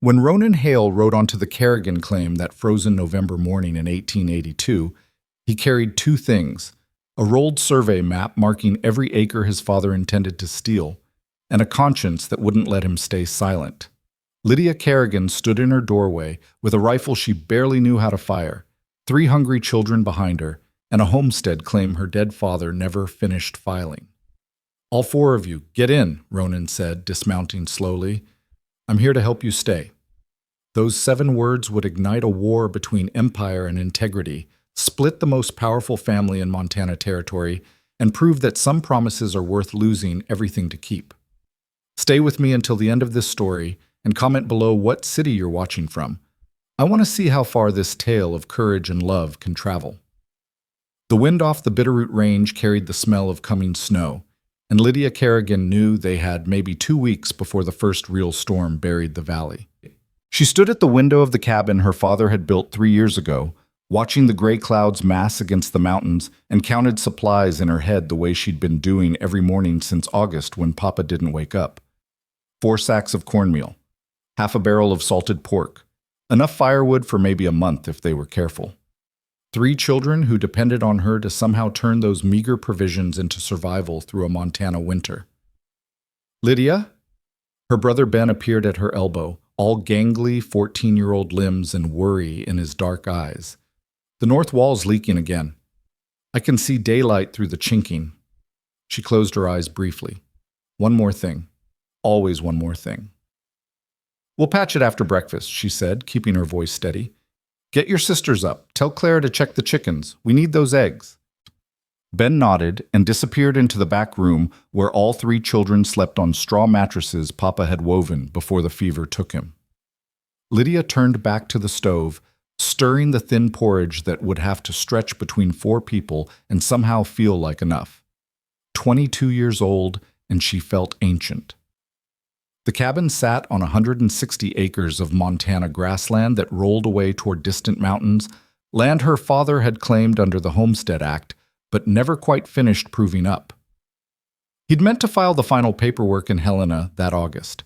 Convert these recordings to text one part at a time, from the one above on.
When Ronan Hale rode onto the Kerrigan claim that frozen November morning in 1882, he carried two things: a rolled survey map marking every acre his father intended to steal, and a conscience that wouldn't let him stay silent. Lydia Kerrigan stood in her doorway with a rifle she barely knew how to fire, 3 hungry children behind her, and a homestead claim her dead father never finished filing. "All 4 of you, get in," Ronan said, dismounting slowly. "I'm here to help you stay." Those 7 words would ignite a war between empire and integrity, split the most powerful family in Montana territory, and prove that some promises are worth losing everything to keep. Stay with me until the end of this story, and comment below what city you're watching from. I want to see how far this tale of courage and love can travel. The wind off the Bitterroot Range carried the smell of coming snow, and Lydia Kerrigan knew they had maybe 2 weeks before the first real storm buried the valley. She stood at the window of the cabin her father had built 3 years ago, watching the gray clouds mass against the mountains, and counted supplies in her head the way she'd been doing every morning since August when Papa didn't wake up. 4 sacks of cornmeal, half a barrel of salted pork, enough firewood for maybe a month if they were careful. 3 children who depended on her to somehow turn those meager provisions into survival through a Montana winter. "Lydia?" Her brother Ben appeared at her elbow, all gangly 14-year-old limbs and worry in his dark eyes. "The north wall's leaking again. I can see daylight through the chinking." She closed her eyes briefly. "One more thing. Always one more thing." "We'll patch it after breakfast," she said, keeping her voice steady. "Get your sisters up. Tell Clara to check the chickens. We need those eggs." Ben nodded and disappeared into the back room where all 3 children slept on straw mattresses Papa had woven before the fever took him. Lydia turned back to the stove, stirring the thin porridge that would have to stretch between 4 people and somehow feel like enough. 22 years old, and she felt ancient. The cabin sat on 160 acres of Montana grassland that rolled away toward distant mountains, land her father had claimed under the Homestead Act, but never quite finished proving up. He'd meant to file the final paperwork in Helena that August.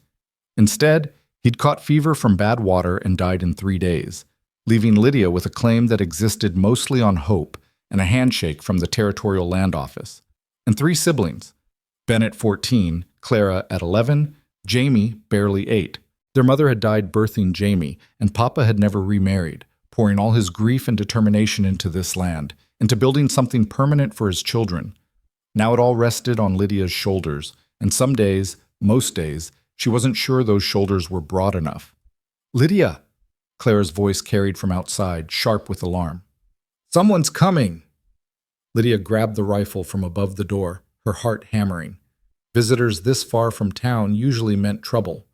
Instead, he'd caught fever from bad water and died in 3 days, leaving Lydia with a claim that existed mostly on hope and a handshake from the Territorial Land Office. And 3 siblings: Ben at 14, Clara at 11, Jamie barely 8. Their mother had died birthing Jamie, and Papa had never remarried, pouring all his grief and determination into this land, into building something permanent for his children. Now it all rested on Lydia's shoulders, and some days, most days, she wasn't sure those shoulders were broad enough. "Lydia!" Clara's voice carried from outside, sharp with alarm. "Someone's coming!" Lydia grabbed the rifle from above the door, her heart hammering. Visitors this far from town usually meant trouble,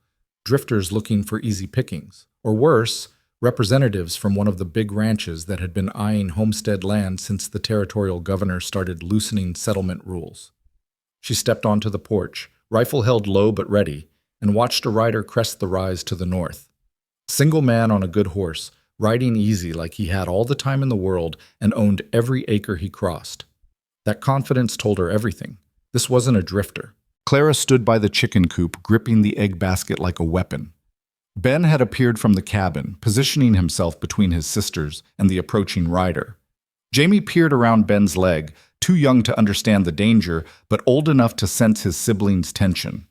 drifters looking for easy pickings, or worse, representatives from one of the big ranches that had been eyeing homestead land since the territorial governor started loosening settlement rules. She stepped onto the porch, rifle held low but ready, and watched a rider crest the rise to the north. Single man on a good horse, riding easy like he had all the time in the world and owned every acre he crossed. That confidence told her everything. This wasn't a drifter. Clara stood by the chicken coop, gripping the egg basket like a weapon. Ben had appeared from the cabin, positioning himself between his sisters and the approaching rider. Jamie peered around Ben's leg, too young to understand the danger, but old enough to sense his siblings' tension.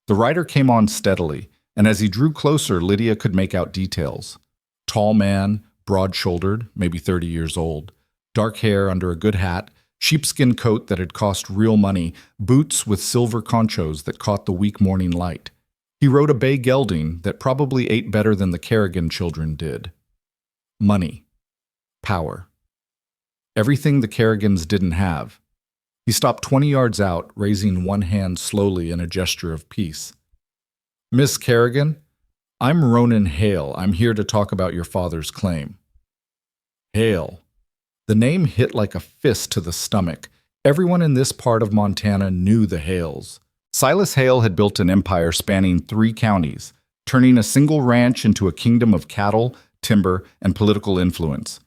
The rider came on steadily, and as he drew closer, Lydia could make out details. Tall man, broad-shouldered, maybe 30 years old, dark hair under a good hat, sheepskin coat that had cost real money, boots with silver conchos that caught the weak morning light. He rode a bay gelding that probably ate better than the Kerrigan children did. Money. Power. Everything the Kerrigans didn't have. He stopped 20 yards out, raising one hand slowly in a gesture of peace. "Miss Kerrigan, I'm Ronan Hale. I'm here to talk about your father's claim." Hale. The name hit like a fist to the stomach. Everyone in this part of Montana knew the Hales. Silas Hale had built an empire spanning 3 counties, turning a single ranch into a kingdom of cattle, timber, and political influence.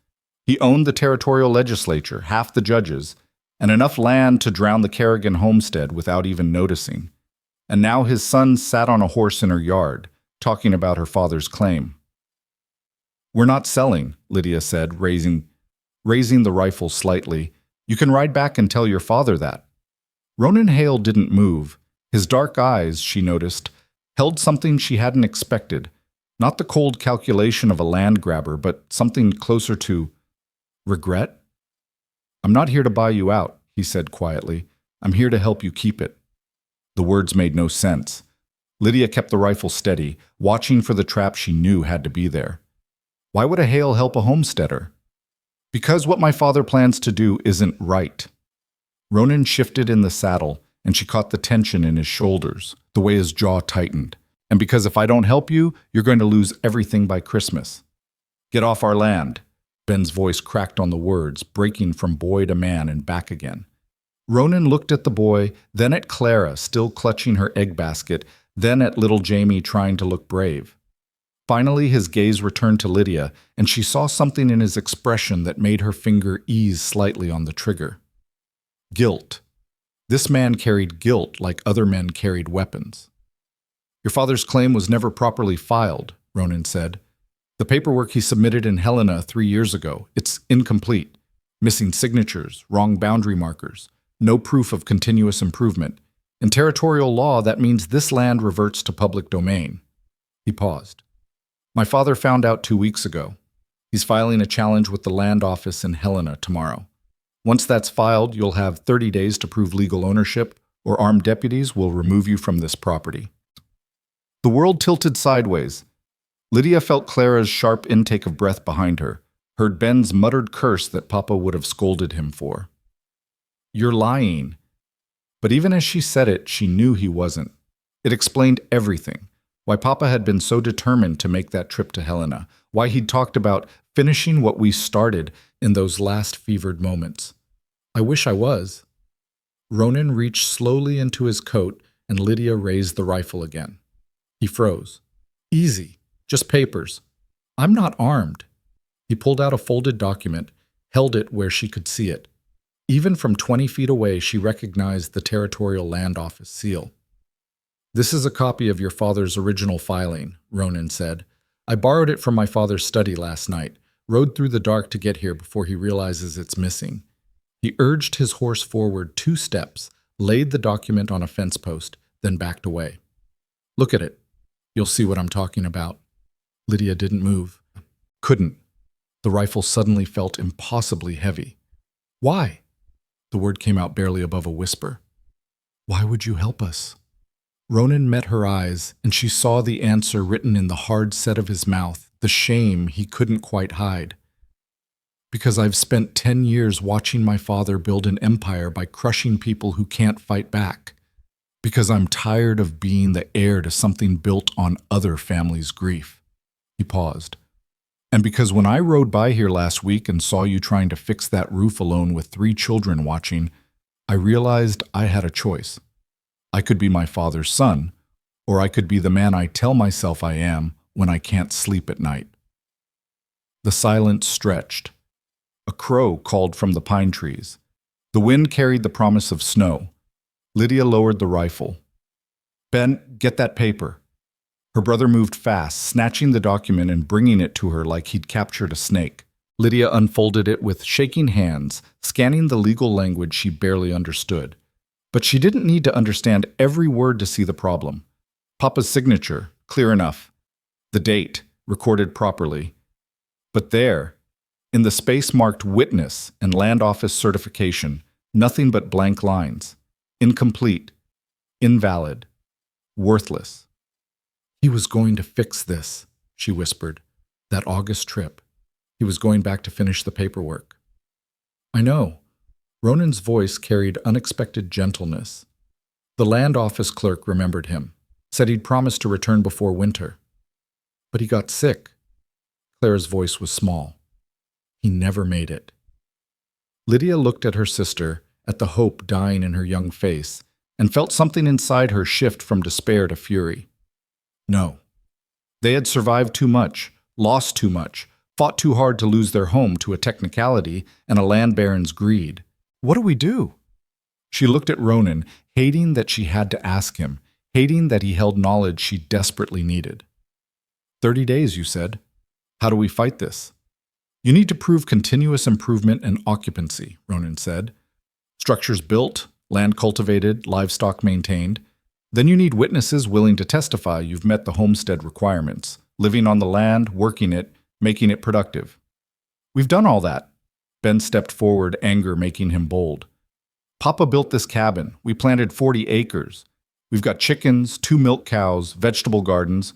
He owned the territorial legislature, half the judges, and enough land to drown the Kerrigan homestead without even noticing. And now his son sat on a horse in her yard, talking about her father's claim. "We're not selling," Lydia said, raising the rifle slightly. "You can ride back and tell your father that." Ronan Hale didn't move. His dark eyes, she noticed, held something she hadn't expected. Not the cold calculation of a land grabber, but something closer to regret. "I'm not here to buy you out," he said quietly. "I'm here to help you keep it." The words made no sense. Lydia kept the rifle steady, watching for the trap she knew had to be there. Why would a Hale help a homesteader? "Because what my father plans to do isn't right." Ronan shifted in the saddle, and she caught the tension in his shoulders, the way his jaw tightened. "And because if I don't help you, you're going to lose everything by Christmas." "Get off our land." Ben's voice cracked on the words, breaking from boy to man and back again. Ronan looked at the boy, then at Clara, still clutching her egg basket, then at little Jamie trying to look brave. Finally, his gaze returned to Lydia, and she saw something in his expression that made her finger ease slightly on the trigger. Guilt. This man carried guilt like other men carried weapons. "Your father's claim was never properly filed," Ronan said. "The paperwork he submitted in Helena 3 years ago, it's incomplete. Missing signatures, wrong boundary markers, no proof of continuous improvement. In territorial law, that means this land reverts to public domain." He paused. "My father found out 2 weeks ago. He's filing a challenge with the land office in Helena tomorrow. Once that's filed, you'll have 30 days to prove legal ownership, or armed deputies will remove you from this property." The world tilted sideways. Lydia felt Clara's sharp intake of breath behind her, heard Ben's muttered curse that Papa would have scolded him for. "You're lying." But even as she said it, she knew he wasn't. It explained everything. Why Papa had been so determined to make that trip to Helena. Why he'd talked about finishing what we started in those last fevered moments. "I wish I was." Ronan reached slowly into his coat, and Lydia raised the rifle again. He froze. "Easy. Just papers." "I'm not armed." He pulled out a folded document, held it where she could see it. Even from 20 feet away, she recognized the Territorial Land Office seal. "This is a copy of your father's original filing," Ronan said. "I borrowed it from my father's study last night, rode through the dark to get here before he realizes it's missing." He urged his horse forward 2 steps, laid the document on a fence post, then backed away. "Look at it. You'll see what I'm talking about." Lydia didn't move. Couldn't. The rifle suddenly felt impossibly heavy. "Why?" The word came out barely above a whisper. "Why would you help us?" Ronan met her eyes, and she saw the answer written in the hard set of his mouth, the shame he couldn't quite hide. "Because I've spent 10 years watching my father build an empire by crushing people who can't fight back. Because I'm tired of being the heir to something built on other families' grief." He paused. "And because when I rode by here last week and saw you trying to fix that roof alone with 3 children watching, I realized I had a choice. I could be my father's son, or I could be the man I tell myself I am when I can't sleep at night." The silence stretched. A crow called from the pine trees. The wind carried the promise of snow. Lydia lowered the rifle. "Ben, get that paper." Her brother moved fast, snatching the document and bringing it to her like he'd captured a snake. Lydia unfolded it with shaking hands, scanning the legal language she barely understood. But she didn't need to understand every word to see the problem. Papa's signature, clear enough. The date, recorded properly. But there, in the space marked witness and land office certification, nothing but blank lines. Incomplete. Invalid. Worthless. "He was going to fix this," she whispered. "That August trip. He was going back to finish the paperwork." "I know." Ronan's voice carried unexpected gentleness. The land office clerk remembered him, said he'd promised to return before winter. "But he got sick." Clara's voice was small. "He never made it." Lydia looked at her sister, at the hope dying in her young face, and felt something inside her shift from despair to fury. No. They had survived too much, lost too much, fought too hard to lose their home to a technicality and a land baron's greed. What do we do? She looked at Ronan, hating that she had to ask him, hating that he held knowledge she desperately needed. 30 days, you said. How do we fight this? You need to prove continuous improvement and occupancy, Ronan said. Structures built, land cultivated, livestock maintained. Then you need witnesses willing to testify you've met the homestead requirements, living on the land, working it, making it productive. We've done all that. Ben stepped forward, anger making him bold. Papa built this cabin. We planted 40 acres. We've got chickens, 2 milk cows, vegetable gardens.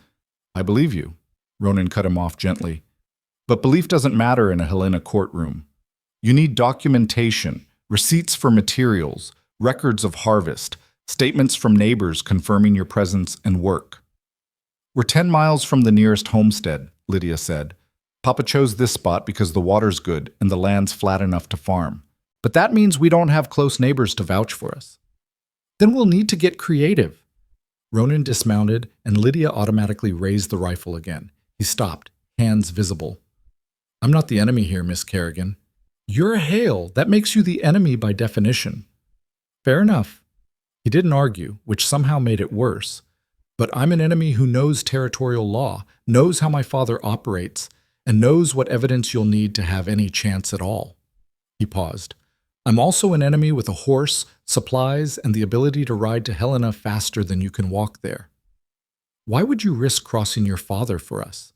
I believe you. Ronan cut him off gently. But belief doesn't matter in a Helena courtroom. You need documentation, receipts for materials, records of harvest, statements from neighbors confirming your presence and work. We're 10 miles from the nearest homestead, Lydia said. Papa chose this spot because the water's good and the land's flat enough to farm. But that means we don't have close neighbors to vouch for us. Then we'll need to get creative. Ronan dismounted, and Lydia automatically raised the rifle again. He stopped, hands visible. I'm not the enemy here, Miss Kerrigan. You're a Hale. That makes you the enemy by definition. Fair enough. He didn't argue, which somehow made it worse. But I'm an enemy who knows territorial law, knows how my father operates, and knows what evidence you'll need to have any chance at all. He paused. I'm also an enemy with a horse, supplies, and the ability to ride to Helena faster than you can walk there. Why would you risk crossing your father for us?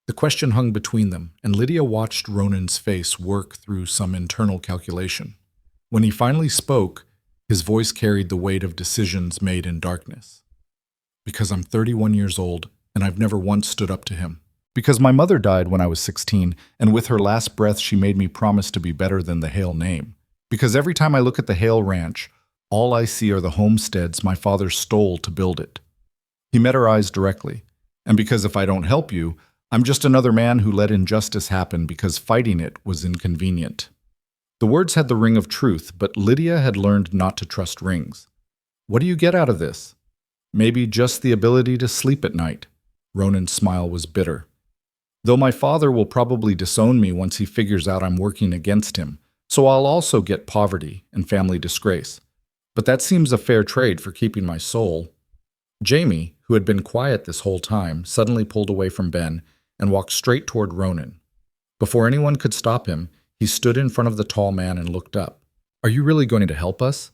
The question hung between them, and Lydia watched Ronan's face work through some internal calculation. When he finally spoke, his voice carried the weight of decisions made in darkness. Because I'm 31 years old, and I've never once stood up to him. Because my mother died when I was 16, and with her last breath she made me promise to be better than the Hale name. Because every time I look at the Hale Ranch, all I see are the homesteads my father stole to build it. He met her eyes directly. And because if I don't help you, I'm just another man who let injustice happen because fighting it was inconvenient. The words had the ring of truth, but Lydia had learned not to trust rings. What do you get out of this? Maybe just the ability to sleep at night. Ronan's smile was bitter. Though my father will probably disown me once he figures out I'm working against him, so I'll also get poverty and family disgrace. But that seems a fair trade for keeping my soul. Jamie, who had been quiet this whole time, suddenly pulled away from Ben and walked straight toward Ronan. Before anyone could stop him, he stood in front of the tall man and looked up. Are you really going to help us?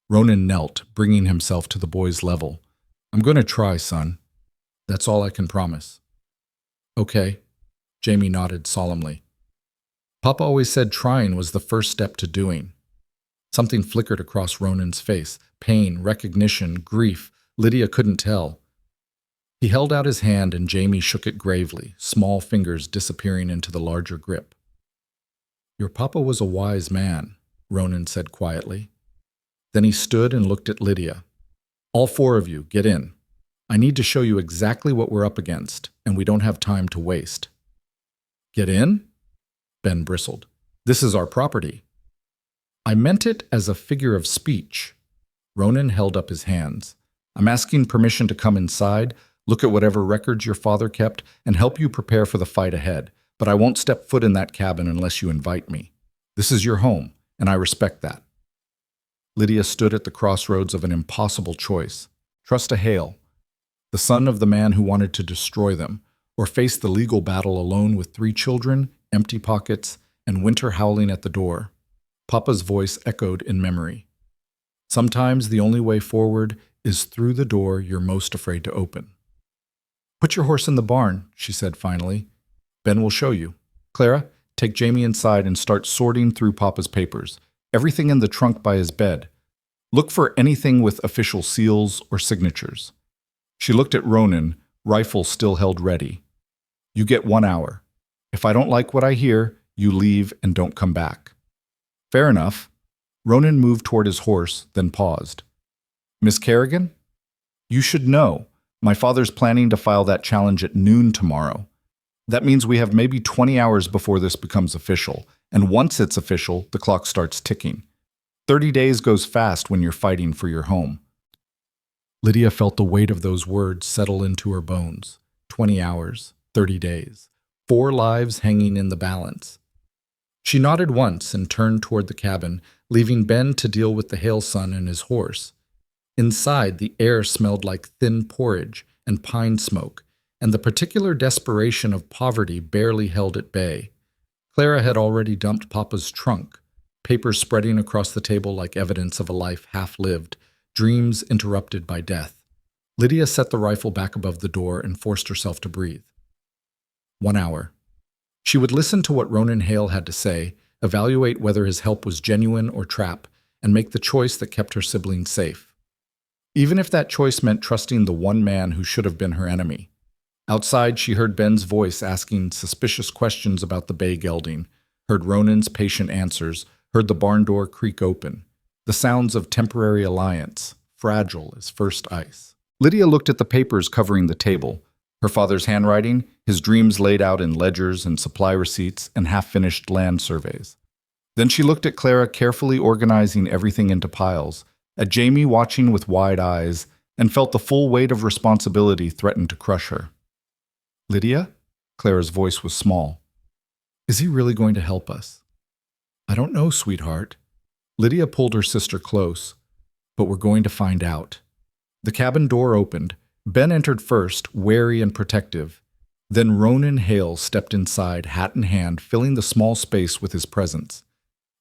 Ronan knelt, bringing himself to the boy's level. I'm going to try, son. That's all I can promise. Okay. Jamie nodded solemnly. Papa always said trying was the first step to doing. Something flickered across Ronan's face. Pain, recognition, grief. Lydia couldn't tell. He held out his hand and Jamie shook it gravely, small fingers disappearing into the larger grip. Your papa was a wise man, Ronan said quietly. Then he stood and looked at Lydia. All 4 of you, get in. I need to show you exactly what we're up against, and we don't have time to waste. Get in? Ben bristled. This is our property. I meant it as a figure of speech. Ronan held up his hands. I'm asking permission to come inside, look at whatever records your father kept, and help you prepare for the fight ahead. But I won't step foot in that cabin unless you invite me. This is your home, and I respect that. Lydia stood at the crossroads of an impossible choice. Trust a Hale, the son of the man who wanted to destroy them, or face the legal battle alone with 3 children, empty pockets, and winter howling at the door. Papa's voice echoed in memory. Sometimes the only way forward is through the door you're most afraid to open. Put your horse in the barn, she said finally. Ben will show you. Clara, take Jamie inside and start sorting through Papa's papers. Everything in the trunk by his bed. Look for anything with official seals or signatures. She looked at Ronan, rifle still held ready. You get 1 hour. If I don't like what I hear, you leave and don't come back. Fair enough. Ronan moved toward his horse, then paused. Miss Kerrigan? You should know. My father's planning to file that challenge at noon tomorrow. That means we have maybe 20 hours before this becomes official, and once it's official, the clock starts ticking. 30 days goes fast when you're fighting for your home. Lydia felt the weight of those words settle into her bones. 20 hours, 30 days, 4 lives hanging in the balance. She nodded once and turned toward the cabin, leaving Ben to deal with the Hale son and his horse. Inside, the air smelled like thin porridge and pine smoke, and the particular desperation of poverty barely held at bay. Clara had already dumped Papa's trunk, papers spreading across the table like evidence of a life half-lived, dreams interrupted by death. Lydia set the rifle back above the door and forced herself to breathe. 1 hour. She would listen to what Ronan Hale had to say, evaluate whether his help was genuine or trap, and make the choice that kept her siblings safe. Even if that choice meant trusting the one man who should have been her enemy. Outside, she heard Ben's voice asking suspicious questions about the bay gelding, heard Ronan's patient answers, heard the barn door creak open. The sounds of temporary alliance, fragile as first ice. Lydia looked at the papers covering the table, her father's handwriting, his dreams laid out in ledgers and supply receipts and half-finished land surveys. Then she looked at Clara carefully organizing everything into piles, at Jamie watching with wide eyes, and felt the full weight of responsibility threaten to crush her. "Lydia?" Clara's voice was small. "Is he really going to help us?" "I don't know, sweetheart." Lydia pulled her sister close. "But we're going to find out." The cabin door opened. Ben entered first, wary and protective. Then Ronan Hale stepped inside, hat in hand, filling the small space with his presence.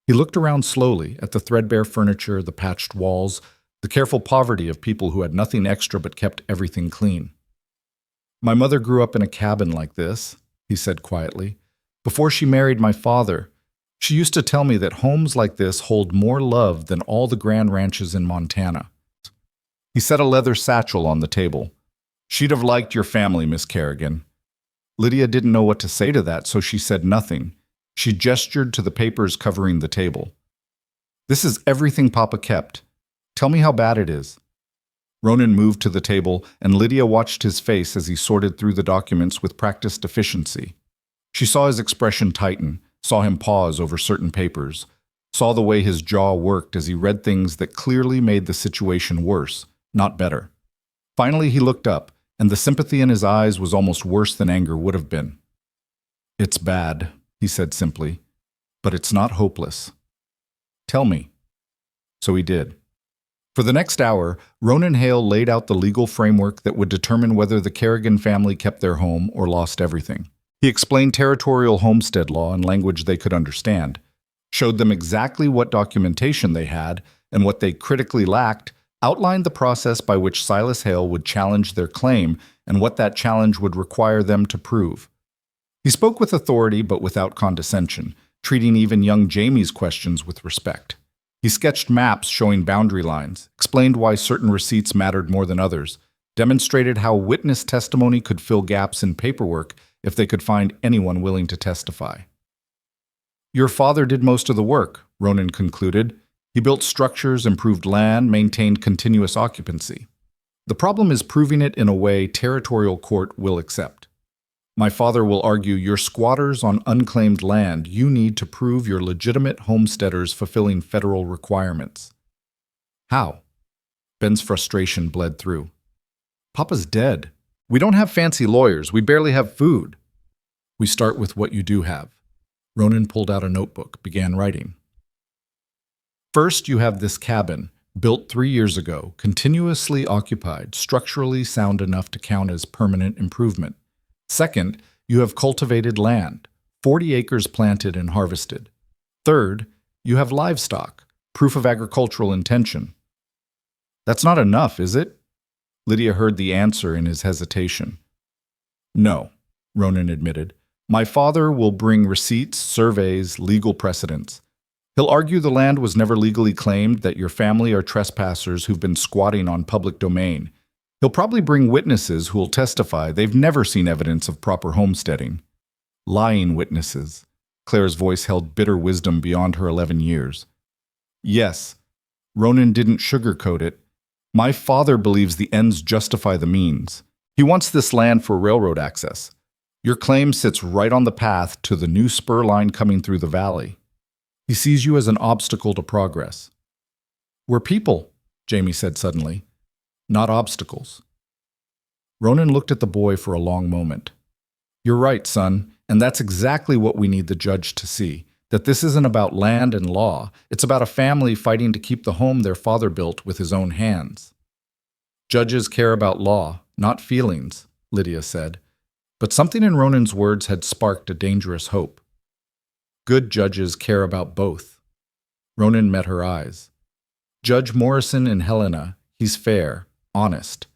He looked around slowly at the threadbare furniture, the patched walls, the careful poverty of people who had nothing extra but kept everything clean. "My mother grew up in a cabin like this," he said quietly. "Before she married my father, she used to tell me that homes like this hold more love than all the grand ranches in Montana." He set a leather satchel on the table. "She'd have liked your family, Miss Kerrigan." Lydia didn't know what to say to that, so she said nothing. She gestured to the papers covering the table. "This is everything Papa kept. Tell me how bad it is." Ronan moved to the table, and Lydia watched his face as he sorted through the documents with practiced efficiency. She saw his expression tighten, saw him pause over certain papers, saw the way his jaw worked as he read things that clearly made the situation worse, not better. Finally, he looked up, and the sympathy in his eyes was almost worse than anger would have been. "It's bad," he said simply, "but it's not hopeless. Tell me." So he did. For the next hour, Ronan Hale laid out the legal framework that would determine whether the Kerrigan family kept their home or lost everything. He explained territorial homestead law in language they could understand, showed them exactly what documentation they had and what they critically lacked, outlined the process by which Silas Hale would challenge their claim and what that challenge would require them to prove. He spoke with authority but without condescension, treating even young Jamie's questions with respect. He sketched maps showing boundary lines, explained why certain receipts mattered more than others, demonstrated how witness testimony could fill gaps in paperwork if they could find anyone willing to testify. "Your father did most of the work," Ronan concluded. "He built structures, improved land, maintained continuous occupancy. The problem is proving it in a way territorial court will accept. My father will argue you're squatters on unclaimed land. You need to prove you're legitimate homesteaders fulfilling federal requirements." "How?" Ben's frustration bled through. "Papa's dead. We don't have fancy lawyers. We barely have food." "We start with what you do have." Ronan pulled out a notebook, began writing. "First, you have this cabin, built 3 years ago, continuously occupied, structurally sound enough to count as permanent improvement. Second, you have cultivated land, 40 acres planted and harvested. Third, you have livestock, proof of agricultural intention." "That's not enough, is it?" Lydia heard the answer in his hesitation. "No," Ronan admitted. "My father will bring receipts, surveys, legal precedents. He'll argue the land was never legally claimed, that your family are trespassers who've been squatting on public domain. He'll probably bring witnesses who'll testify they've never seen evidence of proper homesteading. Lying witnesses." Claire's voice held bitter wisdom beyond her 11 years. "Yes." Ronan didn't sugarcoat it. "My father believes the ends justify the means. He wants this land for railroad access. Your claim sits right on the path to the new spur line coming through the valley. He sees you as an obstacle to progress." "We're people," Jamie said suddenly, "not obstacles." Ronan looked at the boy for a long moment. "You're right, son, and that's exactly what we need the judge to see, that this isn't about land and law. It's about a family fighting to keep the home their father built with his own hands." "Judges care about law, not feelings," Lydia said. But something in Ronan's words had sparked a dangerous hope. Good judges care about both. Ronan met her eyes. Judge Morrison and Helena, he's fair, honest.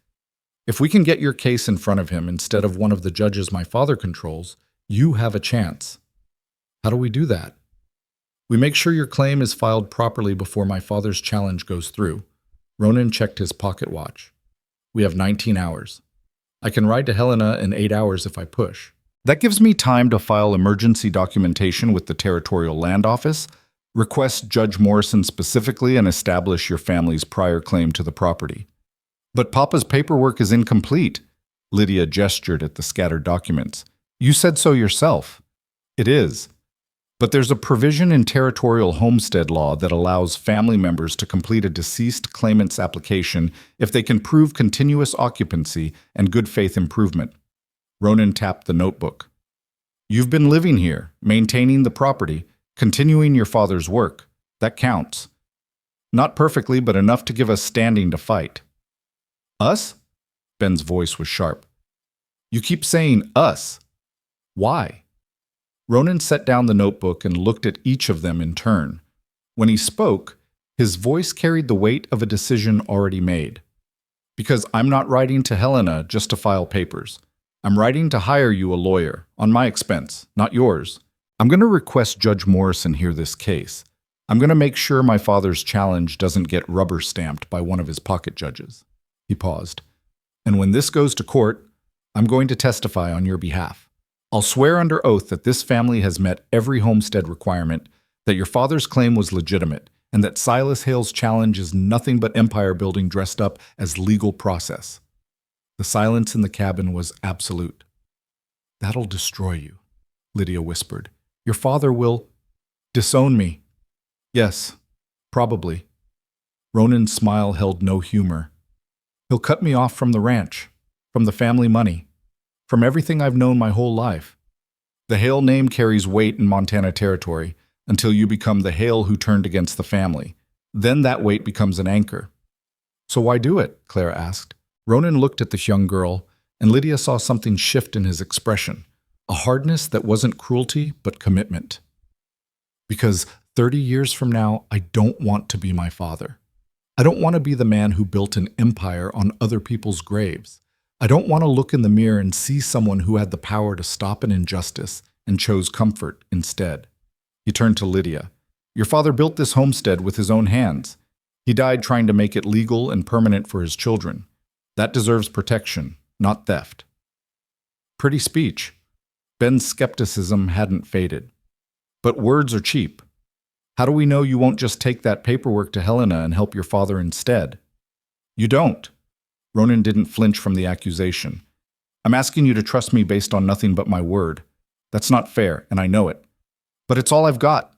If we can get your case in front of him instead of one of the judges my father controls, you have a chance. How do we do that? We make sure your claim is filed properly before my father's challenge goes through. Ronan checked his pocket watch. We have 19 hours. I can ride to Helena in 8 hours if I push. That gives me time to file emergency documentation with the Territorial Land Office, request Judge Morrison specifically, and establish your family's prior claim to the property. But Papa's paperwork is incomplete. Lydia gestured at the scattered documents. You said so yourself. It is. But there's a provision in territorial homestead law that allows family members to complete a deceased claimant's application if they can prove continuous occupancy and good faith improvement. Ronan tapped the notebook. You've been living here, maintaining the property, continuing your father's work. That counts. Not perfectly, but enough to give us standing to fight. Us? Ben's voice was sharp. You keep saying us. Why? Ronan set down the notebook and looked at each of them in turn. When he spoke, his voice carried the weight of a decision already made. Because I'm not writing to Helena just to file papers. I'm writing to hire you a lawyer, on my expense, not yours. I'm going to request Judge Morrison hear this case. I'm going to make sure my father's challenge doesn't get rubber-stamped by one of his pocket judges. He paused. And when this goes to court, I'm going to testify on your behalf. I'll swear under oath that this family has met every homestead requirement, that your father's claim was legitimate, and that Silas Hale's challenge is nothing but empire building dressed up as legal process. The silence in the cabin was absolute. That'll destroy you, Lydia whispered. Your father will disown me. Yes, probably. Ronan's smile held no humor. He'll cut me off from the ranch, from the family money, from everything I've known my whole life. The Hale name carries weight in Montana territory until you become the Hale who turned against the family. Then that weight becomes an anchor. So why do it? Claire asked. Ronan looked at the young girl, and Lydia saw something shift in his expression, a hardness that wasn't cruelty but commitment. Because 30 years from now, I don't want to be my father. I don't want to be the man who built an empire on other people's graves. I don't want to look in the mirror and see someone who had the power to stop an injustice and chose comfort instead. He turned to Lydia. Your father built this homestead with his own hands. He died trying to make it legal and permanent for his children. That deserves protection, not theft. Pretty speech. Ben's skepticism hadn't faded. But words are cheap. How do we know you won't just take that paperwork to Helena and help your father instead? You don't. Ronan didn't flinch from the accusation. I'm asking you to trust me based on nothing but my word. That's not fair, and I know it. But it's all I've got.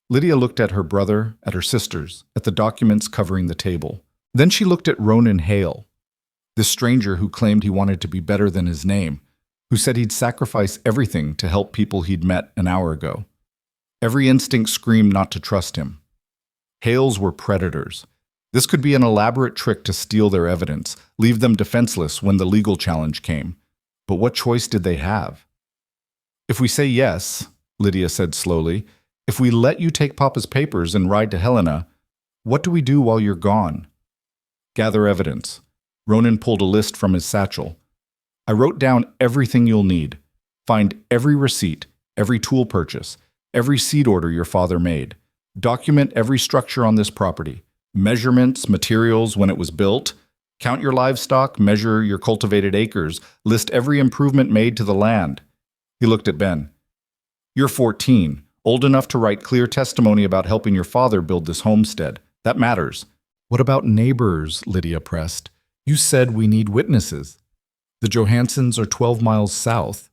Lydia looked at her brother, at her sisters, at the documents covering the table. Then she looked at Ronan Hale, this stranger who claimed he wanted to be better than his name, who said he'd sacrifice everything to help people he'd met an hour ago. Every instinct screamed not to trust him. Hales were predators. This could be an elaborate trick to steal their evidence, leave them defenseless when the legal challenge came. But what choice did they have? If we say yes, Lydia said slowly, if we let you take Papa's papers and ride to Helena, what do we do while you're gone? Gather evidence. Ronan pulled a list from his satchel. I wrote down everything you'll need. Find every receipt, every tool purchase, every seed order your father made. Document every structure on this property. Measurements, materials, when it was built. Count your livestock, measure your cultivated acres, list every improvement made to the land. He looked at Ben. You're 14, old enough to write clear testimony about helping your father build this homestead. That matters. What about neighbors? Lydia pressed. You said we need witnesses. The Johansons are 12 miles south.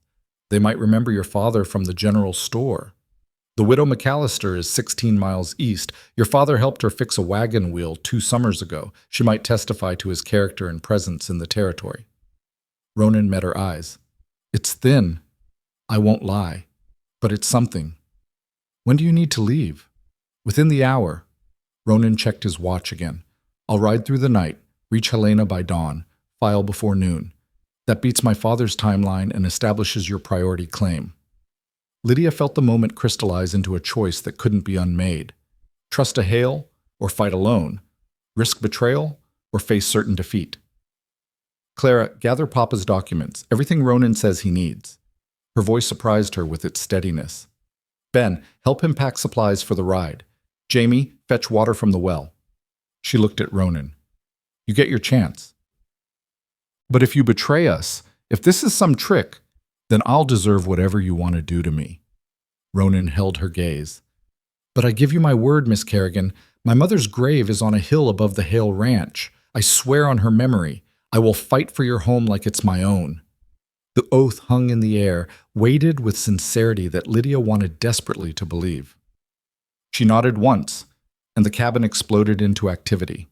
They might remember your father from the general store. The widow McAllister is 16 miles east. Your father helped her fix a wagon wheel 2 summers ago. She might testify to his character and presence in the territory. Ronan met her eyes. It's thin. I won't lie. But it's something. When do you need to leave? Within the hour. Ronan checked his watch again. I'll ride through the night, reach Helena by dawn, file before noon. That beats my father's timeline and establishes your priority claim. Lydia felt the moment crystallize into a choice that couldn't be unmade. Trust a Hale or fight alone? Risk betrayal or face certain defeat? Clara, gather Papa's documents, everything Ronan says he needs. Her voice surprised her with its steadiness. Ben, help him pack supplies for the ride. Jamie, fetch water from the well. She looked at Ronan. You get your chance. But if you betray us, if this is some trick, then I'll deserve whatever you want to do to me. Ronan held her gaze. But I give you my word, Miss Kerrigan, my mother's grave is on a hill above the Hale Ranch. I swear on her memory, I will fight for your home like it's my own. The oath hung in the air, weighted with sincerity that Lydia wanted desperately to believe. She nodded once, and the cabin exploded into activity.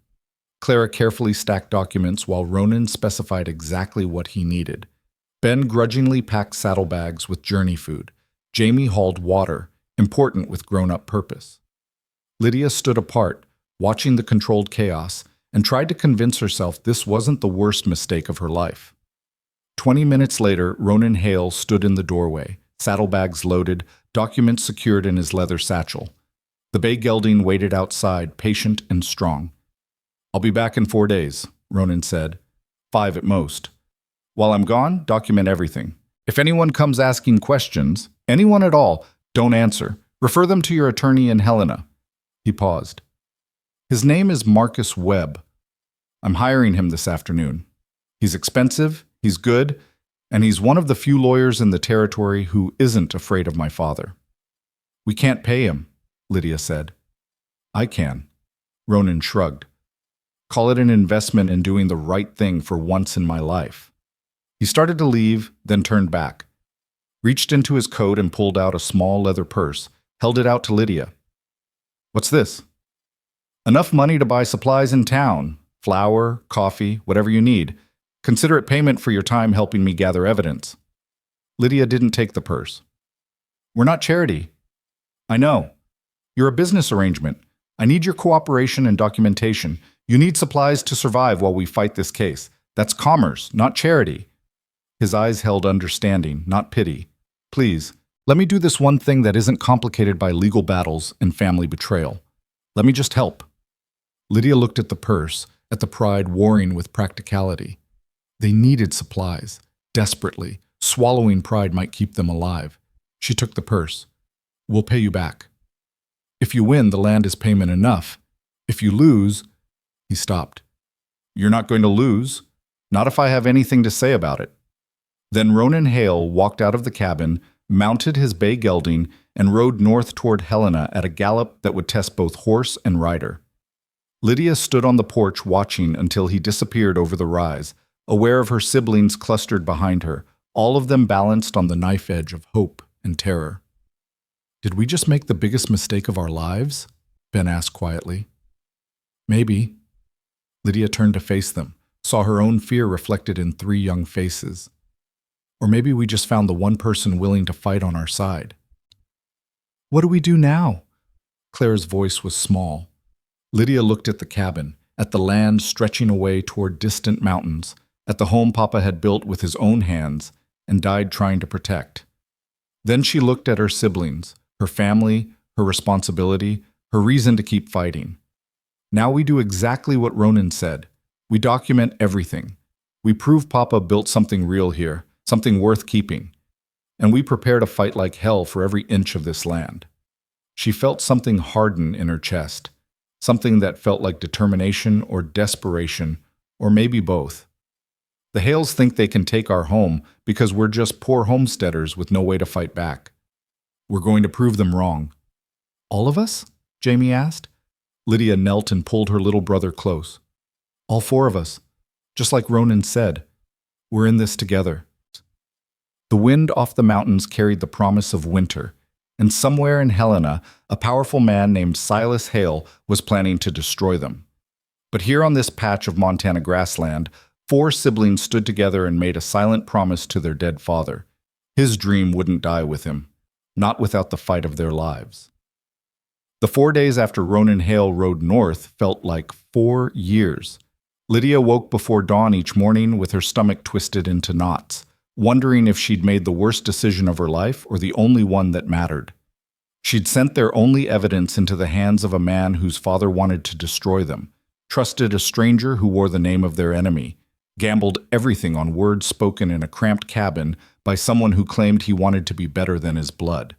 Clara carefully stacked documents while Ronan specified exactly what he needed. Ben grudgingly packed saddlebags with journey food. Jamie hauled water, important with grown-up purpose. Lydia stood apart, watching the controlled chaos, and tried to convince herself this wasn't the worst mistake of her life. 20 minutes later, Ronan Hale stood in the doorway, saddlebags loaded, documents secured in his leather satchel. The bay gelding waited outside, patient and strong. I'll be back in 4 days, Ronan said. 5 at most. While I'm gone, document everything. If anyone comes asking questions, anyone at all, don't answer. Refer them to your attorney in Helena. He paused. His name is Marcus Webb. I'm hiring him this afternoon. He's expensive, he's good, and he's one of the few lawyers in the territory who isn't afraid of my father. We can't pay him, Lydia said. I can. Ronan shrugged. Call it an investment in doing the right thing for once in my life. He started to leave, then turned back, reached into his coat and pulled out a small leather purse, held it out to Lydia. What's this? Enough money to buy supplies in town, flour, coffee, whatever you need. Consider it payment for your time helping me gather evidence. Lydia didn't take the purse. We're not charity. I know. You're a business arrangement. I need your cooperation and documentation. You need supplies to survive while we fight this case. That's commerce, not charity. His eyes held understanding, not pity. Please, let me do this one thing that isn't complicated by legal battles and family betrayal. Let me just help. Lydia looked at the purse, at the pride warring with practicality. They needed supplies, desperately. Swallowing pride might keep them alive. She took the purse. We'll pay you back. If you win, the land is payment enough. If you lose... He stopped. You're not going to lose. Not if I have anything to say about it. Then Ronan Hale walked out of the cabin, mounted his bay gelding, and rode north toward Helena at a gallop that would test both horse and rider. Lydia stood on the porch watching until he disappeared over the rise, aware of her siblings clustered behind her, all of them balanced on the knife edge of hope and terror. Did we just make the biggest mistake of our lives? Ben asked quietly. Maybe. Lydia turned to face them, saw her own fear reflected in 3 young faces. Or maybe we just found the one person willing to fight on our side. What do we do now? Claire's voice was small. Lydia looked at the cabin, at the land stretching away toward distant mountains, at the home Papa had built with his own hands and died trying to protect. Then she looked at her siblings, her family, her responsibility, her reason to keep fighting. Now we do exactly what Ronan said. We document everything. We prove Papa built something real here, something worth keeping. And we prepare to fight like hell for every inch of this land. She felt something harden in her chest, something that felt like determination or desperation, or maybe both. The Hales think they can take our home because we're just poor homesteaders with no way to fight back. We're going to prove them wrong. All of us? Jamie asked. Lydia knelt and pulled her little brother close. All 4 of us. Just like Ronan said, we're in this together. The wind off the mountains carried the promise of winter, and somewhere in Helena, a powerful man named Silas Hale was planning to destroy them. But here on this patch of Montana grassland, 4 siblings stood together and made a silent promise to their dead father. His dream wouldn't die with him, not without the fight of their lives. The 4 days after Ronan Hale rode north felt like 4 years. Lydia woke before dawn each morning with her stomach twisted into knots, wondering if she'd made the worst decision of her life or the only one that mattered. She'd sent their only evidence into the hands of a man whose father wanted to destroy them, trusted a stranger who wore the name of their enemy, gambled everything on words spoken in a cramped cabin by someone who claimed he wanted to be better than his blood.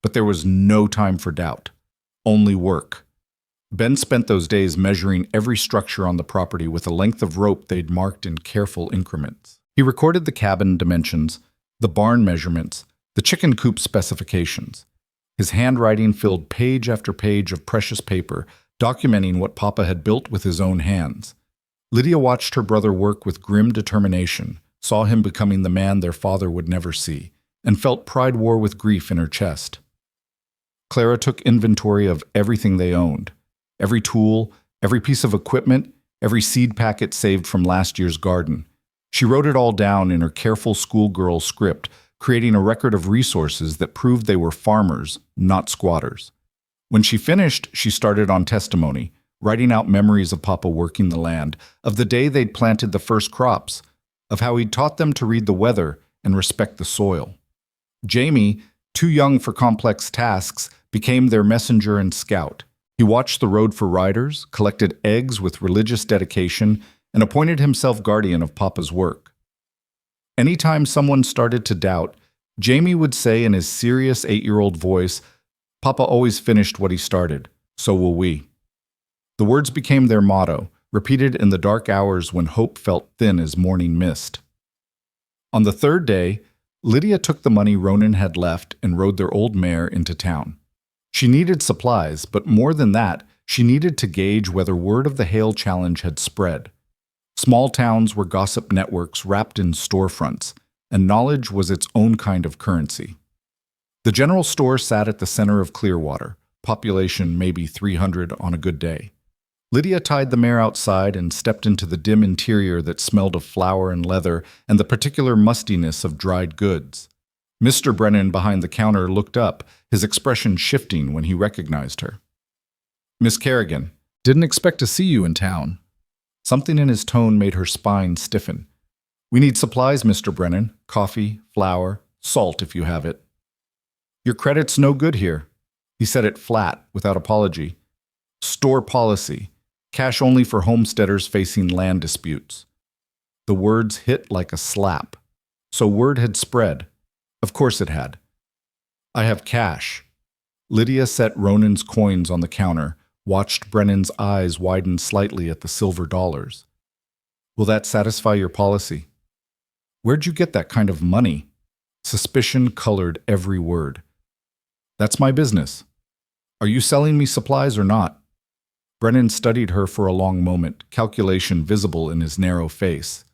But there was no time for doubt, only work. Ben spent those days measuring every structure on the property with a length of rope they'd marked in careful increments. He recorded the cabin dimensions, the barn measurements, the chicken coop specifications. His handwriting filled page after page of precious paper, documenting what Papa had built with his own hands. Lydia watched her brother work with grim determination, saw him becoming the man their father would never see, and felt pride war with grief in her chest. Clara took inventory of everything they owned. Every tool, every piece of equipment, every seed packet saved from last year's garden. She wrote it all down in her careful schoolgirl script, creating a record of resources that proved they were farmers, not squatters. When she finished, she started on testimony, writing out memories of Papa working the land, of the day they'd planted the first crops, of how he'd taught them to read the weather and respect the soil. Jamie, too young for complex tasks, became their messenger and scout. He watched the road for riders, collected eggs with religious dedication, and appointed himself guardian of Papa's work. Anytime someone started to doubt, Jamie would say in his serious 8-year-old voice, "Papa always finished what he started, so will we." The words became their motto, repeated in the dark hours when hope felt thin as morning mist. On the third day, Lydia took the money Ronan had left and rode their old mare into town. She needed supplies, but more than that, she needed to gauge whether word of the Hale Challenge had spread. Small towns were gossip networks wrapped in storefronts, and knowledge was its own kind of currency. The general store sat at the center of Clearwater, population maybe 300 on a good day. Lydia tied the mare outside and stepped into the dim interior that smelled of flour and leather and the particular mustiness of dried goods. Mr. Brennan behind the counter looked up, his expression shifting when he recognized her. "Miss Kerrigan, didn't expect to see you in town." Something in his tone made her spine stiffen. "We need supplies, Mr. Brennan. Coffee, flour, salt if you have it." "Your credit's no good here." He said it flat, without apology. "Store policy. Cash only for homesteaders facing land disputes." The words hit like a slap. So word had spread. Of course it had. "I have cash." Lydia set Ronan's coins on the counter, watched Brennan's eyes widen slightly at the silver dollars. "Will that satisfy your policy?" "Where'd you get that kind of money?" Suspicion colored every word. "That's my business. Are you selling me supplies or not?" Brennan studied her for a long moment, calculation visible in his narrow face.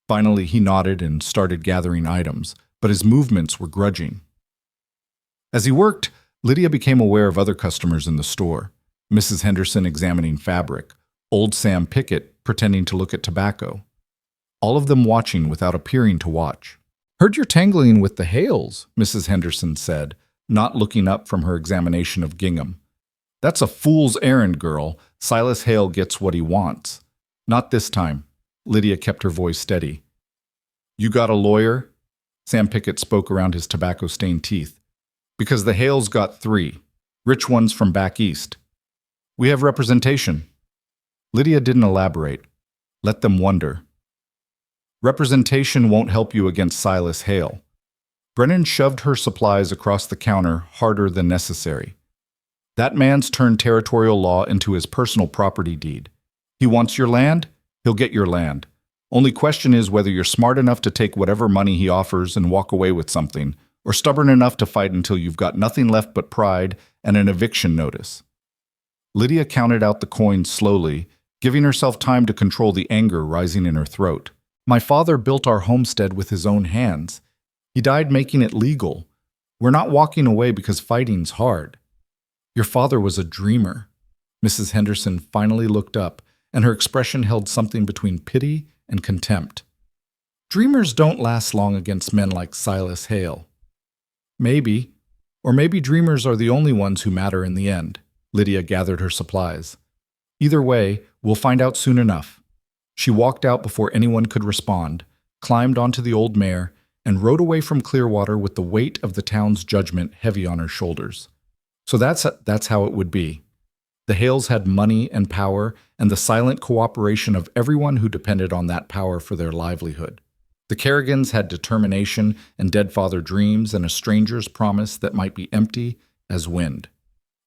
Finally, he nodded and started gathering items, but his movements were grudging. As he worked, Lydia became aware of other customers in the store. Mrs. Henderson examining fabric, old Sam Pickett pretending to look at tobacco. All of them watching without appearing to watch. "Heard you're tangling with the Hales," Mrs. Henderson said, not looking up from her examination of gingham. "That's a fool's errand, girl. Silas Hale gets what he wants." "Not this time." Lydia kept her voice steady. "You got a lawyer?" Sam Pickett spoke around his tobacco-stained teeth. "Because the Hales got 3. Rich ones from back east. We have representation." Lydia didn't elaborate. Let them wonder. "Representation won't help you against Silas Hale." Brennan shoved her supplies across the counter harder than necessary. "That man's turned territorial law into his personal property deed. He wants your land, he'll get your land. Only question is whether you're smart enough to take whatever money he offers and walk away with something, or stubborn enough to fight until you've got nothing left but pride and an eviction notice." Lydia counted out the coins slowly, giving herself time to control the anger rising in her throat. "My father built our homestead with his own hands. He died making it legal. We're not walking away because fighting's hard." "Your father was a dreamer." Mrs. Henderson finally looked up, and her expression held something between pity and contempt. "Dreamers don't last long against men like Silas Hale." "Maybe. Or maybe dreamers are the only ones who matter in the end." Lydia gathered her supplies. "Either way, we'll find out soon enough." She walked out before anyone could respond, climbed onto the old mare, and rode away from Clearwater with the weight of the town's judgment heavy on her shoulders. So that's how it would be. The Hales had money and power and the silent cooperation of everyone who depended on that power for their livelihood. The Kerrigans had determination and dead father dreams and a stranger's promise that might be empty as wind.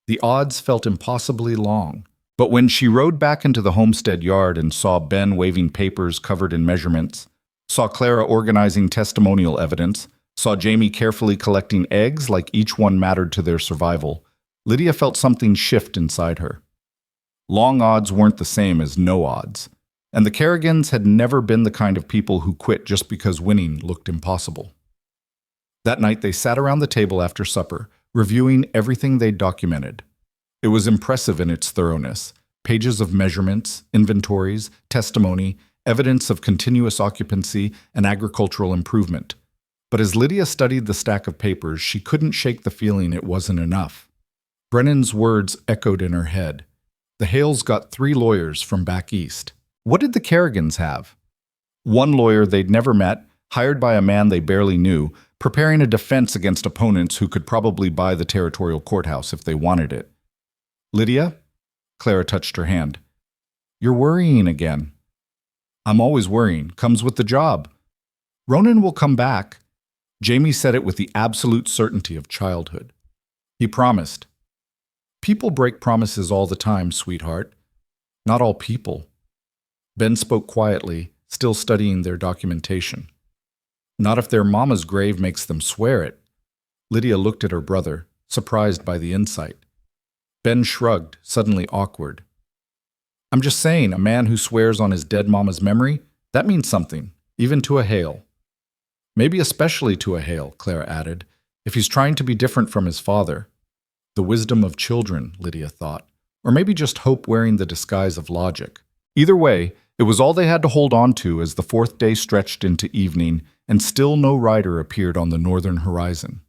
The odds felt impossibly long. But when she rode back into the homestead yard and saw Ben waving papers covered in measurements, saw Clara organizing testimonial evidence, saw Jamie carefully collecting eggs like each one mattered to their survival, Lydia felt something shift inside her. Long odds weren't the same as no odds, and the Kerrigans had never been the kind of people who quit just because winning looked impossible. That night they sat around the table after supper, reviewing everything they'd documented. It was impressive in its thoroughness. Pages of measurements, inventories, testimony, evidence of continuous occupancy, and agricultural improvement. But as Lydia studied the stack of papers, she couldn't shake the feeling it wasn't enough. Brennan's words echoed in her head. The Hales got 3 lawyers from back east. What did the Kerrigans have? One lawyer they'd never met, hired by a man they barely knew, preparing a defense against opponents who could probably buy the territorial courthouse if they wanted it. Lydia? Clara touched her hand. You're worrying again. I'm always worrying. Comes with the job. Ronan will come back. Jamie said it with the absolute certainty of childhood. He promised. People break promises all the time, sweetheart. Not all people. Ben spoke quietly, still studying their documentation. Not if their mama's grave makes them swear it. Lydia looked at her brother, surprised by the insight. Ben shrugged, suddenly awkward. I'm just saying, a man who swears on his dead mama's memory, that means something, even to a Hale. Maybe especially to a Hale, Clara added, if he's trying to be different from his father. The wisdom of children, Lydia thought, or maybe just hope wearing the disguise of logic. Either way, it was all they had to hold on to as the 4th day stretched into evening, and still no rider appeared on the northern horizon.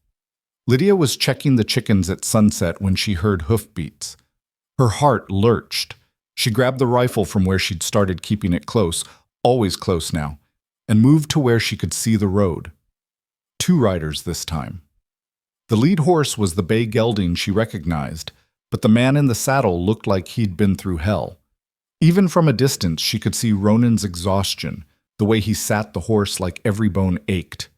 Lydia was checking the chickens at sunset when she heard hoofbeats. Her heart lurched. She grabbed the rifle from where she'd started keeping it close, always close now, and moved to where she could see the road. 2 riders this time. The lead horse was the bay gelding she recognized, but the man in the saddle looked like he'd been through hell. Even from a distance, she could see Ronan's exhaustion, the way he sat the horse like every bone ached.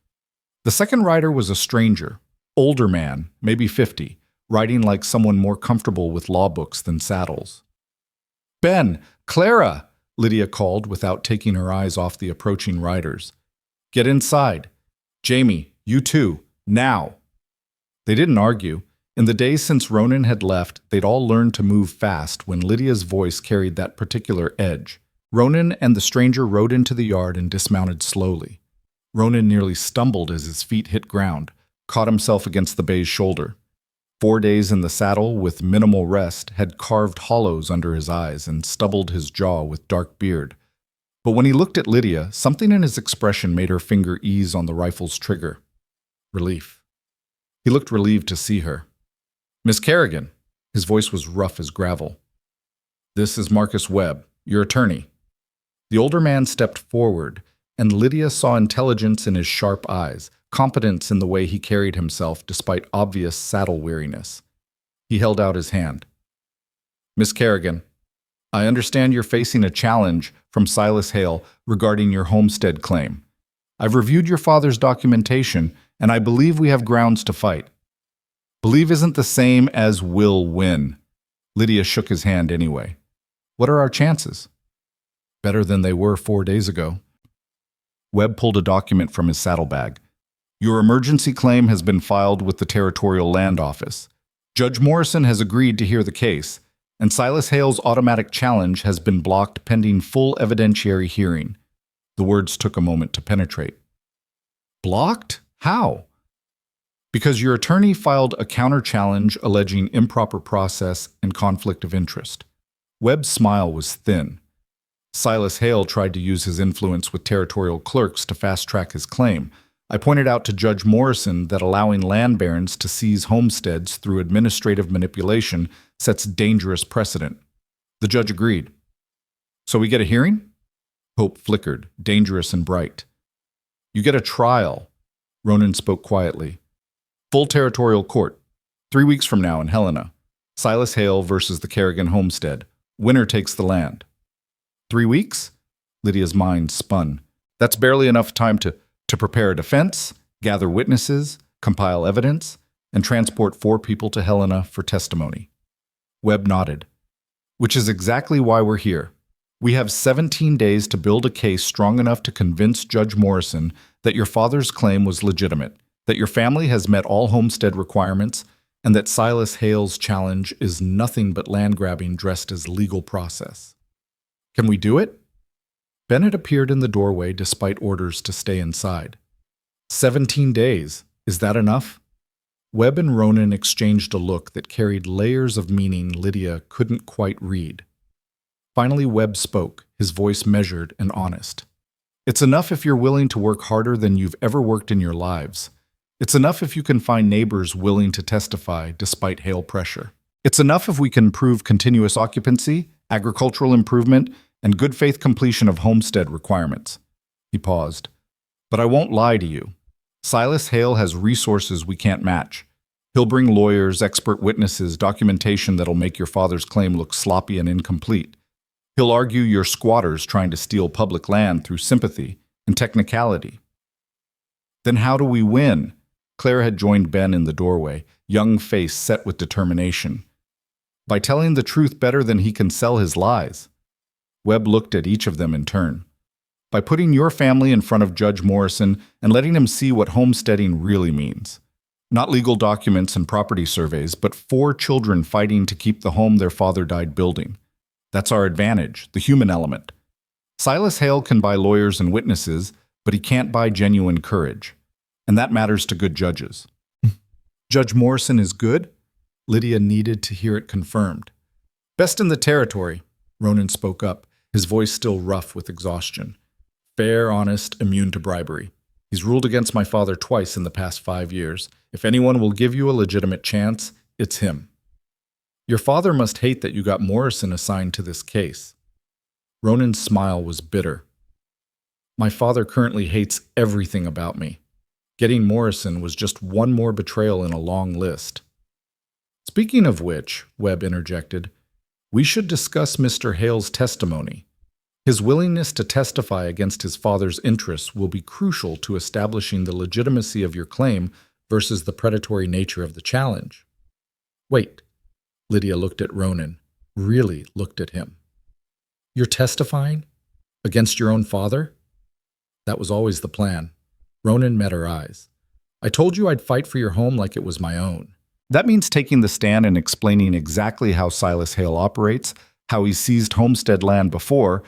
The second rider was a stranger, older man, maybe 50, riding like someone more comfortable with law books than saddles. Ben! Clara! Lydia called without taking her eyes off the approaching riders. Get inside. Jamie, you too. Now! They didn't argue. In the days since Ronan had left, they'd all learned to move fast when Lydia's voice carried that particular edge. Ronan and the stranger rode into the yard and dismounted slowly. Ronan nearly stumbled as his feet hit ground, caught himself against the bay's shoulder. 4 days in the saddle with minimal rest had carved hollows under his eyes and stubbled his jaw with dark beard. But when he looked at Lydia, something in his expression made her finger ease on the rifle's trigger. Relief. He looked relieved to see her. Miss Kerrigan. His voice was rough as gravel. This is Marcus Webb, your attorney. The older man stepped forward, and Lydia saw intelligence in his sharp eyes, competence in the way he carried himself despite obvious saddle weariness. He held out his hand. Miss Kerrigan, I understand you're facing a challenge from Silas Hale regarding your homestead claim. I've reviewed your father's documentation, and I believe we have grounds to fight. Believe isn't the same as will win. Lydia shook his hand anyway. What are our chances? Better than they were 4 days ago. Webb pulled a document from his saddlebag. Your emergency claim has been filed with the Territorial Land Office. Judge Morrison has agreed to hear the case, and Silas Hale's automatic challenge has been blocked pending full evidentiary hearing. The words took a moment to penetrate. Blocked? How? Because your attorney filed a counter-challenge alleging improper process and conflict of interest. Webb's smile was thin. Silas Hale tried to use his influence with territorial clerks to fast-track his claim. I pointed out to Judge Morrison that allowing land barons to seize homesteads through administrative manipulation sets dangerous precedent. The judge agreed. So we get a hearing? Hope flickered, dangerous and bright. You get a trial, Ronan spoke quietly. Full territorial court. 3 weeks from now in Helena. Silas Hale versus the Kerrigan homestead. Winner takes the land. 3 weeks? Lydia's mind spun. That's barely enough time to prepare a defense, gather witnesses, compile evidence, and transport 4 people to Helena for testimony. Webb nodded. Which is exactly why we're here. We have 17 days to build a case strong enough to convince Judge Morrison that your father's claim was legitimate, that your family has met all homestead requirements, and that Silas Hale's challenge is nothing but land grabbing dressed as legal process. Can we do it? Bennett appeared in the doorway despite orders to stay inside. 17 days. Is that enough? Webb and Ronan exchanged a look that carried layers of meaning Lydia couldn't quite read. Finally, Webb spoke, his voice measured and honest. It's enough if you're willing to work harder than you've ever worked in your lives. It's enough if you can find neighbors willing to testify despite Hale pressure. It's enough if we can prove continuous occupancy, agricultural improvement, and good faith completion of homestead requirements. He paused. But I won't lie to you. Silas Hale has resources we can't match. He'll bring lawyers, expert witnesses, documentation that'll make your father's claim look sloppy and incomplete. He'll argue you're squatters trying to steal public land through sympathy and technicality. Then how do we win? Claire had joined Ben in the doorway, young face set with determination. By telling the truth better than he can sell his lies. Webb looked at each of them in turn. By putting your family in front of Judge Morrison and letting him see what homesteading really means. Not legal documents and property surveys, but 4 children fighting to keep the home their father died building. That's our advantage, the human element. Silas Hale can buy lawyers and witnesses, but he can't buy genuine courage. And that matters to good judges. Judge Morrison is good? Lydia needed to hear it confirmed. Best in the territory, Ronan spoke up, his voice still rough with exhaustion. Fair, honest, immune to bribery. He's ruled against my father twice in the past 5 years. If anyone will give you a legitimate chance, it's him. Your father must hate that you got Morrison assigned to this case. Ronan's smile was bitter. My father currently hates everything about me. Getting Morrison was just one more betrayal in a long list. Speaking of which, Webb interjected, we should discuss Mr. Hale's testimony. His willingness to testify against his father's interests will be crucial to establishing the legitimacy of your claim versus the predatory nature of the challenge. Wait. Lydia looked at Ronan, really looked at him. You're testifying? Against your own father? That was always the plan. Ronan met her eyes. I told you I'd fight for your home like it was my own. That means taking the stand and explaining exactly how Silas Hale operates, how he seized homestead land before,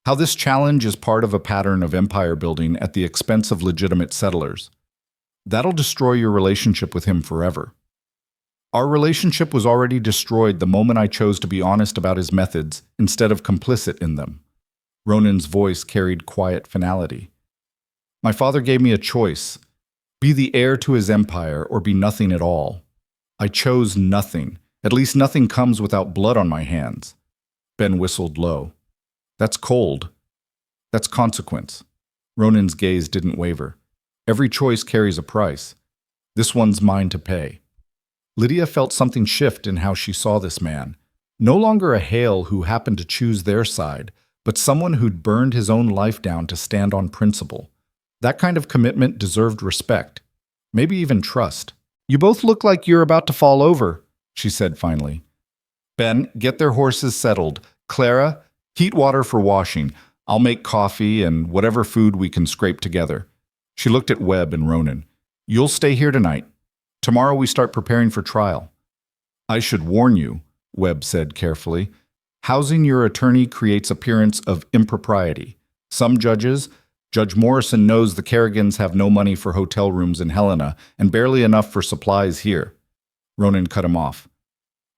how this challenge is part of a pattern of empire building at the expense of legitimate settlers. That'll destroy your relationship with him forever. Our relationship was already destroyed the moment I chose to be honest about his methods instead of complicit in them. Ronan's voice carried quiet finality. My father gave me a choice. Be the heir to his empire or be nothing at all. I chose nothing. At least nothing comes without blood on my hands. Ben whistled low. That's cold. That's consequence. Ronan's gaze didn't waver. Every choice carries a price. This one's mine to pay. Lydia felt something shift in how she saw this man. No longer a Hale who happened to choose their side, but someone who'd burned his own life down to stand on principle. That kind of commitment deserved respect, maybe even trust. You both look like you're about to fall over, she said finally. Ben, get their horses settled. Clara, heat water for washing. I'll make coffee and whatever food we can scrape together. She looked at Webb and Ronan. You'll stay here tonight. Tomorrow we start preparing for trial. I should warn you, Webb said carefully. Housing your attorney creates appearance of impropriety. Some judges, Judge Morrison knows the Kerrigans have no money for hotel rooms in Helena and barely enough for supplies here. Ronan cut him off.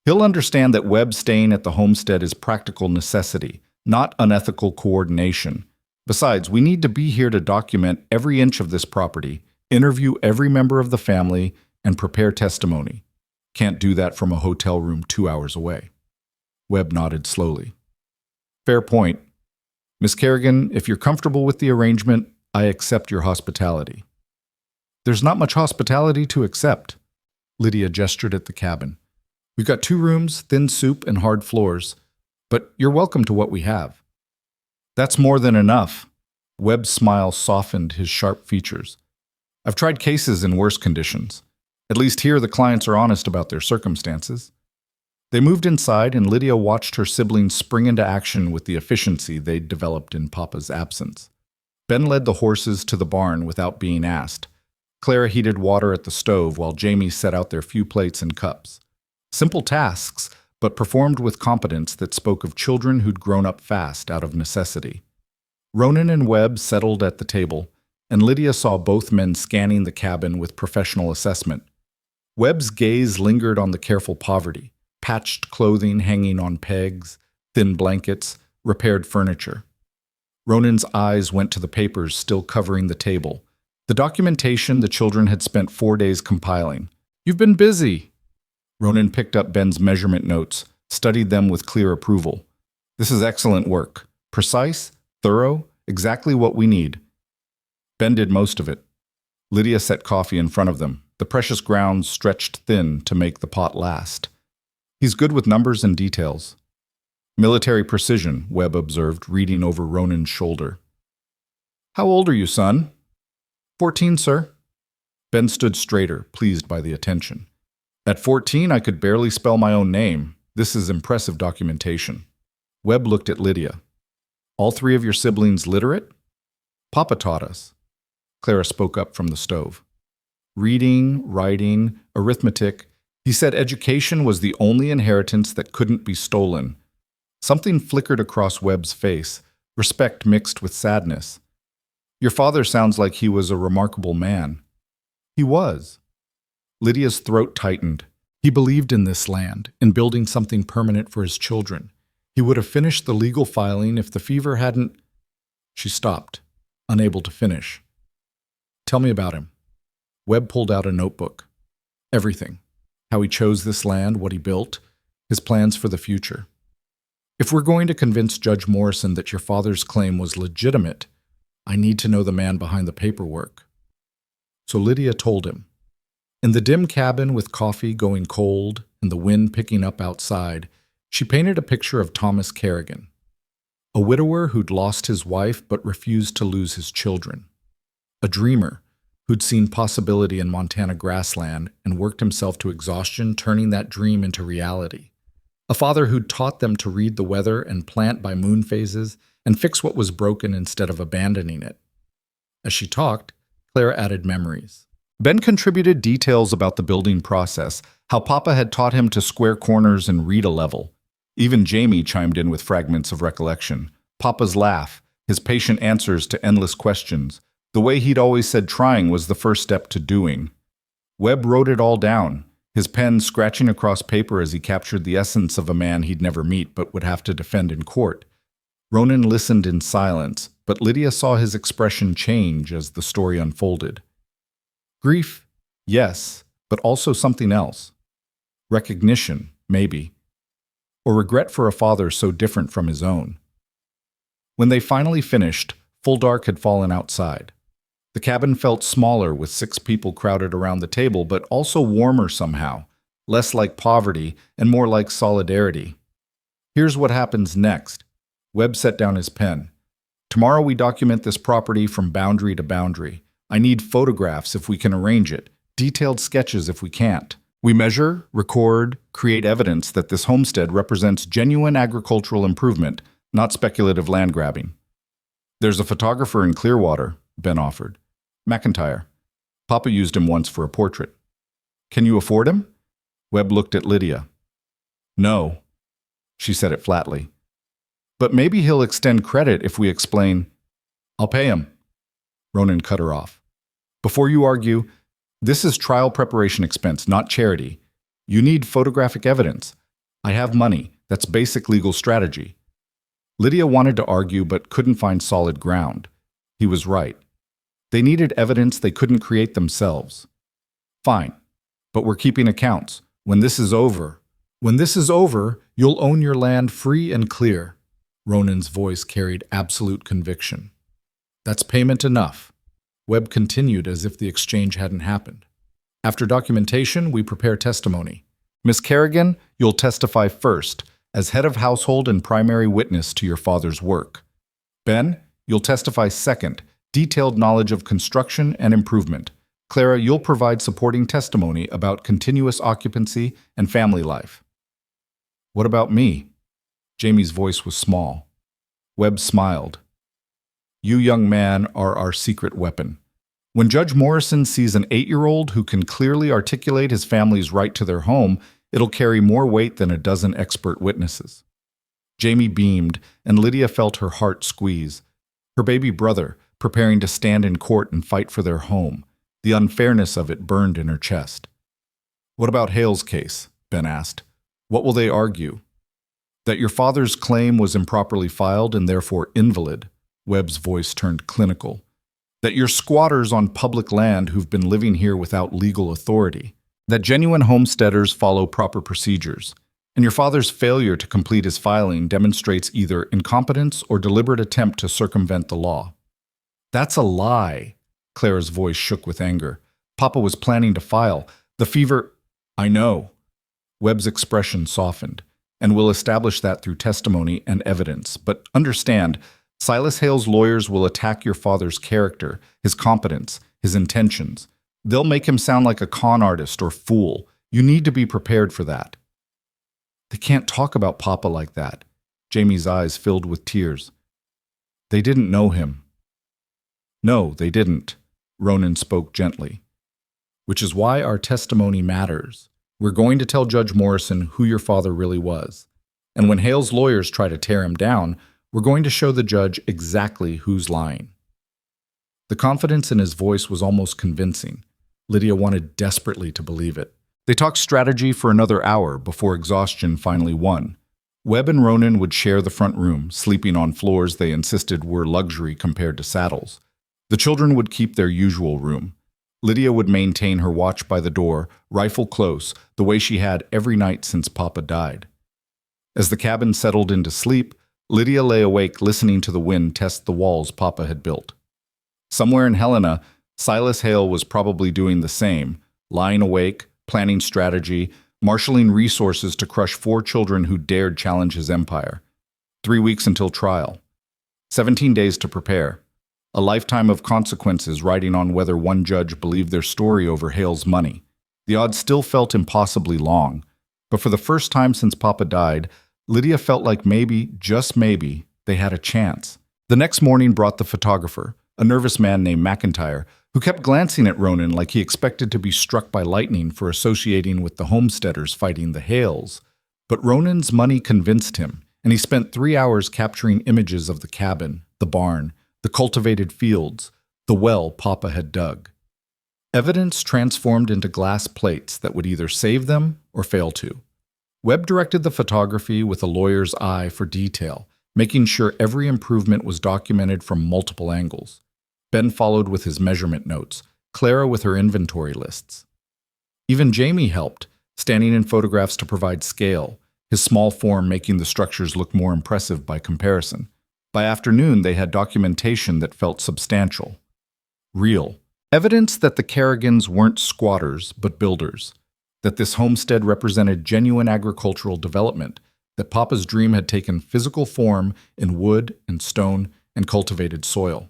He'll understand that Webb staying at the homestead is practical necessity, not unethical coordination. Besides, we need to be here to document every inch of this property, interview every member of the family, and prepare testimony. Can't do that from a hotel room 2 hours away. Webb nodded slowly. Fair point. Miss Kerrigan, if you're comfortable with the arrangement, I accept your hospitality. There's not much hospitality to accept. Lydia gestured at the cabin. We've got 2 rooms, thin soup, and hard floors, but you're welcome to what we have. That's more than enough. Webb's smile softened his sharp features. I've tried cases in worse conditions. At least here the clients are honest about their circumstances. They moved inside, and Lydia watched her siblings spring into action with the efficiency they'd developed in Papa's absence. Ben led the horses to the barn without being asked. Clara heated water at the stove while Jamie set out their few plates and cups. Simple tasks, but performed with competence that spoke of children who'd grown up fast out of necessity. Ronan and Webb settled at the table, and Lydia saw both men scanning the cabin with professional assessment. Webb's gaze lingered on the careful poverty, patched clothing hanging on pegs, thin blankets, repaired furniture. Ronan's eyes went to the papers still covering the table, the documentation the children had spent 4 days compiling. You've been busy. Ronan picked up Ben's measurement notes, studied them with clear approval. This is excellent work. Precise, thorough, exactly what we need. Ben did most of it. Lydia set coffee in front of them, the precious grounds stretched thin to make the pot last. He's good with numbers and details. Military precision, Webb observed, reading over Ronan's shoulder. How old are you, son? 14, sir. Ben stood straighter, pleased by the attention. At 14, I could barely spell my own name. This is impressive documentation. Webb looked at Lydia. All 3 of your siblings literate? Papa taught us. Clara spoke up from the stove. Reading, writing, arithmetic. He said education was the only inheritance that couldn't be stolen. Something flickered across Webb's face, respect mixed with sadness. Your father sounds like he was a remarkable man. He was. Lydia's throat tightened. He believed in this land, in building something permanent for his children. He would have finished the legal filing if the fever hadn't... She stopped, unable to finish. Tell me about him. Webb pulled out a notebook. Everything. How he chose this land, what he built, his plans for the future. If we're going to convince Judge Morrison that your father's claim was legitimate, I need to know the man behind the paperwork. So Lydia told him. In the dim cabin with coffee going cold and the wind picking up outside, she painted a picture of Thomas Kerrigan, a widower who'd lost his wife but refused to lose his children, a dreamer who'd seen possibility in Montana grassland and worked himself to exhaustion, turning that dream into reality, a father who'd taught them to read the weather and plant by moon phases and fix what was broken instead of abandoning it. As she talked, Clara added memories. Ben contributed details about the building process, how Papa had taught him to square corners and read a level. Even Jamie chimed in with fragments of recollection. Papa's laugh, his patient answers to endless questions, the way he'd always said trying was the first step to doing. Webb wrote it all down, his pen scratching across paper as he captured the essence of a man he'd never meet but would have to defend in court. Ronan listened in silence, but Lydia saw his expression change as the story unfolded. Grief, yes, but also something else. Recognition, maybe. Or regret for a father so different from his own. When they finally finished, full dark had fallen outside. The cabin felt smaller with 6 people crowded around the table, but also warmer somehow, less like poverty and more like solidarity. Here's what happens next. Webb set down his pen. Tomorrow we document this property from boundary to boundary. I need photographs if we can arrange it, detailed sketches if we can't. We measure, record, create evidence that this homestead represents genuine agricultural improvement, not speculative land grabbing. There's a photographer in Clearwater, Ben offered. McIntyre. Papa used him once for a portrait. Can you afford him? Webb looked at Lydia. No. She said it flatly. But maybe he'll extend credit if we explain. I'll pay him. Ronan cut her off. Before you argue, this is trial preparation expense, not charity. You need photographic evidence. I have money. That's basic legal strategy. Lydia wanted to argue but couldn't find solid ground. He was right. They needed evidence they couldn't create themselves. Fine, but we're keeping accounts. When this is over, you'll own your land free and clear. Ronan's voice carried absolute conviction. That's payment enough. Webb continued as if the exchange hadn't happened. After documentation, we prepare testimony. Miss Kerrigan, you'll testify first, as head of household and primary witness to your father's work. Ben, you'll testify second, detailed knowledge of construction and improvement. Clara, you'll provide supporting testimony about continuous occupancy and family life. What about me? Jamie's voice was small. Webb smiled. You, young man, are our secret weapon. When Judge Morrison sees an 8-year-old who can clearly articulate his family's right to their home, it'll carry more weight than a dozen expert witnesses. Jamie beamed, and Lydia felt her heart squeeze. Her baby brother, preparing to stand in court and fight for their home. The unfairness of it burned in her chest. What about Hale's case? Ben asked. What will they argue? That your father's claim was improperly filed and therefore invalid. Webb's voice turned clinical. That you're squatters on public land who've been living here without legal authority. That genuine homesteaders follow proper procedures. And your father's failure to complete his filing demonstrates either incompetence or deliberate attempt to circumvent the law. That's a lie. Clara's voice shook with anger. Papa was planning to file. The fever… I know. Webb's expression softened. And we'll establish that through testimony and evidence. But understand, Silas Hale's lawyers will attack your father's character, his competence, his intentions. They'll make him sound like a con artist or fool. You need to be prepared for that. They can't talk about Papa like that. Jamie's eyes filled with tears. They didn't know him. No, they didn't. Ronan spoke gently. Which is why our testimony matters. We're going to tell Judge Morrison who your father really was. And when Hale's lawyers try to tear him down, we're going to show the judge exactly who's lying. The confidence in his voice was almost convincing. Lydia wanted desperately to believe it. They talked strategy for another hour before exhaustion finally won. Webb and Ronan would share the front room, sleeping on floors they insisted were luxury compared to saddles. The children would keep their usual room. Lydia would maintain her watch by the door, rifle close, the way she had every night since Papa died. As the cabin settled into sleep, Lydia lay awake listening to the wind test the walls Papa had built. Somewhere in Helena, Silas Hale was probably doing the same, lying awake, planning strategy, marshaling resources to crush 4 children who dared challenge his empire. 3 weeks until trial. 17 days to prepare. A lifetime of consequences riding on whether one judge believed their story over Hale's money. The odds still felt impossibly long, but for the first time since Papa died, Lydia felt like maybe, just maybe, they had a chance. The next morning brought the photographer, a nervous man named McIntyre, who kept glancing at Ronan like he expected to be struck by lightning for associating with the homesteaders fighting the Hales. But Ronan's money convinced him, and he spent 3 hours capturing images of the cabin, the barn, the cultivated fields, the well Papa had dug. Evidence transformed into glass plates that would either save them or fail to. Webb directed the photography with a lawyer's eye for detail, making sure every improvement was documented from multiple angles. Ben followed with his measurement notes, Clara with her inventory lists. Even Jamie helped, standing in photographs to provide scale, his small form making the structures look more impressive by comparison. By afternoon, they had documentation that felt substantial. Real. Evidence that the Kerrigans weren't squatters, but builders. That this homestead represented genuine agricultural development. That Papa's dream had taken physical form in wood and stone and cultivated soil.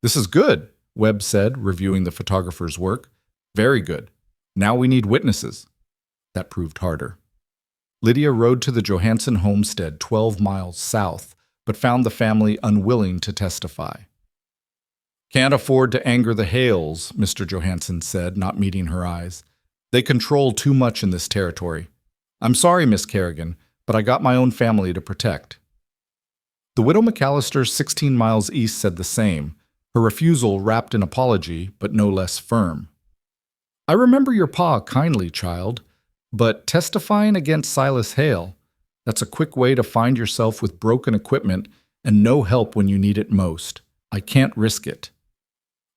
This is good, Webb said, reviewing the photographer's work. Very good. Now we need witnesses. That proved harder. Lydia rode to the Johansson homestead 12 miles south, but found the family unwilling to testify. Can't afford to anger the Hales, Mr. Johansson said, not meeting her eyes. They control too much in this territory. I'm sorry, Miss Kerrigan, but I got my own family to protect. The widow McAllister 16 miles east said the same, her refusal wrapped in apology, but no less firm. I remember your pa kindly, child, but testifying against Silas Hale, that's a quick way to find yourself with broken equipment and no help when you need it most. I can't risk it.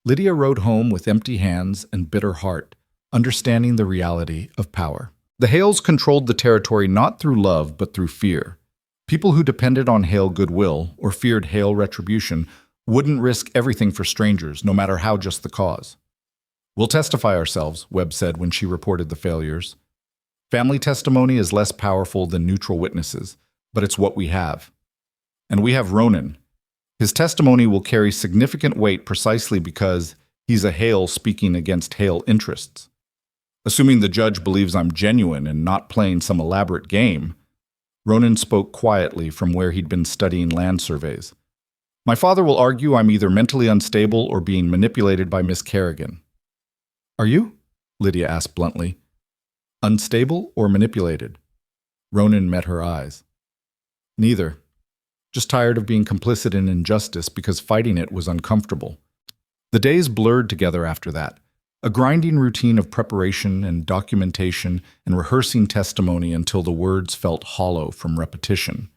Lydia rode home with empty hands and bitter heart, understanding the reality of power. The Hales controlled the territory not through love but through fear. People who depended on Hale goodwill or feared Hale retribution wouldn't risk everything for strangers, no matter how just the cause. "We'll testify ourselves," Webb said when she reported the failures. "Family testimony is less powerful than neutral witnesses, but it's what we have. And we have Ronan. His testimony will carry significant weight precisely because he's a Hale speaking against Hale interests. Assuming the judge believes I'm genuine and not playing some elaborate game." Ronan spoke quietly from where he'd been studying land surveys. "My father will argue I'm either mentally unstable or being manipulated by Miss Kerrigan." "Are you?" Lydia asked bluntly. "Unstable or manipulated?" Ronan met her eyes. "Neither. Just tired of being complicit in injustice because fighting it was uncomfortable." The days blurred together after that. A grinding routine of preparation and documentation and rehearsing testimony until the words felt hollow from repetition.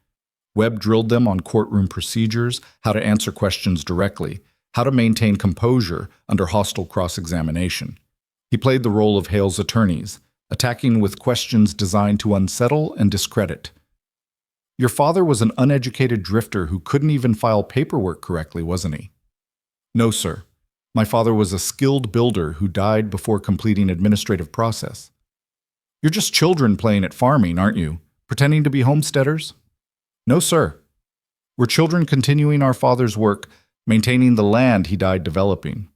Webb drilled them on courtroom procedures, how to answer questions directly, how to maintain composure under hostile cross-examination. He played the role of Hale's attorneys, attacking with questions designed to unsettle and discredit. "Your father was an uneducated drifter who couldn't even file paperwork correctly, wasn't he?" "No, sir. My father was a skilled builder who died before completing administrative process." "You're just children playing at farming, aren't you? Pretending to be homesteaders?" "No, sir. We're children continuing our father's work, maintaining the land he died developing."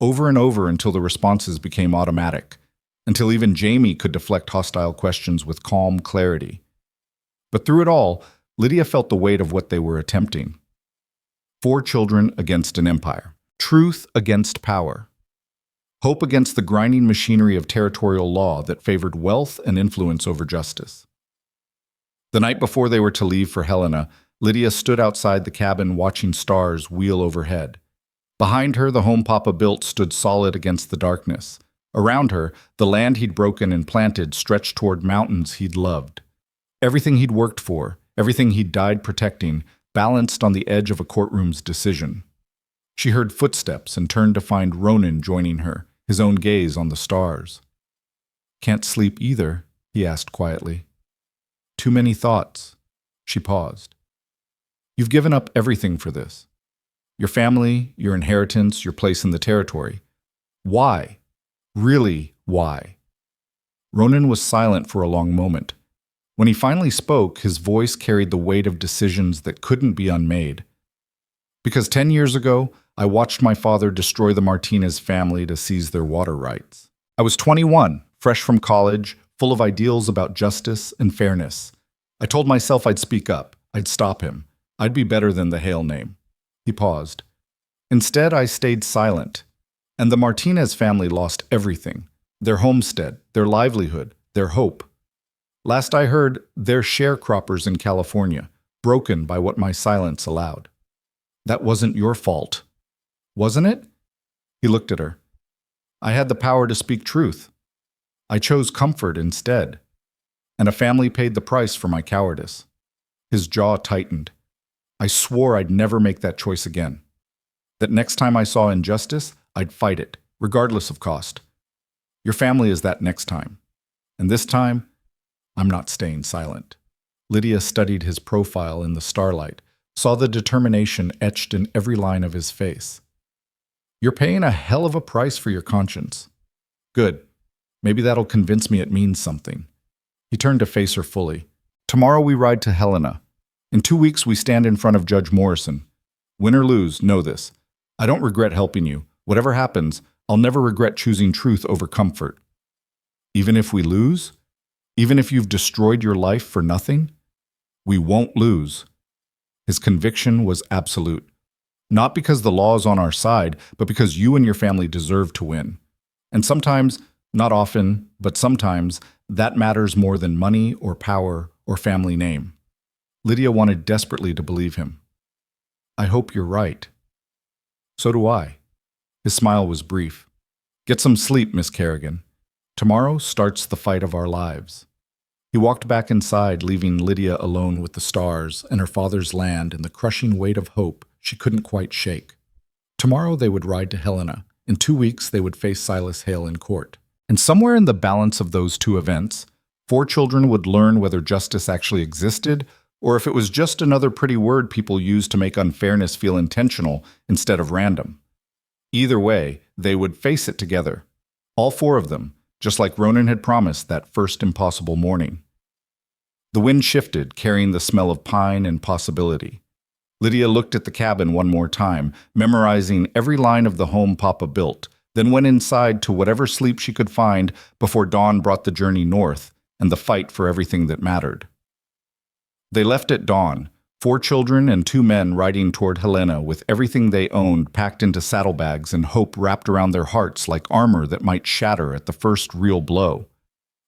Over and over until the responses became automatic, until even Jamie could deflect hostile questions with calm clarity. But through it all, Lydia felt the weight of what they were attempting. 4 children against an empire. Truth against power. Hope against the grinding machinery of territorial law that favored wealth and influence over justice. The night before they were to leave for Helena, Lydia stood outside the cabin watching stars wheel overhead. Behind her, the home Papa built stood solid against the darkness. Around her, the land he'd broken and planted stretched toward mountains he'd loved. Everything he'd worked for, everything he'd died protecting, balanced on the edge of a courtroom's decision. She heard footsteps and turned to find Ronan joining her, his own gaze on the stars. "Can't sleep either?" he asked quietly. "Too many thoughts." She paused. "You've given up everything for this. Your family, your inheritance, your place in the territory. Why? Really, why?" Ronan was silent for a long moment. When he finally spoke, his voice carried the weight of decisions that couldn't be unmade. "Because 10 years ago, I watched my father destroy the Martinez family to seize their water rights. I was 21, fresh from college, full of ideals about justice and fairness. I told myself I'd speak up, I'd stop him, I'd be better than the Hale name." He paused. "Instead, I stayed silent, and the Martinez family lost everything: their homestead, their livelihood, their hope. Last I heard, they're sharecroppers in California, broken by what my silence allowed. That wasn't your fault. Wasn't it?" He looked at her. "I had the power to speak truth. I chose comfort instead, and a family paid the price for my cowardice." His jaw tightened. "I swore I'd never make that choice again. That next time I saw injustice, I'd fight it, regardless of cost. Your family is that next time. And this time, I'm not staying silent." Lydia studied his profile in the starlight, saw the determination etched in every line of his face. "You're paying a hell of a price for your conscience." "Good. Maybe that'll convince me it means something." He turned to face her fully. "Tomorrow we ride to Helena. In 2 weeks we stand in front of Judge Morrison. Win or lose, know this. I don't regret helping you. Whatever happens, I'll never regret choosing truth over comfort." "Even if we lose? Even if you've destroyed your life for nothing?" "We won't lose." His conviction was absolute. Not because the law is on our side, but because you and your family deserve to win. And sometimes, not often, but sometimes, that matters more than money or power or family name. Lydia wanted desperately to believe him. "I hope you're right." "So do I." His smile was brief. "Get some sleep, Miss Kerrigan. Tomorrow starts the fight of our lives." He walked back inside, leaving Lydia alone with the stars and her father's land and the crushing weight of hope she couldn't quite shake. Tomorrow they would ride to Helena. In 2 weeks they would face Silas Hale in court. And somewhere in the balance of those 2 events, 4 children would learn whether justice actually existed or if it was just another pretty word people use to make unfairness feel intentional instead of random. Either way, they would face it together. All four of them, just like Ronan had promised that first impossible morning. The wind shifted, carrying the smell of pine and possibility. Lydia looked at the cabin one more time, memorizing every line of the home Papa built, then went inside to whatever sleep she could find before dawn brought the journey north and the fight for everything that mattered. They left at dawn, 4 children and 2 men riding toward Helena with everything they owned packed into saddlebags and hope wrapped around their hearts like armor that might shatter at the first real blow.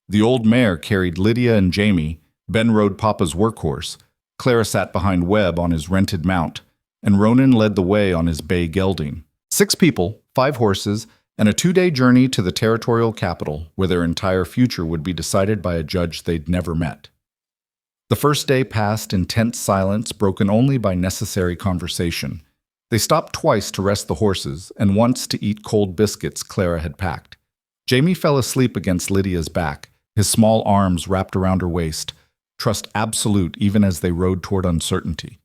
The old mare carried Lydia and Jamie. Ben rode Papa's workhorse, Clara sat behind Webb on his rented mount, and Ronan led the way on his bay gelding. 6 people, 5 horses, and a 2-day journey to the territorial capital where their entire future would be decided by a judge they'd never met. The first day passed in tense silence broken only by necessary conversation. They stopped twice to rest the horses and once to eat cold biscuits Clara had packed. Jamie fell asleep against Lydia's back, his small arms wrapped around her waist, trust absolute even as they rode toward uncertainty.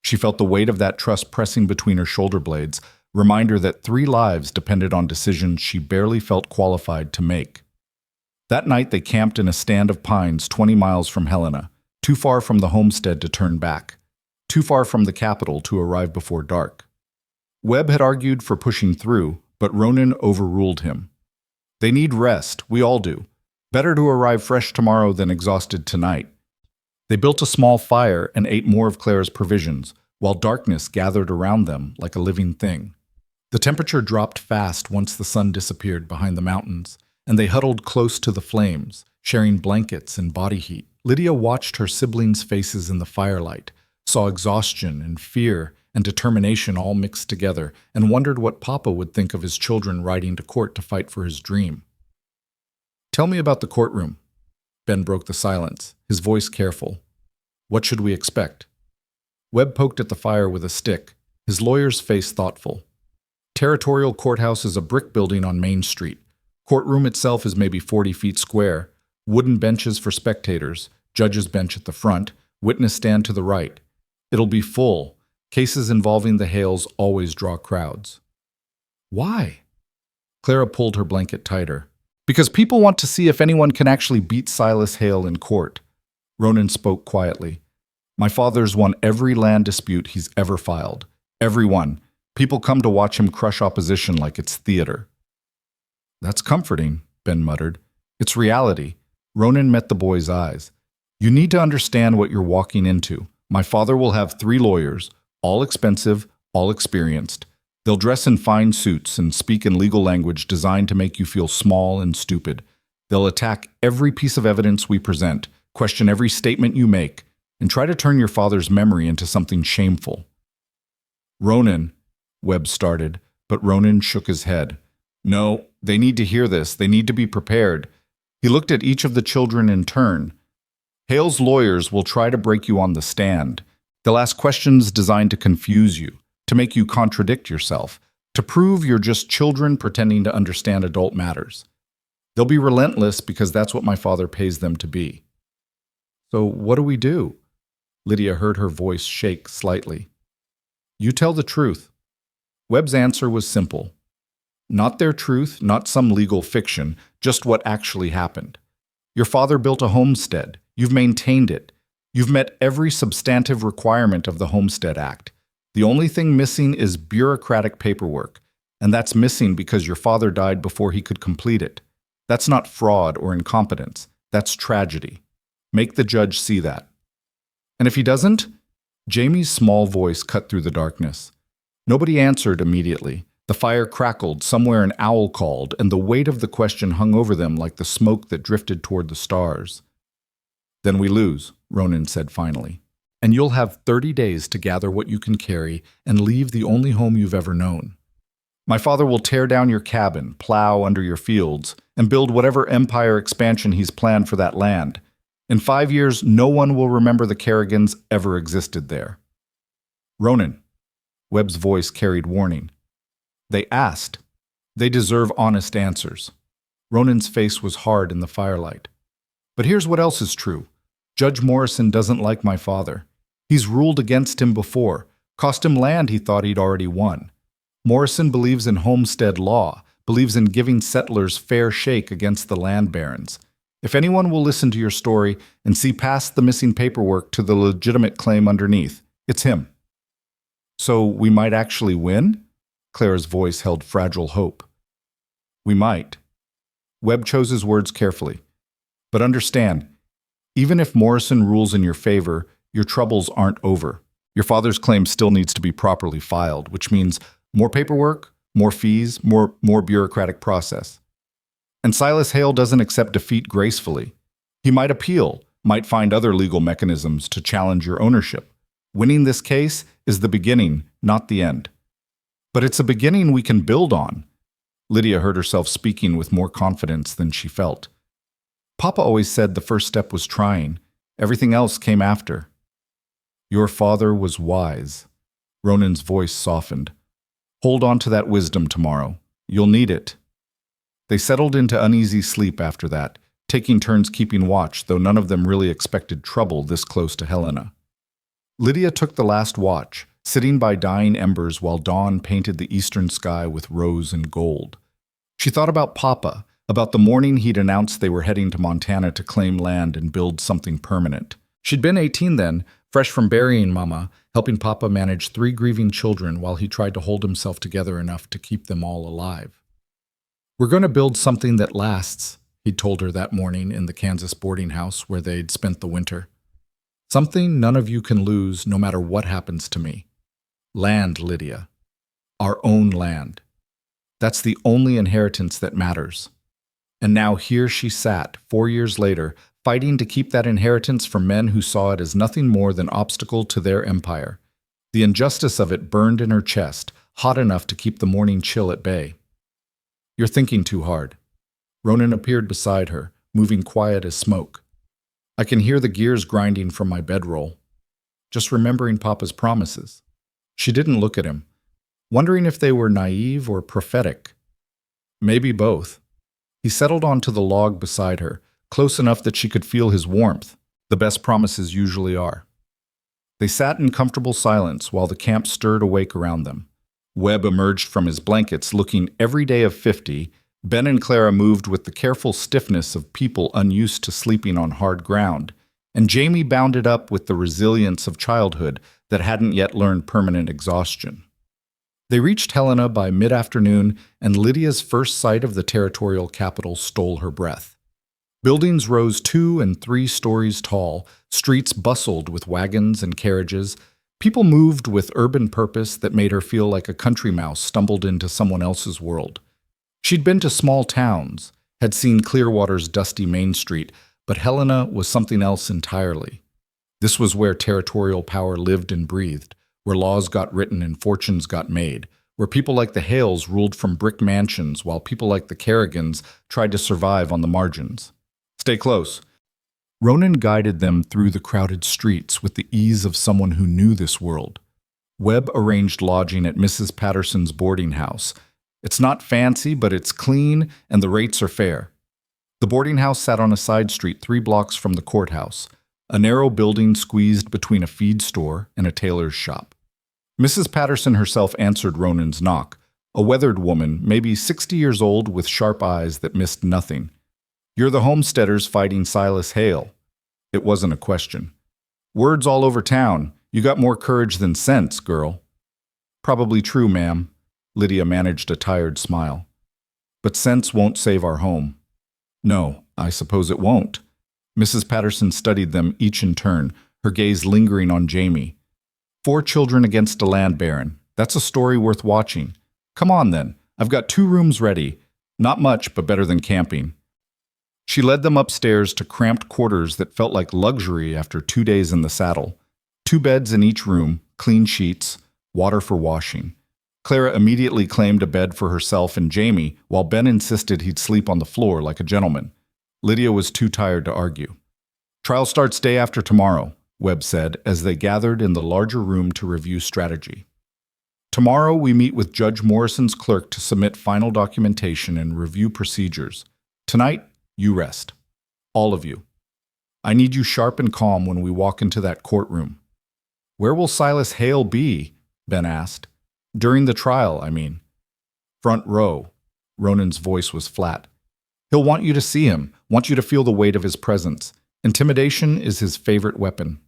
She felt the weight of that trust pressing between her shoulder blades, reminder that 3 lives depended on decisions she barely felt qualified to make. That night they camped in a stand of pines 20 miles from Helena, too far from the homestead to turn back, too far from the capital to arrive before dark. Webb had argued for pushing through, but Ronan overruled him. They need rest, we all do. Better to arrive fresh tomorrow than exhausted tonight. They built a small fire and ate more of Clara's provisions, while darkness gathered around them like a living thing. The temperature dropped fast once the sun disappeared behind the mountains, and they huddled close to the flames, sharing blankets and body heat. Lydia watched her siblings' faces in the firelight, saw exhaustion and fear and determination all mixed together, and wondered what Papa would think of his children riding to court to fight for his dream. "Tell me about the courtroom." Ben broke the silence, his voice careful. "What should we expect?" Webb poked at the fire with a stick, his lawyer's face thoughtful. "Territorial courthouse is a brick building on Main Street. Courtroom itself is maybe 40 feet square, wooden benches for spectators, judge's bench at the front, witness stand to the right. It'll be full. Cases involving the Hales always draw crowds." "Why?" Clara pulled her blanket tighter. "Because people want to see if anyone can actually beat Silas Hale in court." Ronan spoke quietly. "My father's won every land dispute he's ever filed. Every one. People come to watch him crush opposition like it's theater." "That's comforting," Ben muttered. "It's reality." Ronan met the boy's eyes. "You need to understand what you're walking into. My father will have 3 lawyers, all expensive, all experienced. They'll dress in fine suits and speak in legal language designed to make you feel small and stupid. They'll attack every piece of evidence we present, question every statement you make, and try to turn your father's memory into something shameful." "Ronan," Webb started, but Ronan shook his head. "No, they need to hear this. They need to be prepared." He looked at each of the children in turn. "Hale's lawyers will try to break you on the stand. They'll ask questions designed to confuse you, to make you contradict yourself, to prove you're just children pretending to understand adult matters. They'll be relentless because that's what my father pays them to be." "So what do we do?" Lydia heard her voice shake slightly. "You tell the truth." Webb's answer was simple. Not their truth, not some legal fiction, just what actually happened. Your father built a homestead. You've maintained it. You've met every substantive requirement of the Homestead Act. The only thing missing is bureaucratic paperwork, and that's missing because your father died before he could complete it. That's not fraud or incompetence. That's tragedy. Make the judge see that. And if he doesn't? Jamie's small voice cut through the darkness. Nobody answered immediately. The fire crackled, somewhere an owl called, and the weight of the question hung over them like the smoke that drifted toward the stars. "Then we lose," Ronan said finally. "And you'll have 30 days to gather what you can carry and leave the only home you've ever known. My father will tear down your cabin, plow under your fields, and build whatever empire expansion he's planned for that land. In 5 years, no one will remember the Kerrigans ever existed there." "Ronan," Webb's voice carried warning. "They asked. They deserve honest answers." Ronan's face was hard in the firelight. "But here's what else is true. Judge Morrison doesn't like my father. He's ruled against him before, cost him land he thought he'd already won. Morrison believes in homestead law, believes in giving settlers fair shake against the land barons. If anyone will listen to your story and see past the missing paperwork to the legitimate claim underneath, it's him. So we might actually win? Clara's voice held fragile hope. We might. Webb chose his words carefully. But understand, even if Morrison rules in your favor, your troubles aren't over. Your father's claim still needs to be properly filed, which means more paperwork, more fees, more bureaucratic process. And Silas Hale doesn't accept defeat gracefully. He might appeal, might find other legal mechanisms to challenge your ownership. Winning this case is the beginning, not the end. But it's a beginning we can build on. Lydia heard herself speaking with more confidence than she felt. Papa always said the first step was trying. Everything else came after. Your father was wise. Ronan's voice softened. Hold on to that wisdom tomorrow. You'll need it. They settled into uneasy sleep after that, taking turns keeping watch, though none of them really expected trouble this close to Helena. Lydia took the last watch, sitting by dying embers while dawn painted the eastern sky with rose and gold. She thought about Papa, about the morning he'd announced they were heading to Montana to claim land and build something permanent. She'd been 18 then, fresh from burying Mama, helping Papa manage 3 grieving children while he tried to hold himself together enough to keep them all alive. We're going to build something that lasts, he'd told her that morning in the Kansas boarding house where they'd spent the winter. Something none of you can lose no matter what happens to me. Land, Lydia. Our own land. That's the only inheritance that matters. And now here she sat, 4 years later, fighting to keep that inheritance from men who saw it as nothing more than obstacle to their empire. The injustice of it burned in her chest, hot enough to keep the morning chill at bay. You're thinking too hard. Ronan appeared beside her, moving quiet as smoke. I can hear the gears grinding from my bedroll. Just remembering Papa's promises. She didn't look at him, wondering if they were naive or prophetic. Maybe both. He settled onto the log beside her, close enough that she could feel his warmth. The best promises usually are. They sat in comfortable silence while the camp stirred awake around them. Webb emerged from his blankets looking every day of 50. Ben and Clara moved with the careful stiffness of people unused to sleeping on hard ground, and Jamie bounded up with the resilience of childhood that hadn't yet learned permanent exhaustion. They reached Helena by mid-afternoon, and Lydia's first sight of the territorial capital stole her breath. Buildings rose 2 and 3 stories tall, streets bustled with wagons and carriages. People moved with urban purpose that made her feel like a country mouse stumbled into someone else's world. She'd been to small towns, had seen Clearwater's dusty Main Street, but Helena was something else entirely. This was where territorial power lived and breathed, where laws got written and fortunes got made, where people like the Hales ruled from brick mansions while people like the Kerrigans tried to survive on the margins. Stay close. Ronan guided them through the crowded streets with the ease of someone who knew this world. Webb arranged lodging at Mrs. Patterson's boarding house. It's not fancy, but it's clean, and the rates are fair. The boarding house sat on a side street 3 blocks from the courthouse, a narrow building squeezed between a feed store and a tailor's shop. Mrs. Patterson herself answered Ronan's knock, a weathered woman, maybe 60 years old with sharp eyes that missed nothing. You're the homesteaders fighting Silas Hale. It wasn't a question. Words all over town. You got more courage than sense, girl. Probably true, ma'am. Lydia managed a tired smile. But sense won't save our home. No, I suppose it won't. Mrs. Patterson studied them each in turn, her gaze lingering on Jamie. 4 children against a land baron. That's a story worth watching. Come on, then. I've got 2 rooms ready. Not much, but better than camping. She led them upstairs to cramped quarters that felt like luxury after 2 days in the saddle. 2 beds in each room, clean sheets, water for washing. Clara immediately claimed a bed for herself and Jamie, while Ben insisted he'd sleep on the floor like a gentleman. Lydia was too tired to argue. Trial starts day after tomorrow, Webb said, as they gathered in the larger room to review strategy. Tomorrow we meet with Judge Morrison's clerk to submit final documentation and review procedures. Tonight, you rest. All of you. I need you sharp and calm when we walk into that courtroom. Where will Silas Hale be? Ben asked. During the trial, I mean. Front row. Ronan's voice was flat. He'll want you to see him, want you to feel the weight of his presence. Intimidation is his favorite weapon.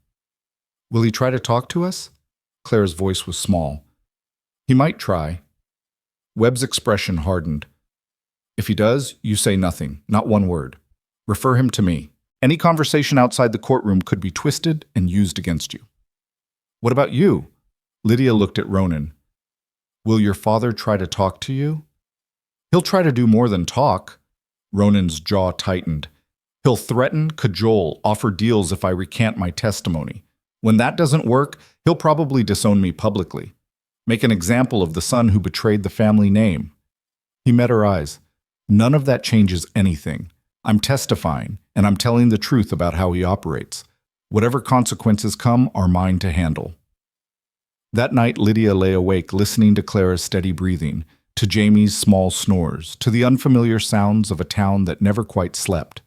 Will he try to talk to us? Claire's voice was small. He might try. Webb's expression hardened. If he does, you say nothing, not one word. Refer him to me. Any conversation outside the courtroom could be twisted and used against you. What about you? Lydia looked at Ronan. Will your father try to talk to you? He'll try to do more than talk. Ronan's jaw tightened. He'll threaten, cajole, offer deals if I recant my testimony. When that doesn't work, he'll probably disown me publicly. Make an example of the son who betrayed the family name. He met her eyes. None of that changes anything. I'm testifying, and I'm telling the truth about how he operates. Whatever consequences come are mine to handle. That night, Lydia lay awake listening to Clara's steady breathing, to Jamie's small snores, to the unfamiliar sounds of a town that never quite slept.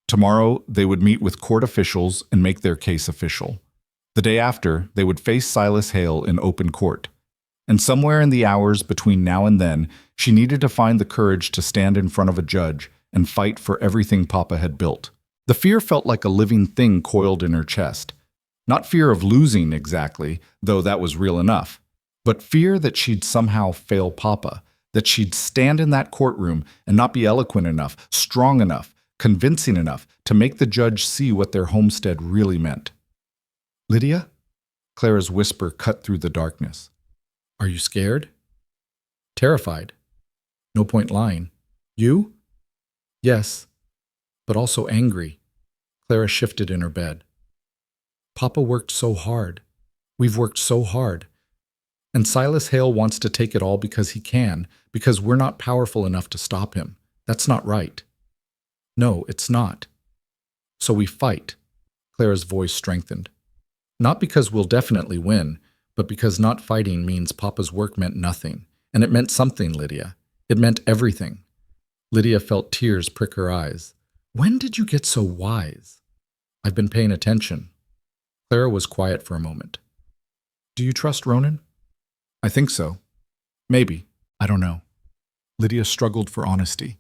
Tomorrow, they would meet with court officials and make their case official. The day after, they would face Silas Hale in open court. And somewhere in the hours between now and then, she needed to find the courage to stand in front of a judge and fight for everything Papa had built. The fear felt like a living thing coiled in her chest. Not fear of losing exactly, though that was real enough, but fear that she'd somehow fail Papa, that she'd stand in that courtroom and not be eloquent enough, strong enough, convincing enough to make the judge see what their homestead really meant. Lydia? Clara's whisper cut through the darkness. Are you scared? Terrified. No point lying. You? Yes, but also angry. Clara shifted in her bed. Papa worked so hard. We've worked so hard. And Silas Hale wants to take it all because he can, because we're not powerful enough to stop him. That's not right. No, it's not. So we fight. Clara's voice strengthened. Not because we'll definitely win, but because not fighting means Papa's work meant nothing. And it meant something, Lydia. It meant everything. Lydia felt tears prick her eyes. When did you get so wise? I've been paying attention. Clara was quiet for a moment. Do you trust Ronan? I think so. Maybe. I don't know. Lydia struggled for honesty.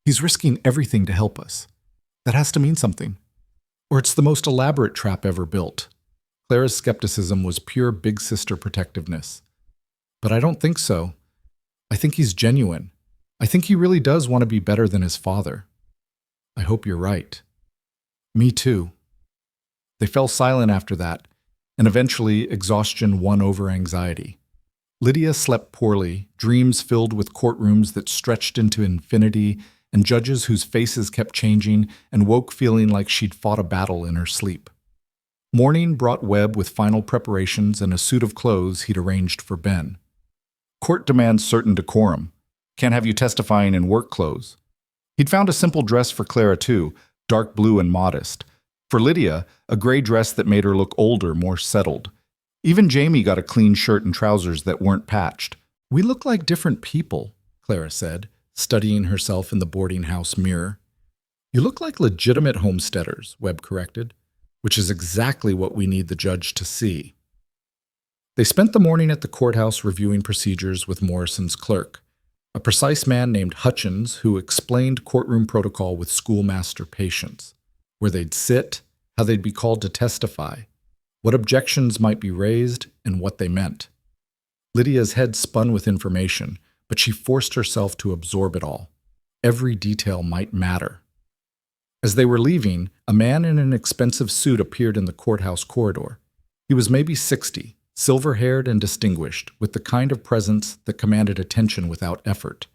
He's risking everything to help us. That has to mean something. Or it's the most elaborate trap ever built. Clara's skepticism was pure big sister protectiveness. But I don't think so. I think he's genuine. I think he really does want to be better than his father. I hope you're right. Me too. They fell silent after that, and eventually exhaustion won over anxiety. Lydia slept poorly, dreams filled with courtrooms that stretched into infinity and judges whose faces kept changing, and woke feeling like she'd fought a battle in her sleep. Morning brought Webb with final preparations and a suit of clothes he'd arranged for Ben. Court demands certain decorum. Can't have you testifying in work clothes. He'd found a simple dress for Clara too, dark blue and modest. For Lydia, a gray dress that made her look older, more settled. Even Jamie got a clean shirt and trousers that weren't patched. We look like different people, Clara said, studying herself in the boarding house mirror. You look like legitimate homesteaders, Webb corrected, which is exactly what we need the judge to see. They spent the morning at the courthouse reviewing procedures with Morrison's clerk, a precise man named Hutchins who explained courtroom protocol with schoolmaster patience, where they'd sit, how they'd be called to testify, what objections might be raised, and what they meant. Lydia's head spun with information, but she forced herself to absorb it all. Every detail might matter. As they were leaving, a man in an expensive suit appeared in the courthouse corridor. He was maybe 60, silver-haired and distinguished, with the kind of presence that commanded attention without effort.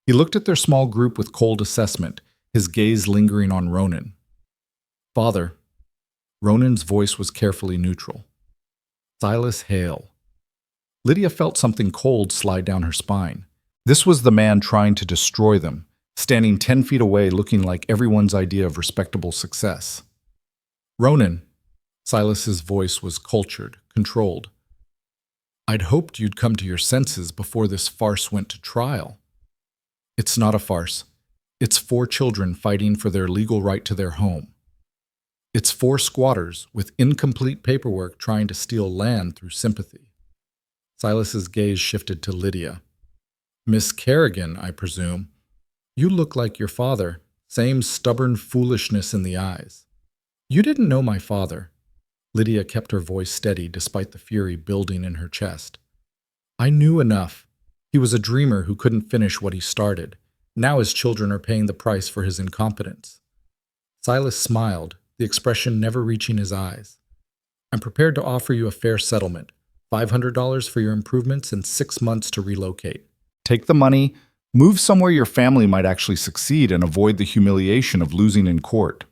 He looked at their small group with cold assessment, his gaze lingering on Ronan. Father. Ronan's voice was carefully neutral. Silas Hale. Lydia felt something cold slide down her spine. This was the man trying to destroy them, standing 10 feet away looking like everyone's idea of respectable success. Ronan. Silas's voice was cultured, controlled. I'd hoped you'd come to your senses before this farce went to trial. It's not a farce. It's 4 children fighting for their legal right to their home. It's 4 squatters with incomplete paperwork trying to steal land through sympathy. Silas's gaze shifted to Lydia. Miss Kerrigan, I presume. You look like your father, same stubborn foolishness in the eyes. You didn't know my father. Lydia kept her voice steady despite the fury building in her chest. I knew enough. He was a dreamer who couldn't finish what he started. Now his children are paying the price for his incompetence. Silas smiled, the expression never reaching his eyes. I'm prepared to offer you a fair settlement, $500 for your improvements and 6 months to relocate. Take the money, move somewhere your family might actually succeed and avoid the humiliation of losing in court.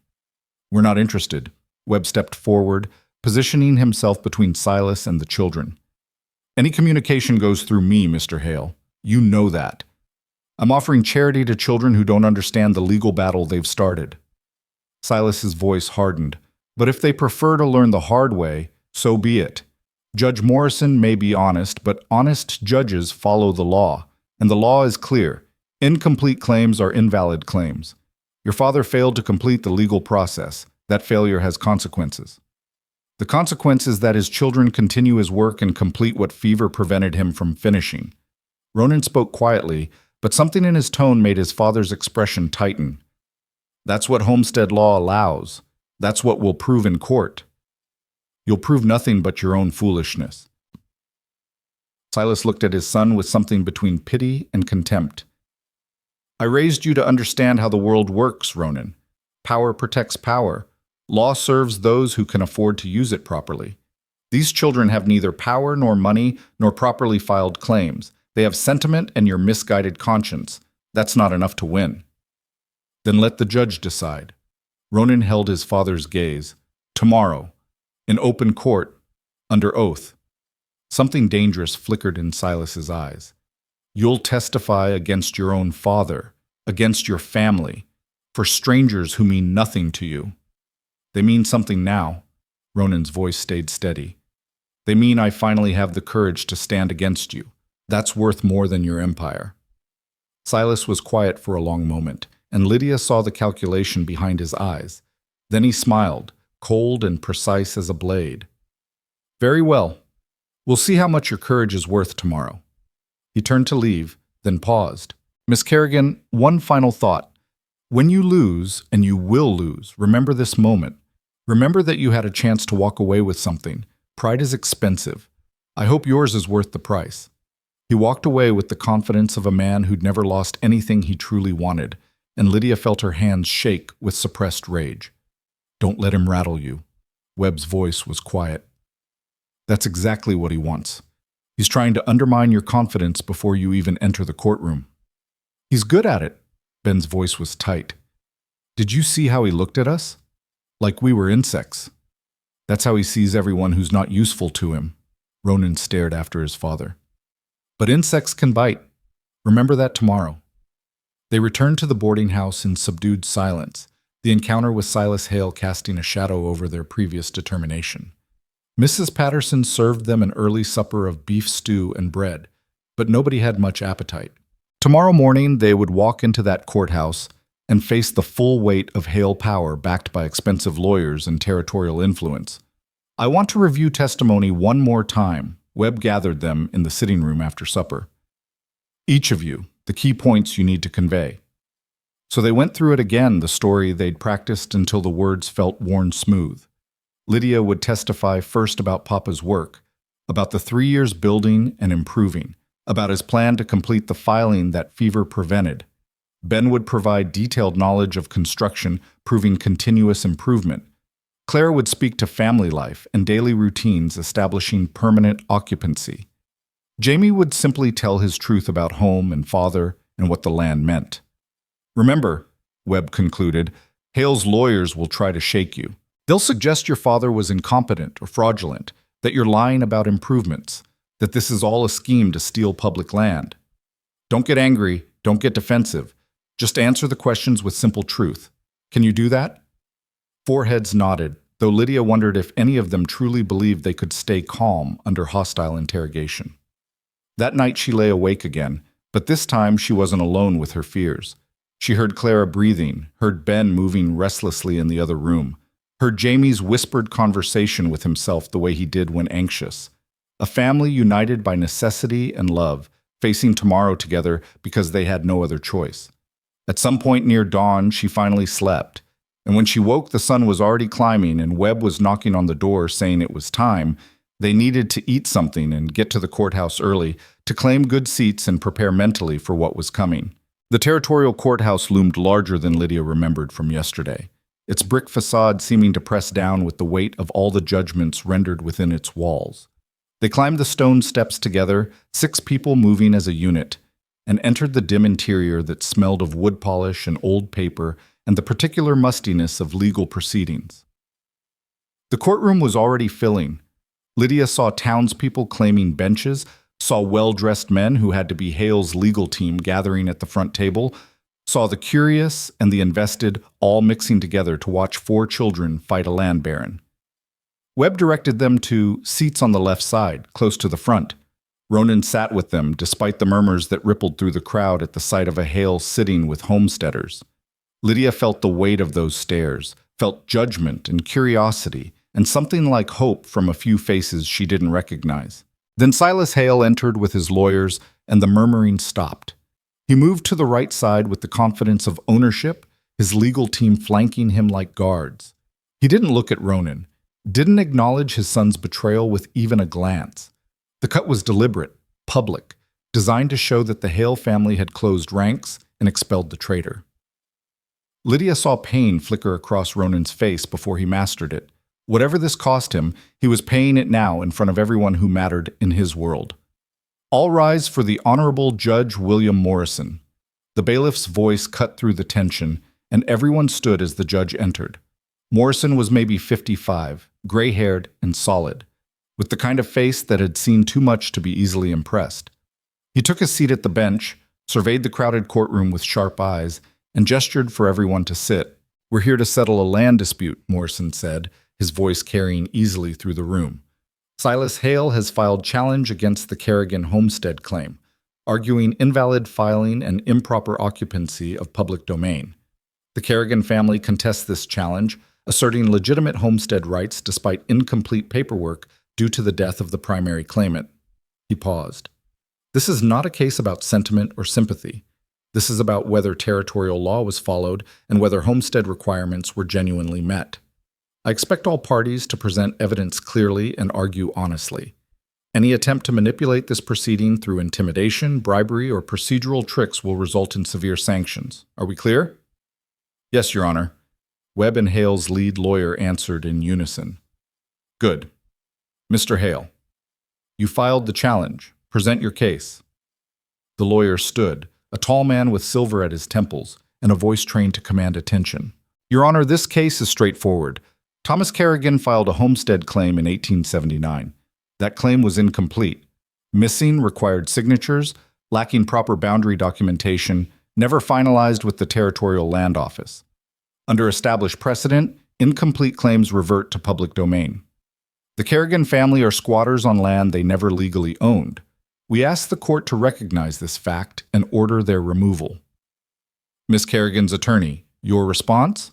We're not interested. Webb stepped forward, positioning himself between Silas and the children. Any communication goes through me, Mr. Hale. You know that. I'm offering charity to children who don't understand the legal battle they've started. Silas's voice hardened. But if they prefer to learn the hard way, so be it. Judge Morrison may be honest, but honest judges follow the law. And the law is clear. Incomplete claims are invalid claims. Your father failed to complete the legal process. That failure has consequences. The consequence is that his children continue his work and complete what fever prevented him from finishing. Ronan spoke quietly, but something in his tone made his father's expression tighten. That's what homestead law allows. That's what we'll prove in court. You'll prove nothing but your own foolishness. Silas looked at his son with something between pity and contempt. I raised you to understand how the world works, Ronan. Power protects power. Law serves those who can afford to use it properly. These children have neither power nor money nor properly filed claims. They have sentiment and your misguided conscience. That's not enough to win. Then let the judge decide. Ronan held his father's gaze. Tomorrow, in open court, under oath. Something dangerous flickered in Silas's eyes. You'll testify against your own father, against your family, for strangers who mean nothing to you. They mean something now. Ronan's voice stayed steady. They mean I finally have the courage to stand against you. That's worth more than your empire. Silas was quiet for a long moment, and Lydia saw the calculation behind his eyes. Then he smiled, cold and precise as a blade. Very well. We'll see how much your courage is worth tomorrow. He turned to leave, then paused. Miss Kerrigan, one final thought. When you lose, and you will lose, remember this moment. Remember that you had a chance to walk away with something. Pride is expensive. I hope yours is worth the price. He walked away with the confidence of a man who'd never lost anything he truly wanted, and Lydia felt her hands shake with suppressed rage. Don't let him rattle you. Webb's voice was quiet. That's exactly what he wants. He's trying to undermine your confidence before you even enter the courtroom. He's good at it. Ben's voice was tight. Did you see how he looked at us? Like we were insects. That's how he sees everyone who's not useful to him. Ronan stared after his father. But insects can bite. Remember that tomorrow. They returned to the boarding house in subdued silence, the encounter with Silas Hale casting a shadow over their previous determination. Mrs. Patterson served them an early supper of beef stew and bread, but nobody had much appetite. Tomorrow morning, they would walk into that courthouse and face the full weight of Hale power backed by expensive lawyers and territorial influence. I want to review testimony one more time. Webb gathered them in the sitting room after supper. Each of you, the key points you need to convey. So they went through it again, the story they'd practiced until the words felt worn smooth. Lydia would testify first about Papa's work, about the 3 years building and improving, about his plan to complete the filing that fever prevented. Ben would provide detailed knowledge of construction, proving continuous improvement. Claire would speak to family life and daily routines, establishing permanent occupancy. Jamie would simply tell his truth about home and father and what the land meant. Remember, Webb concluded, Hale's lawyers will try to shake you. They'll suggest your father was incompetent or fraudulent, that you're lying about improvements, that this is all a scheme to steal public land. Don't get angry, don't get defensive. Just answer the questions with simple truth. Can you do that? Foreheads nodded, though Lydia wondered if any of them truly believed they could stay calm under hostile interrogation. That night she lay awake again, but this time she wasn't alone with her fears. She heard Clara breathing, heard Ben moving restlessly in the other room. heard Jamie's whispered conversation with himself the way he did when anxious. A family united by necessity and love, facing tomorrow together because they had no other choice. At some point near dawn, she finally slept, and when she woke, the sun was already climbing and Webb was knocking on the door saying it was time. They needed to eat something and get to the courthouse early to claim good seats and prepare mentally for what was coming. The territorial courthouse loomed larger than Lydia remembered from yesterday, its brick facade seeming to press down with the weight of all the judgments rendered within its walls. They climbed the stone steps together, 6 people moving as a unit, and entered the dim interior that smelled of wood polish and old paper and the particular mustiness of legal proceedings. The courtroom was already filling. Lydia saw townspeople claiming benches, saw well-dressed men who had to be Hale's legal team gathering at the front table, saw the curious and the invested all mixing together to watch 4 children fight a land baron. Webb directed them to seats on the left side, close to the front. Ronan sat with them, despite the murmurs that rippled through the crowd at the sight of a Hale sitting with homesteaders. Lydia felt the weight of those stares, felt judgment and curiosity, and something like hope from a few faces she didn't recognize. Then Silas Hale entered with his lawyers, and the murmuring stopped. He moved to the right side with the confidence of ownership, his legal team flanking him like guards. He didn't look at Ronan, didn't acknowledge his son's betrayal with even a glance. The cut was deliberate, public, designed to show that the Hale family had closed ranks and expelled the traitor. Lydia saw pain flicker across Ronan's face before he mastered it. Whatever this cost him, he was paying it now in front of everyone who mattered in his world. All rise for the Honorable Judge William Morrison. The bailiff's voice cut through the tension, and everyone stood as the judge entered. Morrison was maybe 55, gray-haired and solid, with the kind of face that had seen too much to be easily impressed. He took a seat at the bench, surveyed the crowded courtroom with sharp eyes, and gestured for everyone to sit. "We're here to settle a land dispute," Morrison said, his voice carrying easily through the room. "Silas Hale has filed challenge against the Kerrigan homestead claim, arguing invalid filing and improper occupancy of public domain. The Kerrigan family contests this challenge, asserting legitimate homestead rights despite incomplete paperwork due to the death of the primary claimant." He paused. "This is not a case about sentiment or sympathy. This is about whether territorial law was followed and whether homestead requirements were genuinely met. I expect all parties to present evidence clearly and argue honestly. Any attempt to manipulate this proceeding through intimidation, bribery, or procedural tricks will result in severe sanctions. Are we clear?" "Yes, Your Honor." Webb and Hale's lead lawyer answered in unison. "Good. Mr. Hale, you filed the challenge. Present your case." The lawyer stood, a tall man with silver at his temples, and a voice trained to command attention. "Your Honor, this case is straightforward. Thomas Kerrigan filed a homestead claim in 1879. That claim was incomplete. Missing required signatures, lacking proper boundary documentation, never finalized with the Territorial Land Office. Under established precedent, incomplete claims revert to public domain. The Kerrigan family are squatters on land they never legally owned. We ask the court to recognize this fact and order their removal." "Miss Kerrigan's attorney, your response?"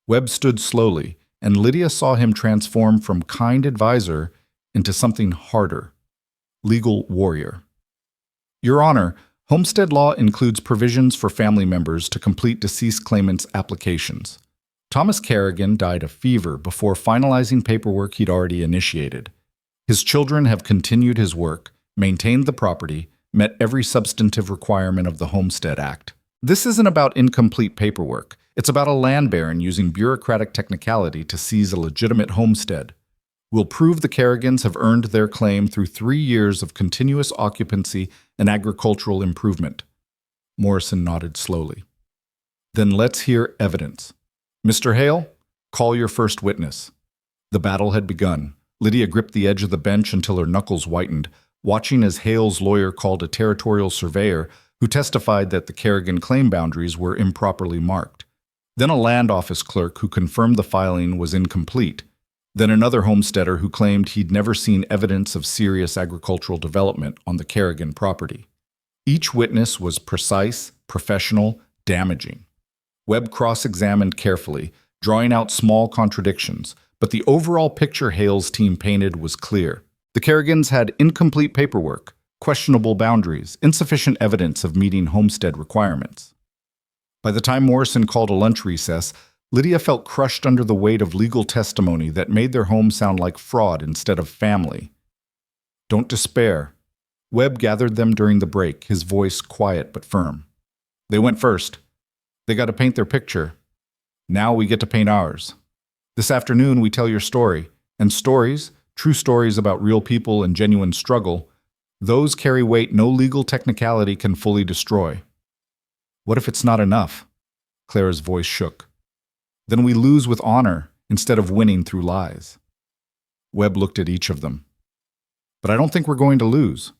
Webb stood slowly, and Lydia saw him transform from kind advisor into something harder, legal warrior. "Your Honor, homestead law includes provisions for family members to complete deceased claimants' applications. Thomas Kerrigan died of fever before finalizing paperwork he'd already initiated. His children have continued his work, maintained the property, met every substantive requirement of the Homestead Act. This isn't about incomplete paperwork. It's about a land baron using bureaucratic technicality to seize a legitimate homestead. We'll prove the Kerrigans have earned their claim through 3 years of continuous occupancy and agricultural improvement." Morrison nodded slowly. "Then let's hear evidence. Mr. Hale, call your first witness." The battle had begun. Lydia gripped the edge of the bench until her knuckles whitened, watching as Hale's lawyer called a territorial surveyor who testified that the Kerrigan claim boundaries were improperly marked. Then a land office clerk who confirmed the filing was incomplete. Then another homesteader who claimed he'd never seen evidence of serious agricultural development on the Kerrigan property. Each witness was precise, professional, damaging. Webb cross-examined carefully, drawing out small contradictions, but the overall picture Hale's team painted was clear. The Kerrigans had incomplete paperwork, questionable boundaries, insufficient evidence of meeting homestead requirements. By the time Morrison called a lunch recess, Lydia felt crushed under the weight of legal testimony that made their home sound like fraud instead of family. Don't despair. Webb gathered them during the break, his voice quiet but firm. They went first. They got to paint their picture. Now we get to paint ours. This afternoon we tell your story, and stories, true stories about real people and genuine struggle, those carry weight no legal technicality can fully destroy. What if it's not enough? Clara's voice shook. Then we lose with honor instead of winning through lies. Webb looked at each of them. But I don't think we're going to lose.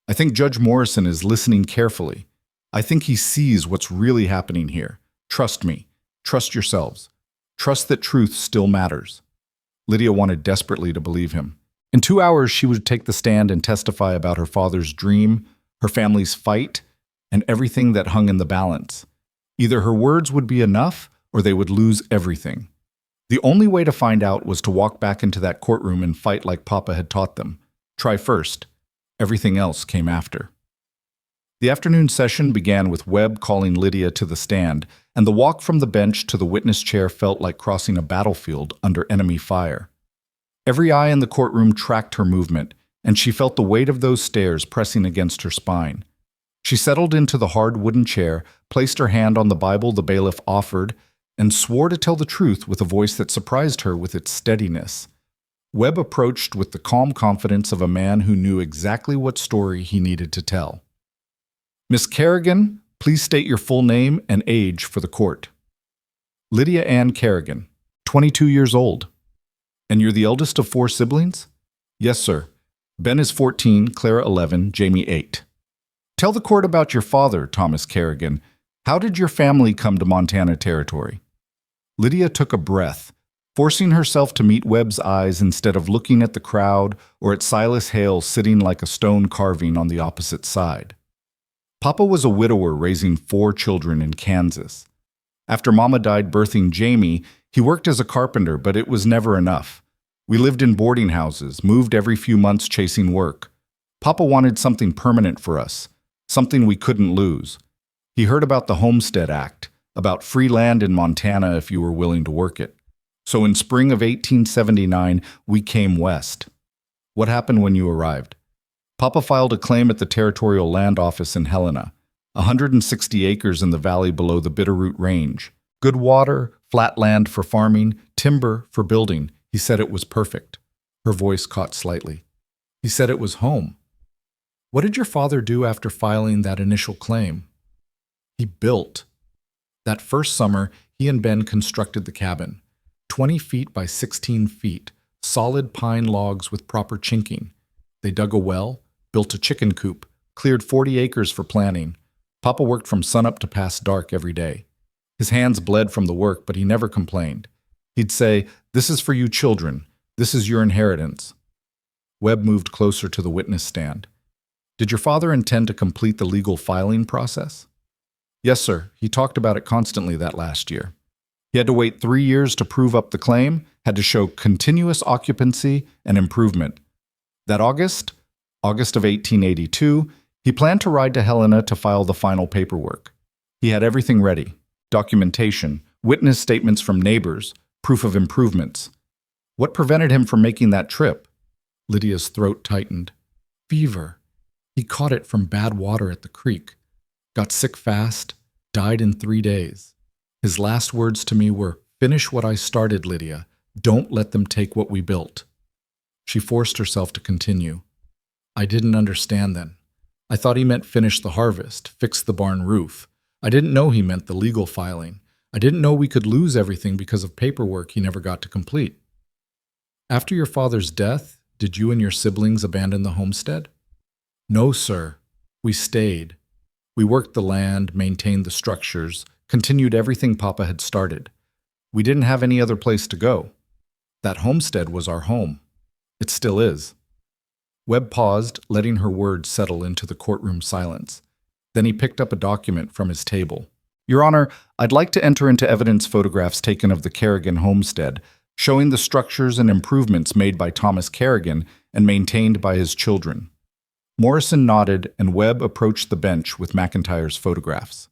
I think Judge Morrison is listening carefully. I think he sees what's really happening here. Trust me. Trust yourselves. Trust that truth still matters. Lydia wanted desperately to believe him. In 2 hours, she would take the stand and testify about her father's dream, her family's fight, and everything that hung in the balance. Either her words would be enough, or they would lose everything. The only way to find out was to walk back into that courtroom and fight like Papa had taught them. Try first. Everything else came after. The afternoon session began with Webb calling Lydia to the stand, and the walk from the bench to the witness chair felt like crossing a battlefield under enemy fire. Every eye in the courtroom tracked her movement, and she felt the weight of those stairs pressing against her spine. She settled into the hard wooden chair, placed her hand on the Bible the bailiff offered, and swore to tell the truth with a voice that surprised her with its steadiness. Webb approached with the calm confidence of a man who knew exactly what story he needed to tell. Miss Kerrigan, please state your full name and age for the court. Lydia Ann Kerrigan, 22 years old. And you're the eldest of 4 siblings? Yes, sir. Ben is 14, Clara 11, Jamie 8. Tell the court about your father, Thomas Kerrigan. How did your family come to Montana Territory? Lydia took a breath, forcing herself to meet Webb's eyes instead of looking at the crowd or at Silas Hale sitting like a stone carving on the opposite side. Papa was a widower raising 4 children in Kansas. After Mama died birthing Jamie, he worked as a carpenter, but it was never enough. We lived in boarding houses, moved every few months chasing work. Papa wanted something permanent for us, something we couldn't lose. He heard about the Homestead Act, about free land in Montana if you were willing to work it. So in spring of 1879, we came west. What happened when you arrived? Papa filed a claim at the Territorial Land Office in Helena, 160 acres in the valley below the Bitterroot Range. Good water, flat land for farming, timber for building. He said it was perfect. Her voice caught slightly. He said it was home. What did your father do after filing that initial claim? He built. That first summer, he and Ben constructed the cabin. 20 feet by 16 feet, solid pine logs with proper chinking. They dug a well, built a chicken coop, cleared 40 acres for planting. Papa worked from sunup to past dark every day. His hands bled from the work, but he never complained. He'd say, "This is for you children. This is your inheritance." Webb moved closer to the witness stand. Did your father intend to complete the legal filing process? Yes, sir. He talked about it constantly that last year. He had to wait 3 years to prove up the claim, had to show continuous occupancy and improvement. That August of 1882, he planned to ride to Helena to file the final paperwork. He had everything ready: documentation, witness statements from neighbors, proof of improvements. What prevented him from making that trip? Lydia's throat tightened. Fever. He caught it from bad water at the creek. Got sick fast, died in 3 days. His last words to me were, "Finish what I started, Lydia. Don't let them take what we built." She forced herself to continue. I didn't understand then. I thought he meant finish the harvest, fix the barn roof. I didn't know he meant the legal filing. I didn't know we could lose everything because of paperwork he never got to complete. After your father's death, did you and your siblings abandon the homestead? No, sir. We stayed. We worked the land, maintained the structures, continued everything Papa had started. We didn't have any other place to go. That homestead was our home. It still is. Webb paused, letting her words settle into the courtroom silence. Then he picked up a document from his table. Your Honor, I'd like to enter into evidence photographs taken of the Kerrigan homestead, showing the structures and improvements made by Thomas Kerrigan and maintained by his children. Morrison nodded, and Webb approached the bench with McIntyre's photographs.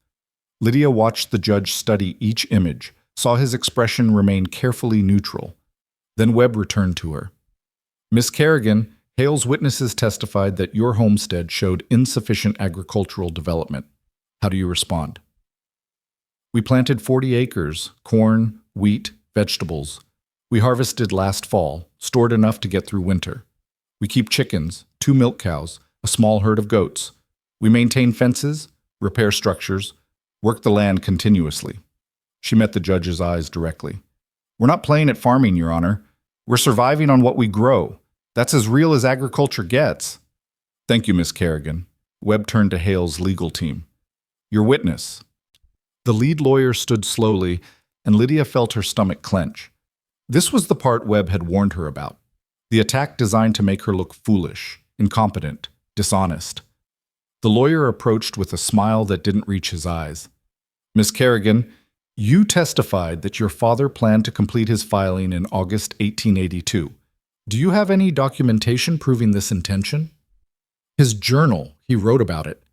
Lydia watched the judge study each image, saw his expression remain carefully neutral. Then Webb returned to her. Miss Kerrigan, Hale's witnesses testified that your homestead showed insufficient agricultural development. How do you respond? We planted 40 acres, corn, wheat, vegetables. We harvested last fall, stored enough to get through winter. We keep chickens, 2 milk cows, a small herd of goats. We maintain fences, repair structures, work the land continuously. She met the judge's eyes directly. We're not playing at farming, Your Honor. We're surviving on what we grow. That's as real as agriculture gets. Thank you, Miss Kerrigan. Webb turned to Hale's legal team. Your witness. The lead lawyer stood slowly, and Lydia felt her stomach clench. This was the part Webb had warned her about. The attack designed to make her look foolish, incompetent, dishonest. The lawyer approached with a smile that didn't reach his eyes. Miss Kerrigan, you testified that your father planned to complete his filing in August 1882. Do you have any documentation proving this intention? His journal, he wrote about it.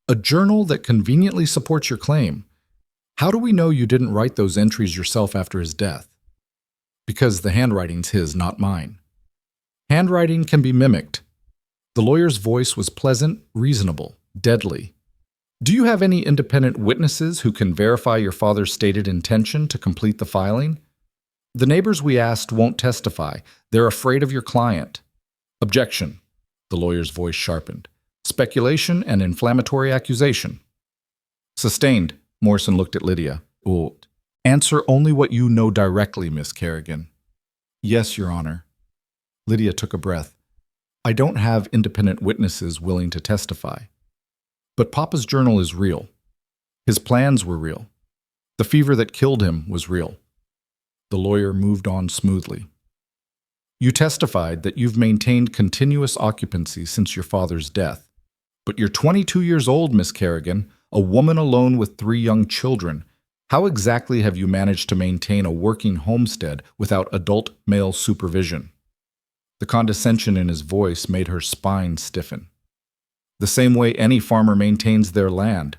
A journal that conveniently supports your claim. How do we know you didn't write those entries yourself after his death? Because the handwriting's his, not mine. Handwriting can be mimicked. The lawyer's voice was pleasant, reasonable, deadly. Do you have any independent witnesses who can verify your father's stated intention to complete the filing? The neighbors we asked won't testify. They're afraid of your client. Objection. The lawyer's voice sharpened. Speculation and inflammatory accusation. Sustained. Morrison looked at Lydia. Answer only what you know directly, Miss Kerrigan. Yes, Your Honor. Lydia took a breath. I don't have independent witnesses willing to testify. But Papa's journal is real. His plans were real. The fever that killed him was real. The lawyer moved on smoothly. You testified that you've maintained continuous occupancy since your father's death. But you're 22 years old, Miss Kerrigan, a woman alone with 3 young children. How exactly have you managed to maintain a working homestead without adult male supervision? The condescension in his voice made her spine stiffen. The same way any farmer maintains their land.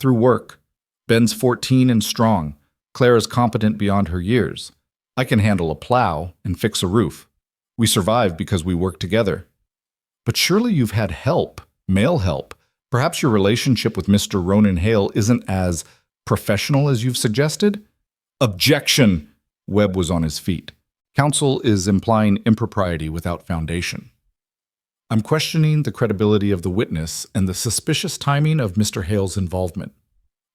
Through work. Ben's 14 and strong. Claire is competent beyond her years. I can handle a plow and fix a roof. We survive because we work together. But surely you've had help, male help. Perhaps your relationship with Mr. Ronan Hale isn't as professional as you've suggested? Objection! Webb was on his feet. Counsel is implying impropriety without foundation. I'm questioning the credibility of the witness and the suspicious timing of Mr. Hale's involvement.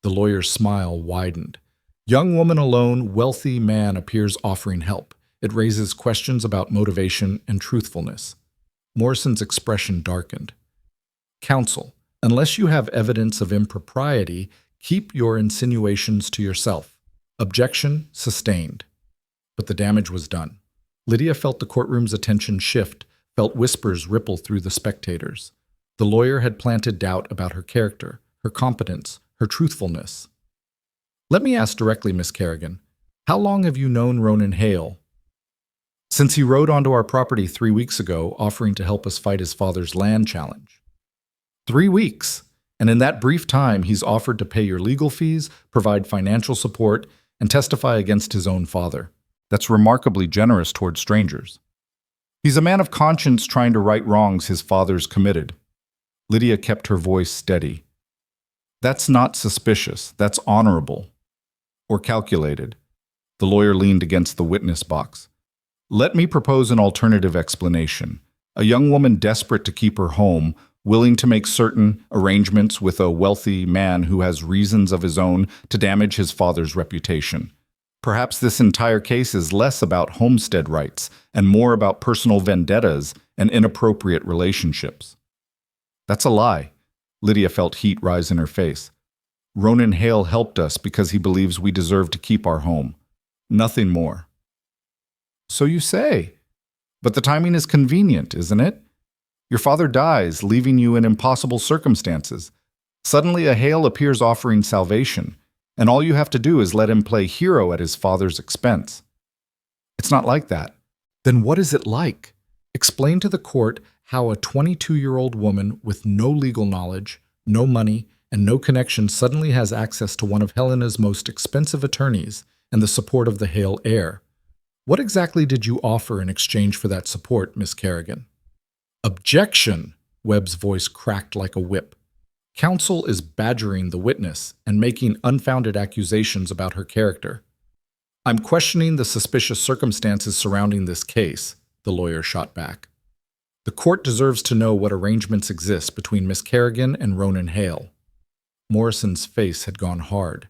The lawyer's smile widened. Young woman alone, wealthy man appears offering help. It raises questions about motivation and truthfulness. Morrison's expression darkened. Counsel, unless you have evidence of impropriety, keep your insinuations to yourself. Objection sustained. But the damage was done. Lydia felt the courtroom's attention shift, felt whispers ripple through the spectators. The lawyer had planted doubt about her character, her competence, her truthfulness. Let me ask directly, Miss Kerrigan, how long have you known Ronan Hale? Since he rode onto our property 3 weeks ago, offering to help us fight his father's land challenge. 3 weeks, and in that brief time he's offered to pay your legal fees, provide financial support, and testify against his own father. That's remarkably generous toward strangers. He's a man of conscience trying to right wrongs his father's committed. Lydia kept her voice steady. That's not suspicious, that's honorable. Or calculated. The lawyer leaned against the witness box. Let me propose an alternative explanation. A young woman desperate to keep her home, willing to make certain arrangements with a wealthy man who has reasons of his own to damage his father's reputation. Perhaps this entire case is less about homestead rights and more about personal vendettas and inappropriate relationships. That's a lie. Lydia felt heat rise in her face. Ronan Hale helped us because he believes we deserve to keep our home. Nothing more. So you say. But the timing is convenient, isn't it? Your father dies, leaving you in impossible circumstances. Suddenly a Hale appears offering salvation. and all you have to do is let him play hero at his father's expense. It's not like that. Then what is it like? Explain to the court how a 22-year-old woman with no legal knowledge, no money, and no connection suddenly has access to one of Helena's most expensive attorneys and the support of the Hale heir. What exactly did you offer in exchange for that support, Miss Kerrigan? Objection! Webb's voice cracked like a whip. Counsel is badgering the witness and making unfounded accusations about her character. I'm questioning the suspicious circumstances surrounding this case, the lawyer shot back. The court deserves to know what arrangements exist between Miss Kerrigan and Ronan Hale. Morrison's face had gone hard.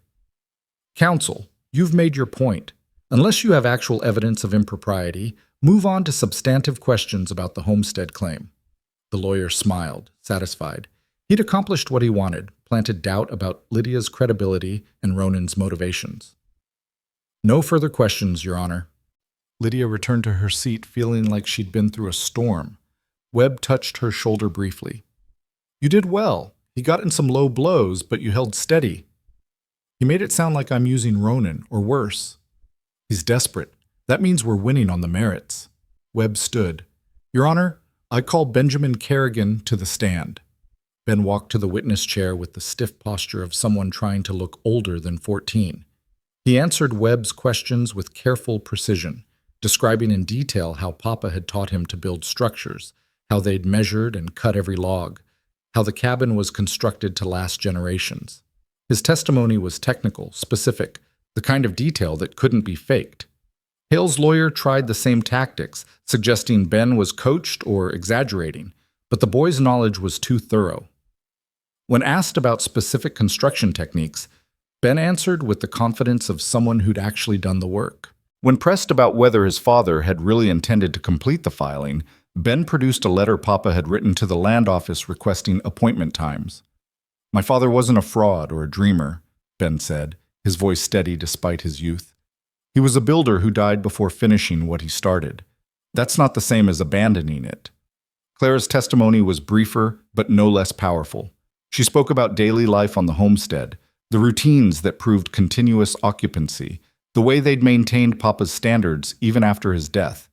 Counsel, you've made your point. Unless you have actual evidence of impropriety, move on to substantive questions about the homestead claim. The lawyer smiled, satisfied. He'd accomplished what he wanted, planted doubt about Lydia's credibility and Ronan's motivations. No further questions, Your Honor. Lydia returned to her seat feeling like she'd been through a storm. Webb touched her shoulder briefly. You did well. He got in some low blows, but you held steady. He made it sound like I'm using Ronan, or worse. He's desperate. That means we're winning on the merits. Webb stood. Your Honor, I call Benjamin Kerrigan to the stand. Ben walked to the witness chair with the stiff posture of someone trying to look older than 14. He answered Webb's questions with careful precision, describing in detail how Papa had taught him to build structures, how they'd measured and cut every log, how the cabin was constructed to last generations. His testimony was technical, specific, the kind of detail that couldn't be faked. Hale's lawyer tried the same tactics, suggesting Ben was coached or exaggerating, but the boy's knowledge was too thorough. When asked about specific construction techniques, Ben answered with the confidence of someone who'd actually done the work. When pressed about whether his father had really intended to complete the filing, Ben produced a letter Papa had written to the land office requesting appointment times. My father wasn't a fraud or a dreamer, Ben said, his voice steady despite his youth. He was a builder who died before finishing what he started. That's not the same as abandoning it. Clara's testimony was briefer, but no less powerful. She spoke about daily life on the homestead, the routines that proved continuous occupancy, the way they'd maintained Papa's standards even after his death.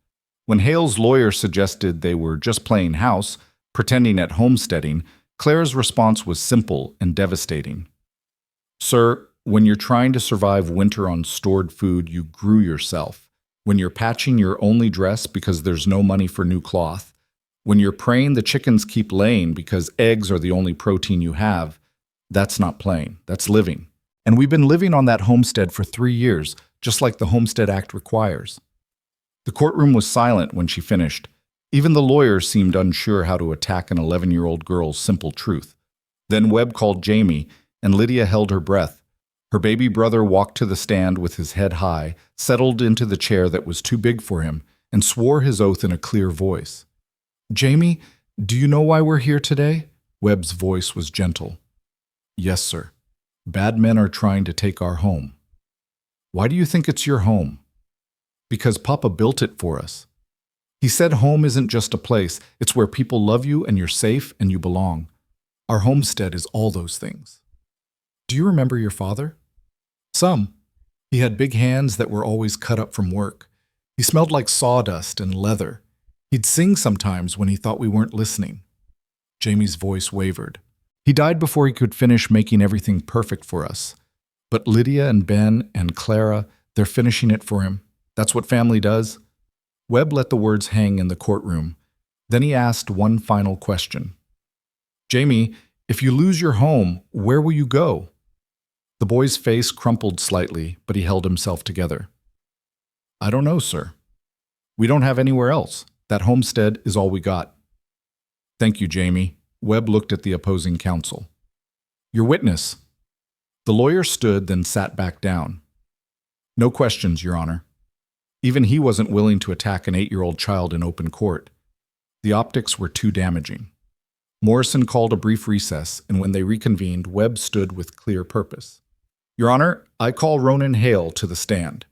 When Hale's lawyer suggested they were just playing house, pretending at homesteading, Clara's response was simple and devastating. Sir, when you're trying to survive winter on stored food, you grew yourself. When you're patching your only dress because there's no money for new cloth, when you're praying the chickens keep laying because eggs are the only protein you have, that's not playing, that's living. And we've been living on that homestead for 3 years, just like the Homestead Act requires. The courtroom was silent when she finished. Even the lawyer seemed unsure how to attack an 11-year-old girl's simple truth. Then Webb called Jamie, and Lydia held her breath. Her baby brother walked to the stand with his head high, settled into the chair that was too big for him, and swore his oath in a clear voice. Jamie, do you know why we're here today? Webb's voice was gentle. Yes, sir. Bad men are trying to take our home. Why do you think it's your home? Because Papa built it for us. He said home isn't just a place, it's where people love you and you're safe and you belong. Our homestead is all those things. Do you remember your father? Some. He had big hands that were always cut up from work. He smelled like sawdust and leather. He'd sing sometimes when he thought we weren't listening. Jamie's voice wavered. He died before he could finish making everything perfect for us. But Lydia and Ben and Clara, they're finishing it for him. That's what family does. Webb let the words hang in the courtroom. Then he asked one final question. Jamie, if you lose your home, where will you go? The boy's face crumpled slightly, but he held himself together. I don't know, sir. We don't have anywhere else. That homestead is all we got. Thank you, Jamie. Webb looked at the opposing counsel. Your witness. The lawyer stood, then sat back down. No questions, Your Honor. Even he wasn't willing to attack an 8-year-old child in open court. The optics were too damaging. Morrison called a brief recess, and when they reconvened, Webb stood with clear purpose. Your Honor, I call Ronan Hale to the stand.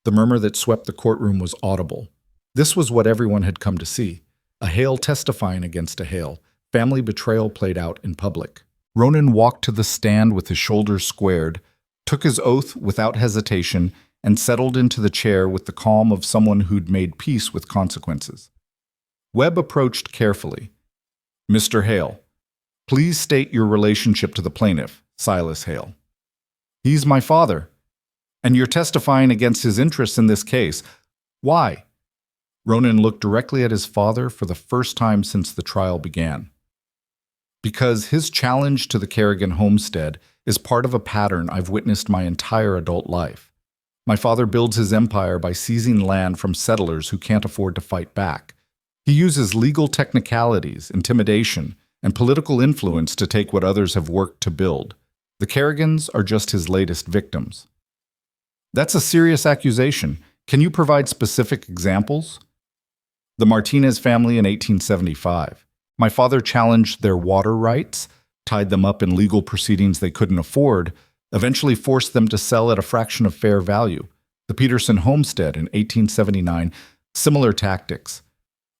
The murmur that swept the courtroom was audible. This was what everyone had come to see. A Hale testifying against a Hale. Family betrayal played out in public. Ronan walked to the stand with his shoulders squared, took his oath without hesitation, and settled into the chair with the calm of someone who'd made peace with consequences. Webb approached carefully. "Mr. Hale, please state your relationship to the plaintiff, Silas Hale." "He's my father, and you're testifying against his interests in this case. Why?" Ronan looked directly at his father for the first time since the trial began. "Because his challenge to the Kerrigan homestead is part of a pattern I've witnessed my entire adult life. My father builds his empire by seizing land from settlers who can't afford to fight back. He uses legal technicalities, intimidation, and political influence to take what others have worked to build. The Kerrigans are just his latest victims." "That's a serious accusation. Can you provide specific examples?" "The Martinez family in 1875. My father challenged their water rights, tied them up in legal proceedings they couldn't afford, eventually forced them to sell at a fraction of fair value. The Peterson homestead in 1879, similar tactics.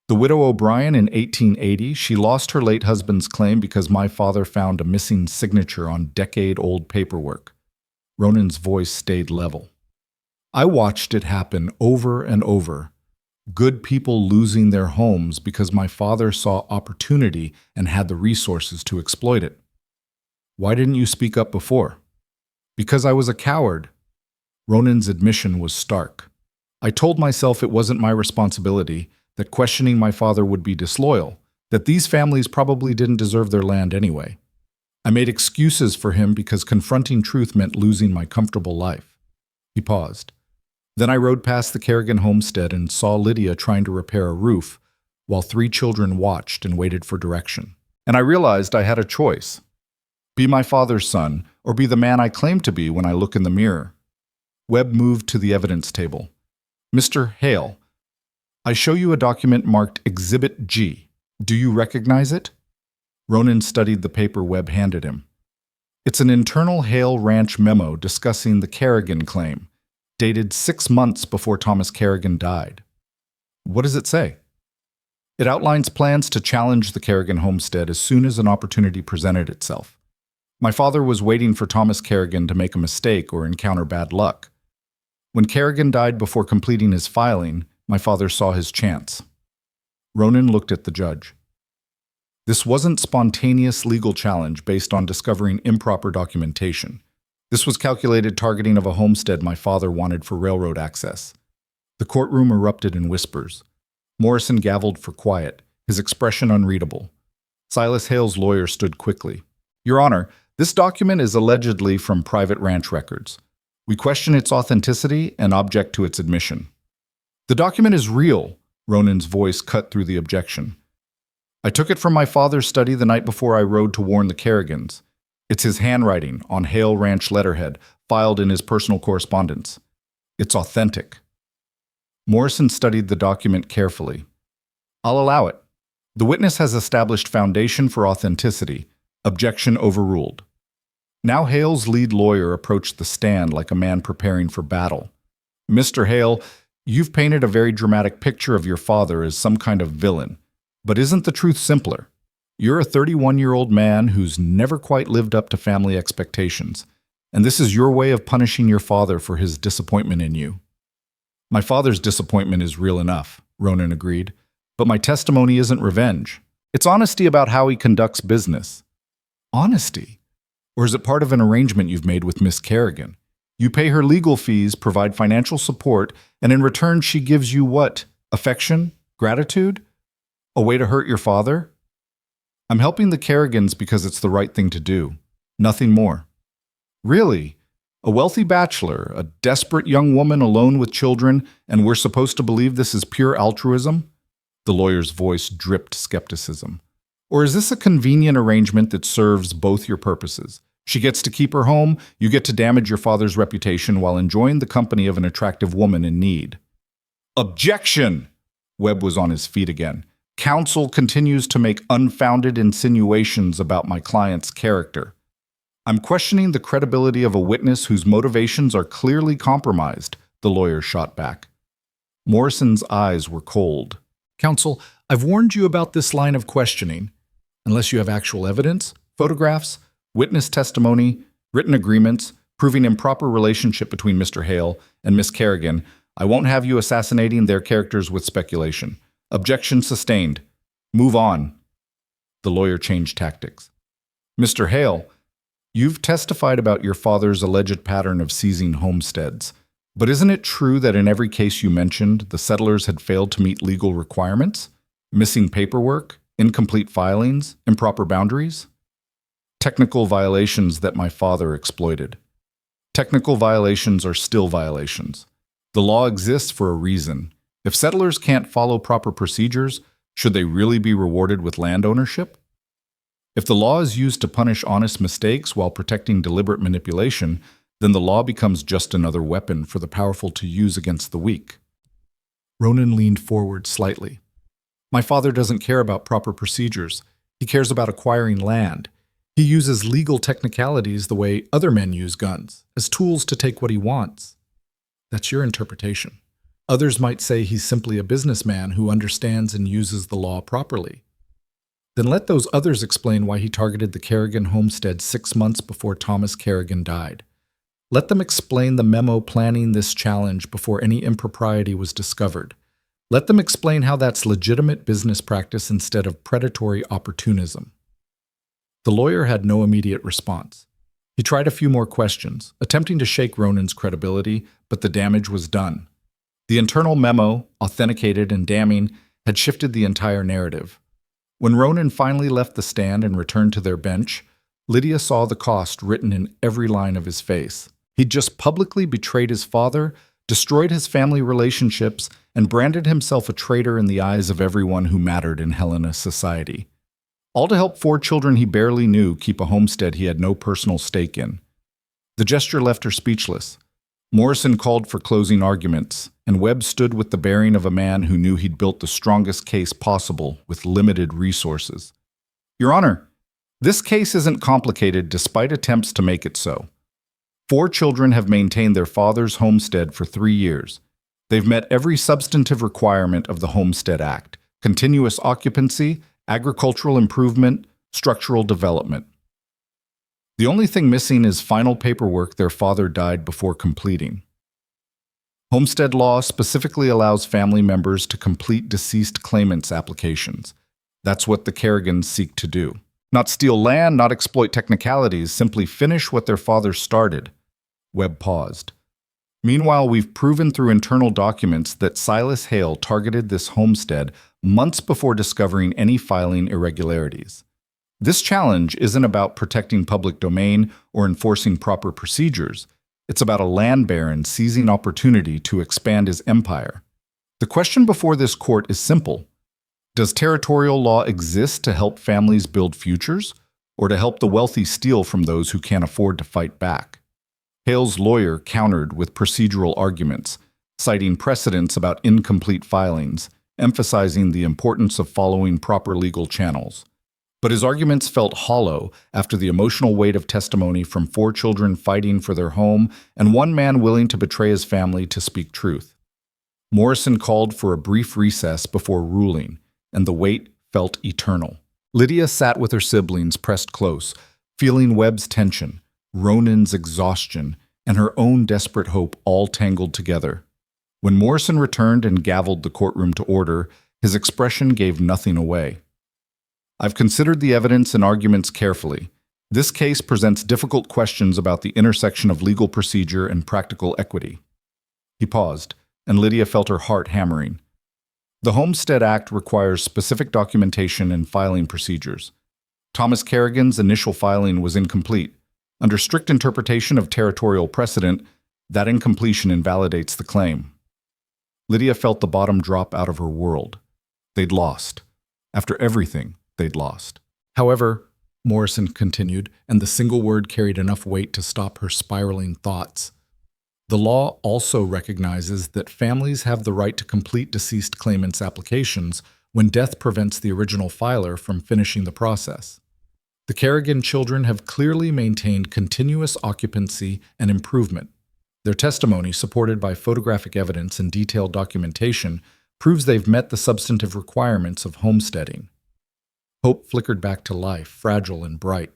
The widow O'Brien in 1880, she lost her late husband's claim because my father found a missing signature on decade-old paperwork." Ronan's voice stayed level. "I watched it happen over and over. Good people losing their homes because my father saw opportunity and had the resources to exploit it." "Why didn't you speak up before?" "Because I was a coward." Ronan's admission was stark. "I told myself it wasn't my responsibility, that questioning my father would be disloyal, that these families probably didn't deserve their land anyway. I made excuses for him because confronting truth meant losing my comfortable life." He paused. "Then I rode past the Kerrigan homestead and saw Lydia trying to repair a roof, while 3 children watched and waited for direction. And I realized I had a choice. Be my father's son, or be the man I claim to be when I look in the mirror." Webb moved to the evidence table. "Mr. Hale, I show you a document marked Exhibit G. Do you recognize it?" Ronan studied the paper Webb handed him. "It's an internal Hale Ranch memo discussing the Kerrigan claim, dated 6 months before Thomas Kerrigan died." "What does it say?" "It outlines plans to challenge the Kerrigan homestead as soon as an opportunity presented itself. My father was waiting for Thomas Kerrigan to make a mistake or encounter bad luck. When Kerrigan died before completing his filing, my father saw his chance." Ronan looked at the judge. "This wasn't spontaneous legal challenge based on discovering improper documentation. This was calculated targeting of a homestead my father wanted for railroad access." The courtroom erupted in whispers. Morrison gavelled for quiet, his expression unreadable. Silas Hale's lawyer stood quickly. "Your Honor, this document is allegedly from private ranch records. We question its authenticity and object to its admission." "The document is real," Ronan's voice cut through the objection. "I took it from my father's study the night before I rode to warn the Kerrigans. It's his handwriting on Hale Ranch letterhead, filed in his personal correspondence. It's authentic." Morrison studied the document carefully. "I'll allow it. The witness has established foundation for authenticity. Objection overruled." Now Hale's lead lawyer approached the stand like a man preparing for battle. "Mr. Hale, you've painted a very dramatic picture of your father as some kind of villain. But isn't the truth simpler? You're a 31-year-old man who's never quite lived up to family expectations, and this is your way of punishing your father for his disappointment in you." "My father's disappointment is real enough," Ronan agreed, "but my testimony isn't revenge. It's honesty about how he conducts business." "Honesty? Or is it part of an arrangement you've made with Miss Kerrigan? You pay her legal fees, provide financial support, and in return she gives you what? Affection? Gratitude? A way to hurt your father?" "I'm helping the Kerrigans because it's the right thing to do. Nothing more." "Really? A wealthy bachelor, a desperate young woman alone with children, and we're supposed to believe this is pure altruism?" The lawyer's voice dripped skepticism. "Or is this a convenient arrangement that serves both your purposes? She gets to keep her home, you get to damage your father's reputation while enjoying the company of an attractive woman in need." "Objection!" Webb was on his feet again. "Counsel continues to make unfounded insinuations about my client's character. I'm questioning the credibility of a witness whose motivations are clearly compromised," the lawyer shot back. Morrison's eyes were cold. "Counsel, I've warned you about this line of questioning. Unless you have actual evidence, photographs, witness testimony, written agreements, proving improper relationship between Mr. Hale and Miss Kerrigan. I won't have you assassinating their characters with speculation. Objection sustained. Move on. The lawyer changed tactics. Mr. Hale, you've testified about your father's alleged pattern of seizing homesteads. But isn't it true that in every case you mentioned, the settlers had failed to meet legal requirements? Missing paperwork, incomplete filings, improper boundaries? Technical violations that my father exploited. Technical violations are still violations. The law exists for a reason. If settlers can't follow proper procedures, should they really be rewarded with land ownership? If the law is used to punish honest mistakes while protecting deliberate manipulation, then the law becomes just another weapon for the powerful to use against the weak. Ronan leaned forward slightly. My father doesn't care about proper procedures. He cares about acquiring land. He uses legal technicalities the way other men use guns, as tools to take what he wants. That's your interpretation. Others might say he's simply a businessman who understands and uses the law properly. Then let those others explain why he targeted the Kerrigan homestead 6 months before Thomas Kerrigan died. Let them explain the memo planning this challenge before any impropriety was discovered. Let them explain how that's legitimate business practice instead of predatory opportunism. The lawyer had no immediate response. He tried a few more questions, attempting to shake Ronan's credibility, but the damage was done. The internal memo, authenticated and damning, had shifted the entire narrative. When Ronan finally left the stand and returned to their bench, Lydia saw the cost written in every line of his face. He'd just publicly betrayed his father, destroyed his family relationships, and branded himself a traitor in the eyes of everyone who mattered in Helena's society. All to help 4 children he barely knew keep a homestead he had no personal stake in. The gesture left her speechless. Morrison called for closing arguments, and Webb stood with the bearing of a man who knew he'd built the strongest case possible with limited resources. Your Honor, this case isn't complicated despite attempts to make it so. 4 children have maintained their father's homestead for 3 years. They've met every substantive requirement of the Homestead Act: continuous occupancy, agricultural improvement, structural development. The only thing missing is final paperwork their father died before completing. Homestead law specifically allows family members to complete deceased claimants' applications. That's what the Kerrigans seek to do. Not steal land, not exploit technicalities, simply finish what their father started. Webb paused. Meanwhile, we've proven through internal documents that Silas Hale targeted this homestead months before discovering any filing irregularities. This challenge isn't about protecting public domain or enforcing proper procedures. It's about a land baron seizing opportunity to expand his empire. The question before this court is simple. Does territorial law exist to help families build futures, or to help the wealthy steal from those who can't afford to fight back? Hale's lawyer countered with procedural arguments, citing precedents about incomplete filings, emphasizing the importance of following proper legal channels. But his arguments felt hollow after the emotional weight of testimony from 4 children fighting for their home and 1 man willing to betray his family to speak truth. Morrison called for a brief recess before ruling, and the wait felt eternal. Lydia sat with her siblings pressed close, feeling Webb's tension, Ronan's exhaustion, and her own desperate hope all tangled together. When Morrison returned and gavelled the courtroom to order, his expression gave nothing away. I've considered the evidence and arguments carefully. This case presents difficult questions about the intersection of legal procedure and practical equity. He paused, and Lydia felt her heart hammering. The Homestead Act requires specific documentation and filing procedures. Thomas Kerrigan's initial filing was incomplete. Under strict interpretation of territorial precedent, that incompletion invalidates the claim. Lydia felt the bottom drop out of her world. They'd lost. After everything, they'd lost. However, Morrison continued, and the single word carried enough weight to stop her spiraling thoughts. The law also recognizes that families have the right to complete deceased claimants' applications when death prevents the original filer from finishing the process. The Kerrigan children have clearly maintained continuous occupancy and improvement. Their testimony, supported by photographic evidence and detailed documentation, proves they've met the substantive requirements of homesteading. Hope flickered back to life, fragile and bright.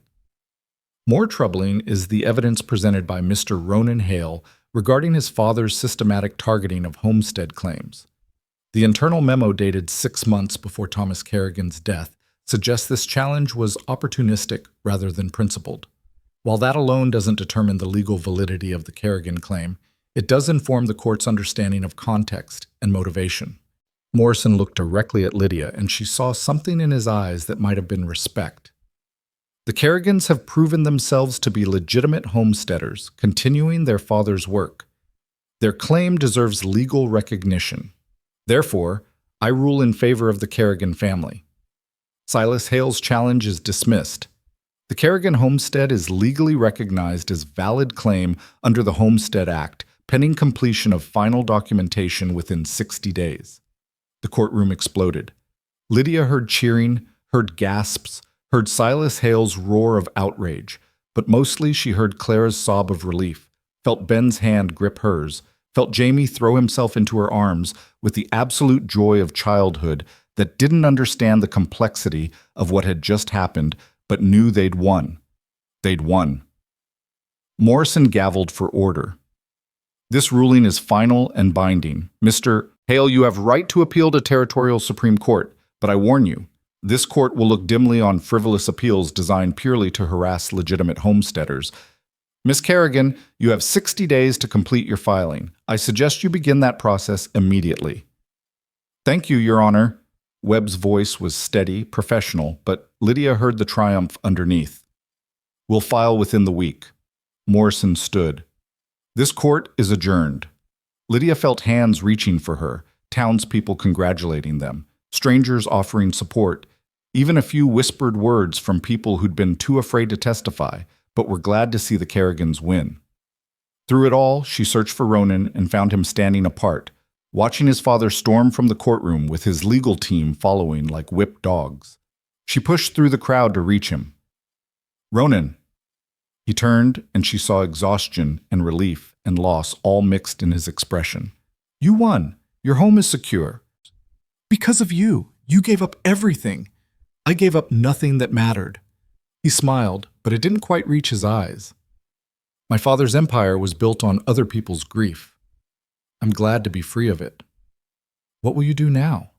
More troubling is the evidence presented by Mr. Ronan Hale regarding his father's systematic targeting of homestead claims. The internal memo dated 6 months before Thomas Kerrigan's death suggests this challenge was opportunistic rather than principled. While that alone doesn't determine the legal validity of the Kerrigan claim, it does inform the court's understanding of context and motivation. Morrison looked directly at Lydia, and she saw something in his eyes that might have been respect. The Kerrigans have proven themselves to be legitimate homesteaders, continuing their father's work. Their claim deserves legal recognition. Therefore, I rule in favor of the Kerrigan family. Silas Hale's challenge is dismissed. The Kerrigan homestead is legally recognized as valid claim under the Homestead Act, pending completion of final documentation within 60 days. The courtroom exploded. Lydia heard cheering, heard gasps, heard Silas Hale's roar of outrage, but mostly she heard Clara's sob of relief, felt Ben's hand grip hers, felt Jamie throw himself into her arms with the absolute joy of childhood that didn't understand the complexity of what had just happened, but knew they'd won. They'd won. Morrison gavelled for order. This ruling is final and binding. Mr. Hale, you have right to appeal to Territorial Supreme Court, but I warn you, this court will look dimly on frivolous appeals designed purely to harass legitimate homesteaders. Miss Kerrigan, you have 60 days to complete your filing. I suggest you begin that process immediately. Thank you, Your Honor. Webb's voice was steady, professional, but Lydia heard the triumph underneath. We'll file within the week. Morrison stood. This court is adjourned. Lydia felt hands reaching for her, townspeople congratulating them, strangers offering support, even a few whispered words from people who'd been too afraid to testify, but were glad to see the Kerrigans win. Through it all, she searched for Ronan and found him standing apart, watching his father storm from the courtroom with his legal team following like whipped dogs. She pushed through the crowd to reach him. Ronan. He turned, and she saw exhaustion and relief and loss all mixed in his expression. You won. Your home is secure. Because of you. You gave up everything. I gave up nothing that mattered. He smiled, but it didn't quite reach his eyes. My father's empire was built on other people's grief. I'm glad to be free of it. What will you do now?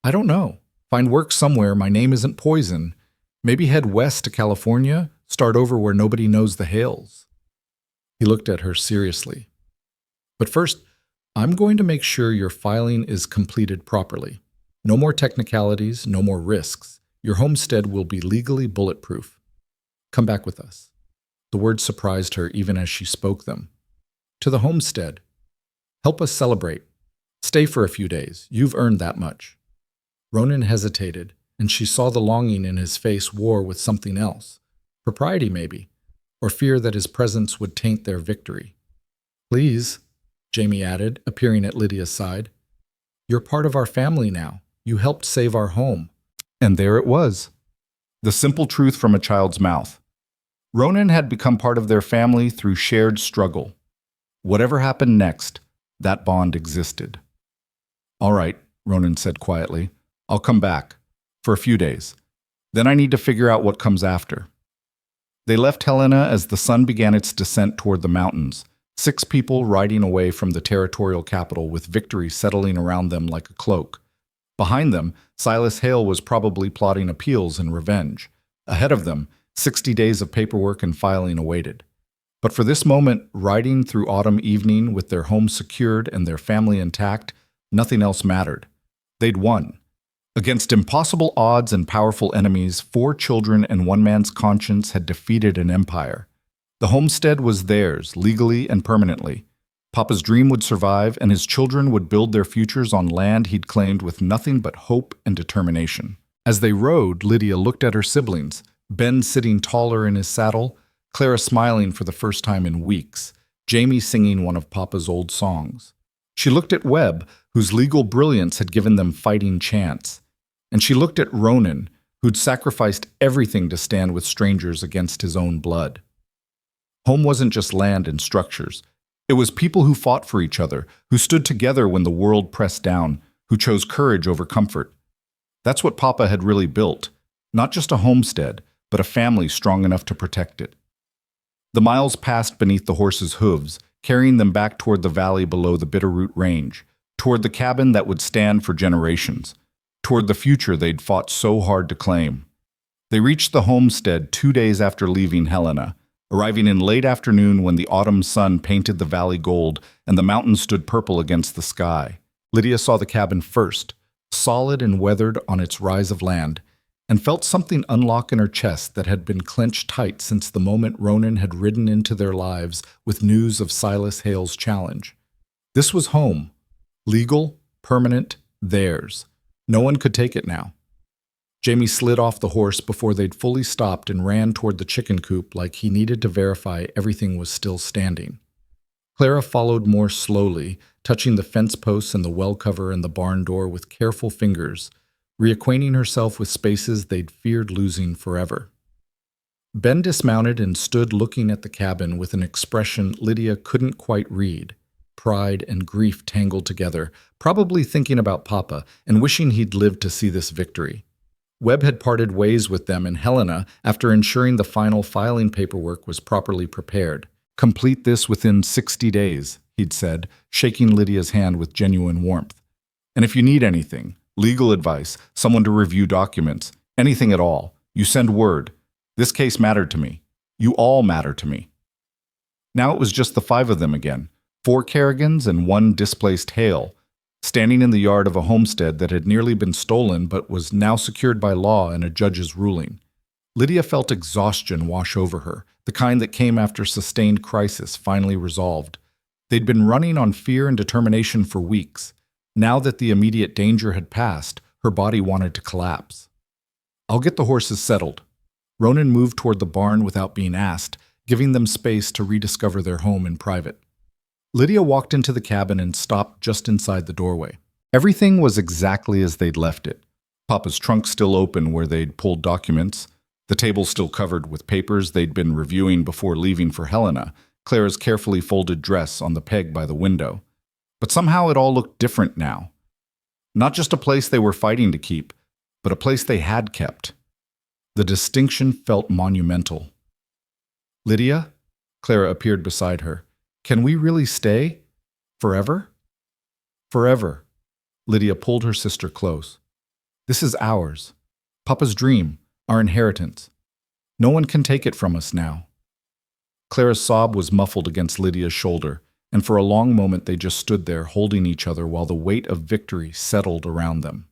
I don't know. Find work somewhere my name isn't poison. Maybe head west to California, start over where nobody knows the Hales. He looked at her seriously. But first, I'm going to make sure your filing is completed properly. No more technicalities, no more risks. Your homestead will be legally bulletproof. Come back with us. The words surprised her even as she spoke them. To the homestead. Help us celebrate. Stay for a few days. You've earned that much. Ronan hesitated, and she saw the longing in his face war with something else. Propriety, maybe, or fear that his presence would taint their victory. Please, Jamie added, appearing at Lydia's side. You're part of our family now. You helped save our home. And there it was. The simple truth from a child's mouth. Ronan had become part of their family through shared struggle. Whatever happened next, that bond existed. All right, Ronan said quietly. I'll come back. For a few days. Then I need to figure out what comes after. They left Helena as the sun began its descent toward the mountains, 6 people riding away from the territorial capital with victory settling around them like a cloak. Behind them, Silas Hale was probably plotting appeals and revenge. Ahead of them, 60 days of paperwork and filing awaited. But for this moment, riding through autumn evening with their home secured and their family intact, nothing else mattered. They'd won. Against impossible odds and powerful enemies, 4 children and one man's conscience had defeated an empire. The homestead was theirs, legally and permanently. Papa's dream would survive, and his children would build their futures on land he'd claimed with nothing but hope and determination. As they rode, Lydia looked at her siblings, Ben sitting taller in his saddle, Clara smiling for the first time in weeks, Jamie singing one of Papa's old songs. She looked at Webb, whose legal brilliance had given them fighting chance. And she looked at Ronan, who'd sacrificed everything to stand with strangers against his own blood. Home wasn't just land and structures. It was people who fought for each other, who stood together when the world pressed down, who chose courage over comfort. That's what Papa had really built. Not just a homestead, but a family strong enough to protect it. The miles passed beneath the horses' hooves, carrying them back toward the valley below the Bitterroot Range, toward the cabin that would stand for generations, toward the future they'd fought so hard to claim. They reached the homestead 2 days after leaving Helena, arriving in late afternoon when the autumn sun painted the valley gold and the mountains stood purple against the sky. Lydia saw the cabin first, solid and weathered on its rise of land, and felt something unlock in her chest that had been clenched tight since the moment Ronan had ridden into their lives with news of Silas Hale's challenge. This was home. Legal, permanent, theirs. No one could take it now. Jamie slid off the horse before they'd fully stopped and ran toward the chicken coop like he needed to verify everything was still standing. Clara followed more slowly, touching the fence posts and the well cover and the barn door with careful fingers, reacquainting herself with spaces they'd feared losing forever. Ben dismounted and stood looking at the cabin with an expression Lydia couldn't quite read. Pride and grief tangled together, probably thinking about Papa and wishing he'd lived to see this victory. Webb had parted ways with them and Helena after ensuring the final filing paperwork was properly prepared. "Complete this within 60 days, he'd said, shaking Lydia's hand with genuine warmth. "And if you need anything, legal advice, someone to review documents, anything at all, you send word. This case mattered to me. You all matter to me." Now it was just the 5 of them again, 4 Kerrigans and 1 displaced Hale, standing in the yard of a homestead that had nearly been stolen but was now secured by law and a judge's ruling. Lydia felt exhaustion wash over her, the kind that came after sustained crisis finally resolved. They'd been running on fear and determination for weeks. Now that the immediate danger had passed, her body wanted to collapse. "I'll get the horses settled." Ronan moved toward the barn without being asked, giving them space to rediscover their home in private. Lydia walked into the cabin and stopped just inside the doorway. Everything was exactly as they'd left it. Papa's trunk still open where they'd pulled documents, the table still covered with papers they'd been reviewing before leaving for Helena, Clara's carefully folded dress on the peg by the window. But somehow it all looked different now. Not just a place they were fighting to keep, but a place they had kept. The distinction felt monumental. "Lydia?" Clara appeared beside her. "Can we really stay? Forever?" "Forever." Lydia pulled her sister close. "This is ours. Papa's dream, our inheritance. No one can take it from us now." Clara's sob was muffled against Lydia's shoulder, and for a long moment they just stood there holding each other while the weight of victory settled around them.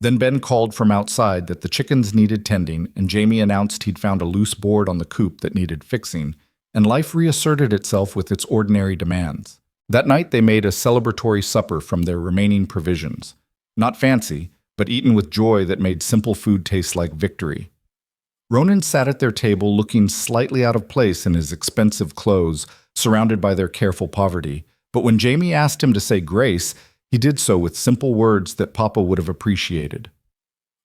Then Ben called from outside that the chickens needed tending, and Jamie announced he'd found a loose board on the coop that needed fixing, and life reasserted itself with its ordinary demands. That night they made a celebratory supper from their remaining provisions. Not fancy, but eaten with joy that made simple food taste like victory. Ronan sat at their table looking slightly out of place in his expensive clothes, surrounded by their careful poverty, but when Jamie asked him to say grace, he did so with simple words that Papa would have appreciated.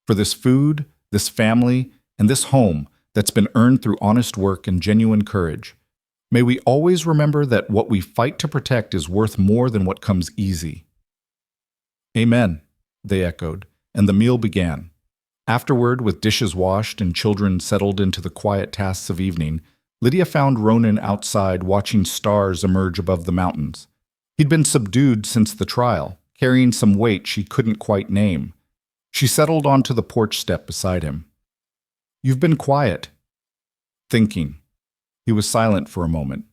For this food, this family, and this home that's been earned through honest work and genuine courage, may we always remember that what we fight to protect is worth more than what comes easy. "Amen," they echoed, and the meal began. Afterward, with dishes washed and children settled into the quiet tasks of evening, Lydia found Ronan outside watching stars emerge above the mountains. He'd been subdued since the trial, carrying some weight she couldn't quite name. She settled onto the porch step beside him. "You've been quiet." "Thinking." He was silent for a moment.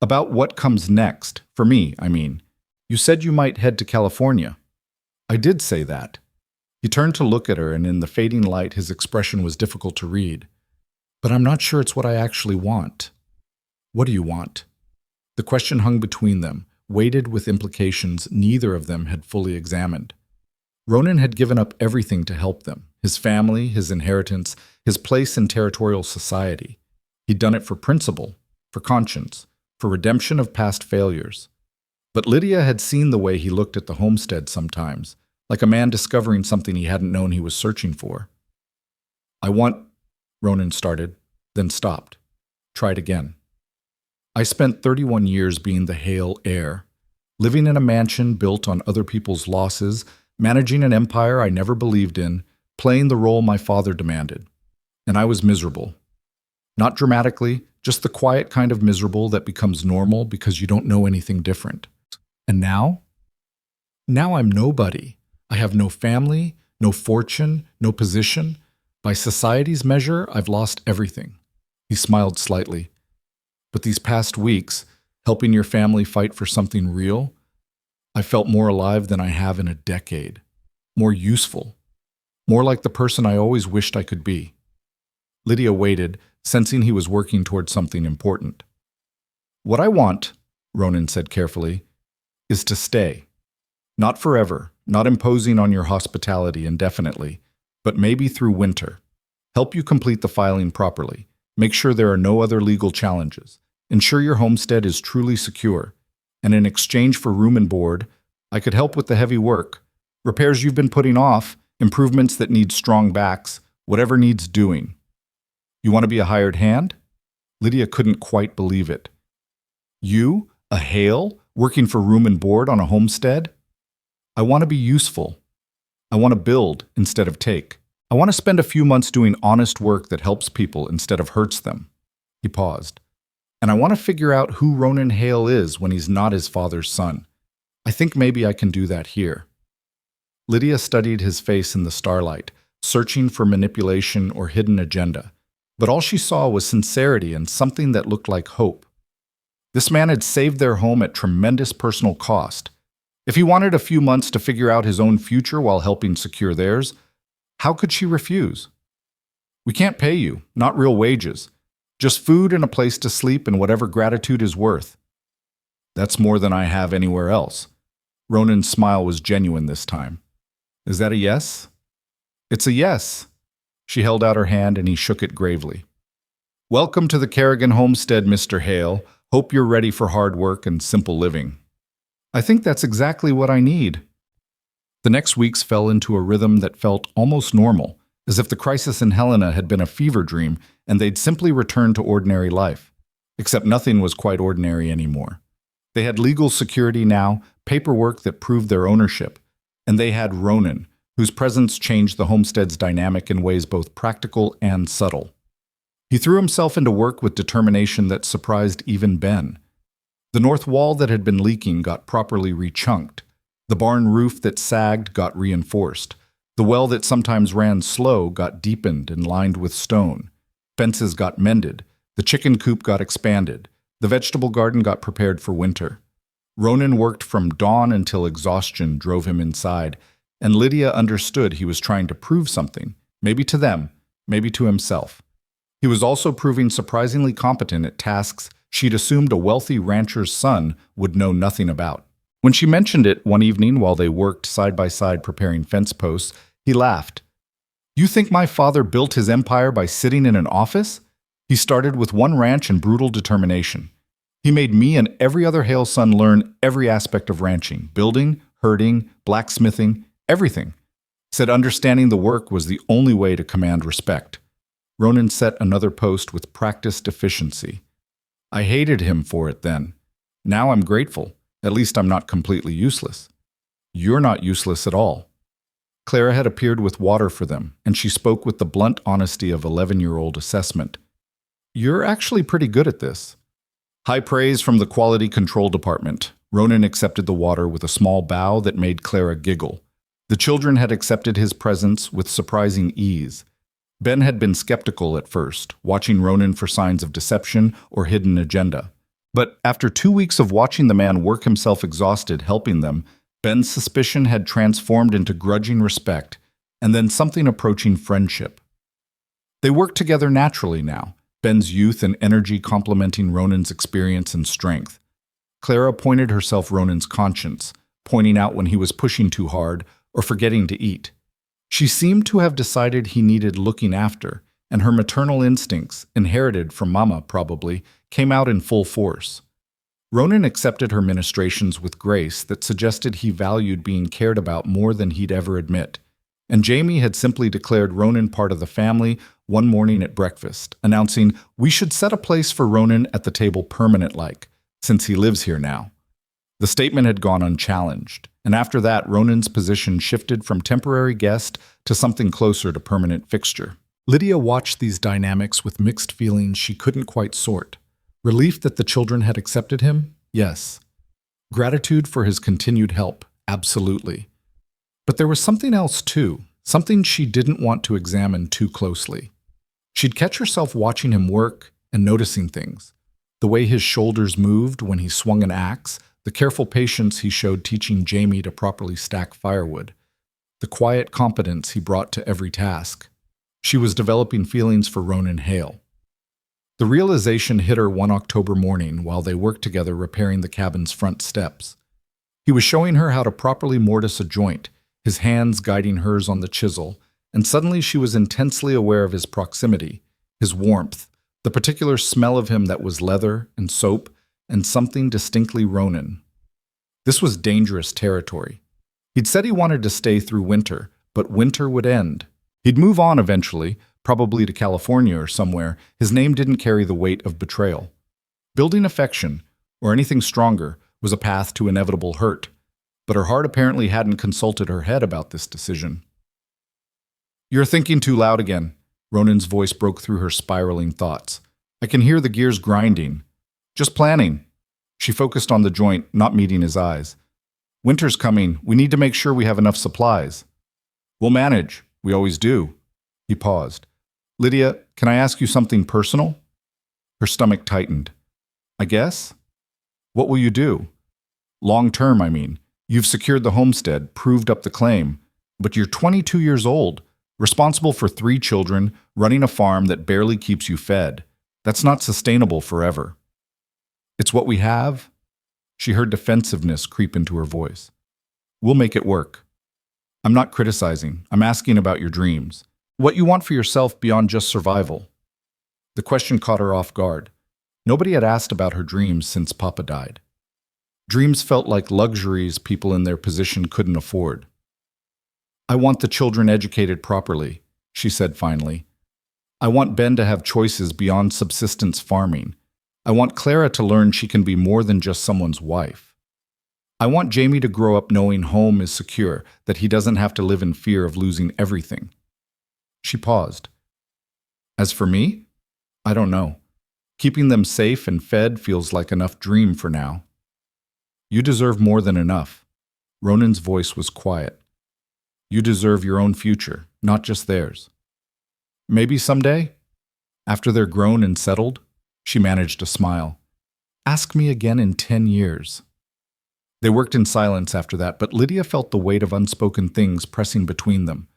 "About what comes next, for me, I mean. You said you might head to California." "I did say that." He turned to look at her, and in the fading light his expression was difficult to read. "But I'm not sure it's what I actually want." "What do you want?" The question hung between them, weighted with implications neither of them had fully examined. Ronan had given up everything to help them, his family, his inheritance, his place in territorial society. He'd done it for principle, for conscience, for redemption of past failures. But Lydia had seen the way he looked at the homestead sometimes, like a man discovering something he hadn't known he was searching for. "I want," Ronan started, then stopped. Tried again. "I spent 31 years being the Hale heir, living in a mansion built on other people's losses, managing an empire I never believed in, playing the role my father demanded. and I was miserable. Not dramatically, just the quiet kind of miserable that becomes normal because you don't know anything different. And now? Now I'm nobody. I have no family, no fortune, no position. By society's measure, I've lost everything. He smiled slightly. But these past weeks, helping your family fight for something real, I felt more alive than I have in a decade. More useful. More like the person I always wished I could be. Lydia waited, sensing he was working toward something important. What I want, Ronan said carefully, is to stay. Not forever, not imposing on your hospitality indefinitely, but maybe through winter. Help you complete the filing properly. Make sure there are no other legal challenges. Ensure your homestead is truly secure. And in exchange for room and board, I could help with the heavy work. Repairs you've been putting off, improvements that need strong backs, whatever needs doing. You want to be a hired hand? Lydia couldn't quite believe it. You, a Hale, working for room and board on a homestead? I want to be useful. I want to build instead of take. I want to spend a few months doing honest work that helps people instead of hurts them. He paused. And I want to figure out who Ronan Hale is when he's not his father's son. I think maybe I can do that here. Lydia studied his face in the starlight, searching for manipulation or hidden agenda. But all she saw was sincerity and something that looked like hope. This man had saved their home at tremendous personal cost. If he wanted a few months to figure out his own future while helping secure theirs, how could she refuse? We can't pay you, not real wages. Just food and a place to sleep and whatever gratitude is worth. That's more than I have anywhere else. Ronan's smile was genuine this time. Is that a yes? It's a yes. She held out her hand and he shook it gravely. Welcome to the Kerrigan homestead, Mr. Hale. Hope you're ready for hard work and simple living. I think that's exactly what I need. The next weeks fell into a rhythm that felt almost normal, as if the crisis in Helena had been a fever dream and they'd simply returned to ordinary life. Except nothing was quite ordinary anymore. They had legal security now, paperwork that proved their ownership, and they had Ronan, whose presence changed the homestead's dynamic in ways both practical and subtle. He threw himself into work with determination that surprised even Ben. The north wall that had been leaking got properly rechunked. The barn roof that sagged got reinforced. The well that sometimes ran slow got deepened and lined with stone. Fences got mended. The chicken coop got expanded. The vegetable garden got prepared for winter. Ronan worked from dawn until exhaustion drove him inside, and Lydia understood he was trying to prove something, maybe to them, maybe to himself. He was also proving surprisingly competent at tasks she'd assumed a wealthy rancher's son would know nothing about. When she mentioned it one evening while they worked side by side preparing fence posts, he laughed. You think my father built his empire by sitting in an office? He started with one ranch and brutal determination. He made me and every other Hale son learn every aspect of ranching, building, herding, blacksmithing, everything. Said understanding the work was the only way to command respect. Ronan set another post with practiced efficiency. I hated him for it then. Now I'm grateful. At least I'm not completely useless. You're not useless at all. Clara had appeared with water for them, and she spoke with the blunt honesty of 11-year-old assessment. You're actually pretty good at this. High praise from the quality control department. Ronan accepted the water with a small bow that made Clara giggle. The children had accepted his presence with surprising ease. Ben had been skeptical at first, watching Ronan for signs of deception or hidden agenda. But after 2 weeks of watching the man work himself exhausted helping them, Ben's suspicion had transformed into grudging respect, and then something approaching friendship. They worked together naturally now, Ben's youth and energy complementing Ronan's experience and strength. Clara appointed herself Ronan's conscience, pointing out when he was pushing too hard or forgetting to eat. She seemed to have decided he needed looking after, and her maternal instincts, inherited from Mama probably, came out in full force. Ronan accepted her ministrations with grace that suggested he valued being cared about more than he'd ever admit. And Jamie had simply declared Ronan part of the family one morning at breakfast, announcing, "We should set a place for Ronan at the table permanent-like, since he lives here now." The statement had gone unchallenged, and after that Ronan's position shifted from temporary guest to something closer to permanent fixture. Lydia watched these dynamics with mixed feelings she couldn't quite sort. Relief that the children had accepted him? Yes. Gratitude for his continued help? Absolutely. But there was something else too, something she didn't want to examine too closely. She'd catch herself watching him work and noticing things. The way his shoulders moved when he swung an axe, the careful patience he showed teaching Jamie to properly stack firewood, the quiet competence he brought to every task. She was developing feelings for Ronan Hale. The realization hit her one October morning while they worked together repairing the cabin's front steps. He was showing her how to properly mortise a joint, his hands guiding hers on the chisel, and suddenly she was intensely aware of his proximity, his warmth, the particular smell of him that was leather and soap and something distinctly Ronan. This was dangerous territory. He'd said he wanted to stay through winter, but winter would end. He'd move on eventually, probably to California or somewhere. His name didn't carry the weight of betrayal. Building affection, or anything stronger, was a path to inevitable hurt, but her heart apparently hadn't consulted her head about this decision. "You're thinking too loud again," Ronan's voice broke through her spiraling thoughts. "I can hear the gears grinding. Just planning." She focused on the joint, not meeting his eyes. "Winter's coming. We need to make sure we have enough supplies." "We'll manage. We always do." He paused. "Lydia, can I ask you something personal?" Her stomach tightened. "I guess?" "What will you do?" "Long term, I mean. You've secured the homestead, proved up the claim, but you're 22 years old, responsible for 3 children, running a farm that barely keeps you fed. That's not sustainable forever." "It's what we have?" She heard defensiveness creep into her voice. "We'll make it work." "I'm not criticizing. I'm asking about your dreams. What you want for yourself beyond just survival." The question caught her off guard. Nobody had asked about her dreams since Papa died. Dreams felt like luxuries people in their position couldn't afford. "I want the children educated properly," she said finally. "I want Ben to have choices beyond subsistence farming. I want Clara to learn she can be more than just someone's wife. I want Jamie to grow up knowing home is secure, that he doesn't have to live in fear of losing everything." She paused. "As for me? I don't know. Keeping them safe and fed feels like enough dream for now." "You deserve more than enough." Ronan's voice was quiet. "You deserve your own future, not just theirs." "Maybe someday? After they're grown and settled?" She managed a smile. "Ask me again in 10 years. They worked in silence after that, but Lydia felt the weight of unspoken things pressing between them.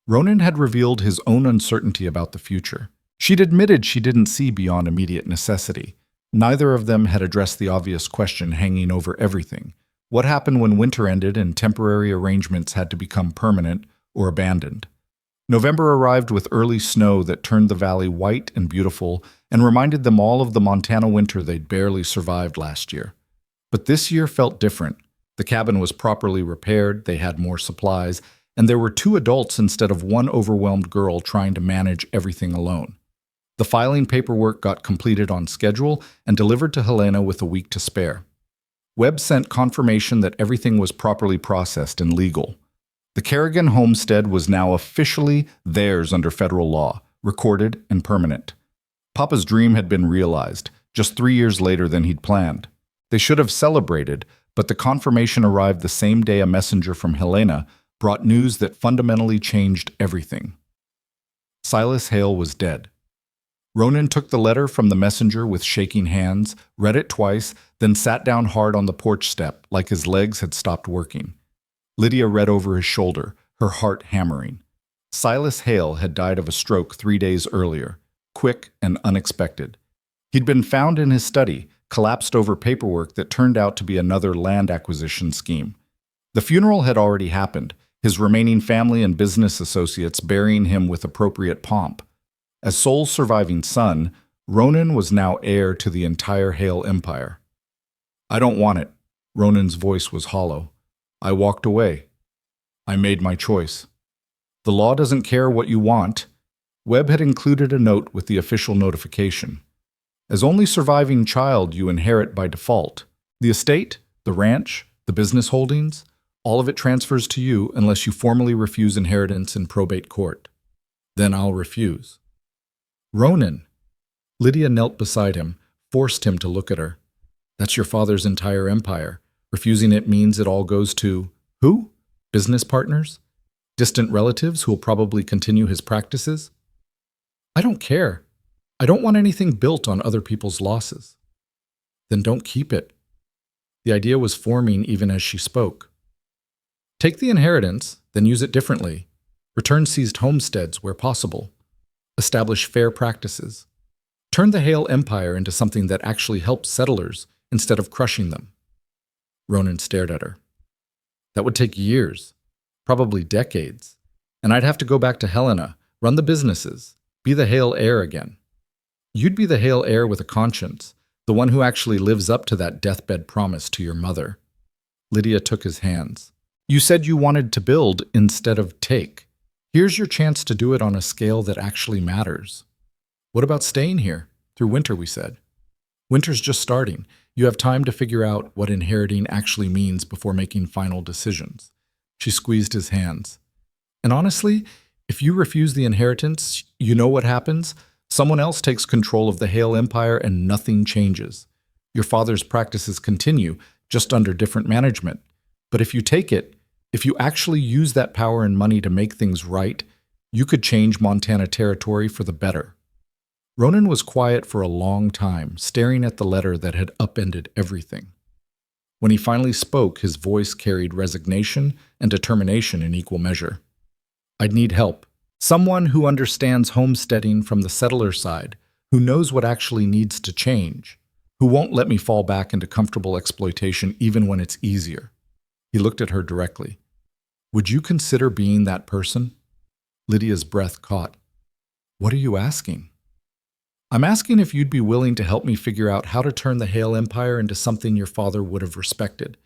Ronan had revealed his own uncertainty about the future. She'd admitted she didn't see beyond immediate necessity. Neither of them had addressed the obvious question hanging over everything. What happened when winter ended and temporary arrangements had to become permanent or abandoned? November arrived with early snow that turned the valley white and beautiful and reminded them all of the Montana winter they'd barely survived last year. But this year felt different. The cabin was properly repaired, they had more supplies, and there were 2 adults instead of one overwhelmed girl trying to manage everything alone. The filing paperwork got completed on schedule and delivered to Helena with a week to spare. Webb sent confirmation that everything was properly processed and legal. The Kerrigan homestead was now officially theirs under federal law, recorded and permanent. Papa's dream had been realized, just 3 years later than he'd planned. They should have celebrated, but the confirmation arrived the same day a messenger from Helena brought news that fundamentally changed everything. Silas Hale was dead. Ronan took the letter from the messenger with shaking hands, read it twice, then sat down hard on the porch step, like his legs had stopped working. Lydia read over his shoulder, her heart hammering. Silas Hale had died of a stroke 3 days earlier, quick and unexpected. He'd been found in his study, collapsed over paperwork that turned out to be another land acquisition scheme. The funeral had already happened, his remaining family and business associates burying him with appropriate pomp. As sole surviving son, Ronan was now heir to the entire Hale empire. "I don't want it." Ronan's voice was hollow. "I walked away. I made my choice. The law doesn't care what you want." Webb had included a note with the official notification. "As only surviving child, you inherit by default. The estate, the ranch, the business holdings, all of it transfers to you unless you formally refuse inheritance in probate court." Then I'll refuse. Ronan! Lydia knelt beside him, forced him to look at her. That's your father's entire empire. Refusing it means it all goes to who? Business partners? Distant relatives who will probably continue his practices? I don't care. I don't want anything built on other people's losses. Then don't keep it. The idea was forming even as she spoke. Take the inheritance, then use it differently. Return seized homesteads where possible. Establish fair practices. Turn the Hale Empire into something that actually helps settlers instead of crushing them. Ronan stared at her. That would take years, probably decades, and I'd have to go back to Helena, run the businesses, be the Hale heir again. You'd be the Hale heir with a conscience, the one who actually lives up to that deathbed promise to your mother. Lydia took his hands. You said you wanted to build instead of take. Here's your chance to do it on a scale that actually matters. What about staying here? Through winter, we said. Winter's just starting. You have time to figure out what inheriting actually means before making final decisions. She squeezed his hands. And honestly, if you refuse the inheritance, you know what happens? Someone else takes control of the Hale Empire and nothing changes. Your father's practices continue, just under different management. But if you take it, if you actually use that power and money to make things right, you could change Montana territory for the better. Ronan was quiet for a long time, staring at the letter that had upended everything. When he finally spoke, his voice carried resignation and determination in equal measure. I'd need help. Someone who understands homesteading from the settler side, who knows what actually needs to change, who won't let me fall back into comfortable exploitation even when it's easier. He looked at her directly. Would you consider being that person? Lydia's breath caught. What are you asking? I'm asking if you'd be willing to help me figure out how to turn the Hale Empire into something your father would have respected.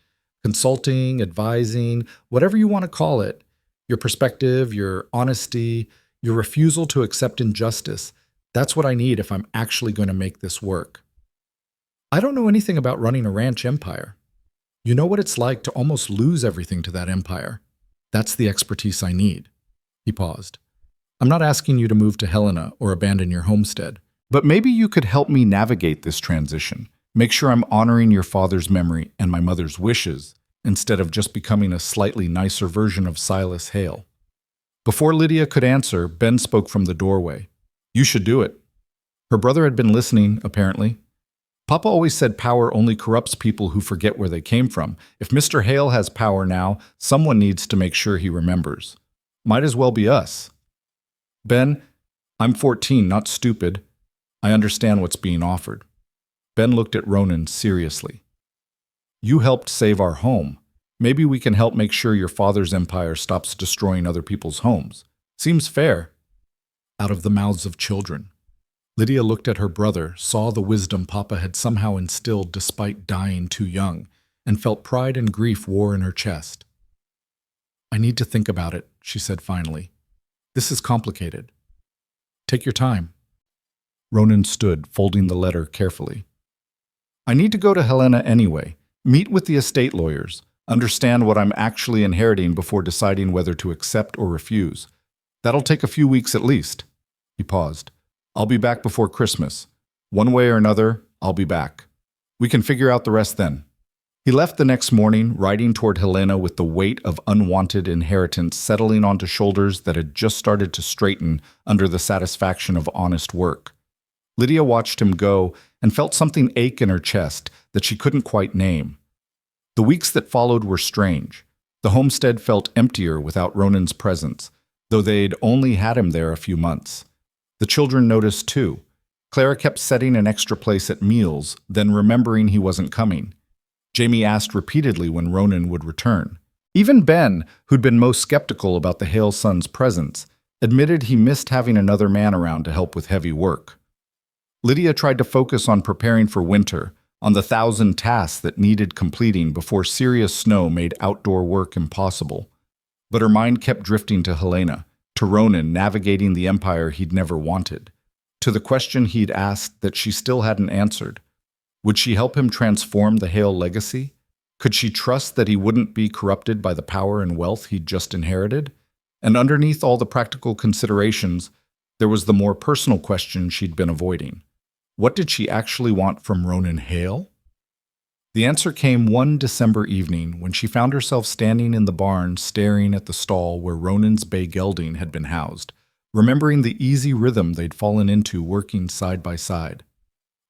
Consulting, advising, whatever you want to call it. Your perspective, your honesty, your refusal to accept injustice. That's what I need if I'm actually going to make this work. I don't know anything about running a ranch empire. You know what it's like to almost lose everything to that empire. That's the expertise I need. He paused. I'm not asking you to move to Helena or abandon your homestead. But maybe you could help me navigate this transition. Make sure I'm honoring your father's memory and my mother's wishes, instead of just becoming a slightly nicer version of Silas Hale. Before Lydia could answer, Ben spoke from the doorway. You should do it. Her brother had been listening, apparently. Papa always said power only corrupts people who forget where they came from. If Mr. Hale has power now, someone needs to make sure he remembers. Might as well be us. Ben, I'm 14, not stupid. I understand what's being offered. Ben looked at Ronan seriously. You helped save our home. Maybe we can help make sure your father's empire stops destroying other people's homes. Seems fair. Out of the mouths of children. Lydia looked at her brother, saw the wisdom Papa had somehow instilled despite dying too young, and felt pride and grief war in her chest. I need to think about it, she said finally. This is complicated. Take your time. Ronan stood, folding the letter carefully. I need to go to Helena anyway, meet with the estate lawyers, understand what I'm actually inheriting before deciding whether to accept or refuse. That'll take a few weeks at least. He paused. I'll be back before Christmas. One way or another, I'll be back. We can figure out the rest then. He left the next morning, riding toward Helena with the weight of unwanted inheritance settling onto shoulders that had just started to straighten under the satisfaction of honest work. Lydia watched him go and felt something ache in her chest that she couldn't quite name. The weeks that followed were strange. The homestead felt emptier without Ronan's presence, though they'd only had him there a few months. The children noticed too. Clara kept setting an extra place at meals, then remembering he wasn't coming. Jamie asked repeatedly when Ronan would return. Even Ben, who'd been most skeptical about the Hale son's presence, admitted he missed having another man around to help with heavy work. Lydia tried to focus on preparing for winter, on the 1,000 tasks that needed completing before serious snow made outdoor work impossible. But her mind kept drifting to Helena, to Ronan navigating the empire he'd never wanted, to the question he'd asked that she still hadn't answered. Would she help him transform the Hale legacy? Could she trust that he wouldn't be corrupted by the power and wealth he'd just inherited? And underneath all the practical considerations, There was the more personal question she'd been avoiding. What did she actually want from Ronan Hale? The answer came one December evening when she found herself standing in the barn staring at the stall where Ronan's bay gelding had been housed, remembering the easy rhythm they'd fallen into working side by side.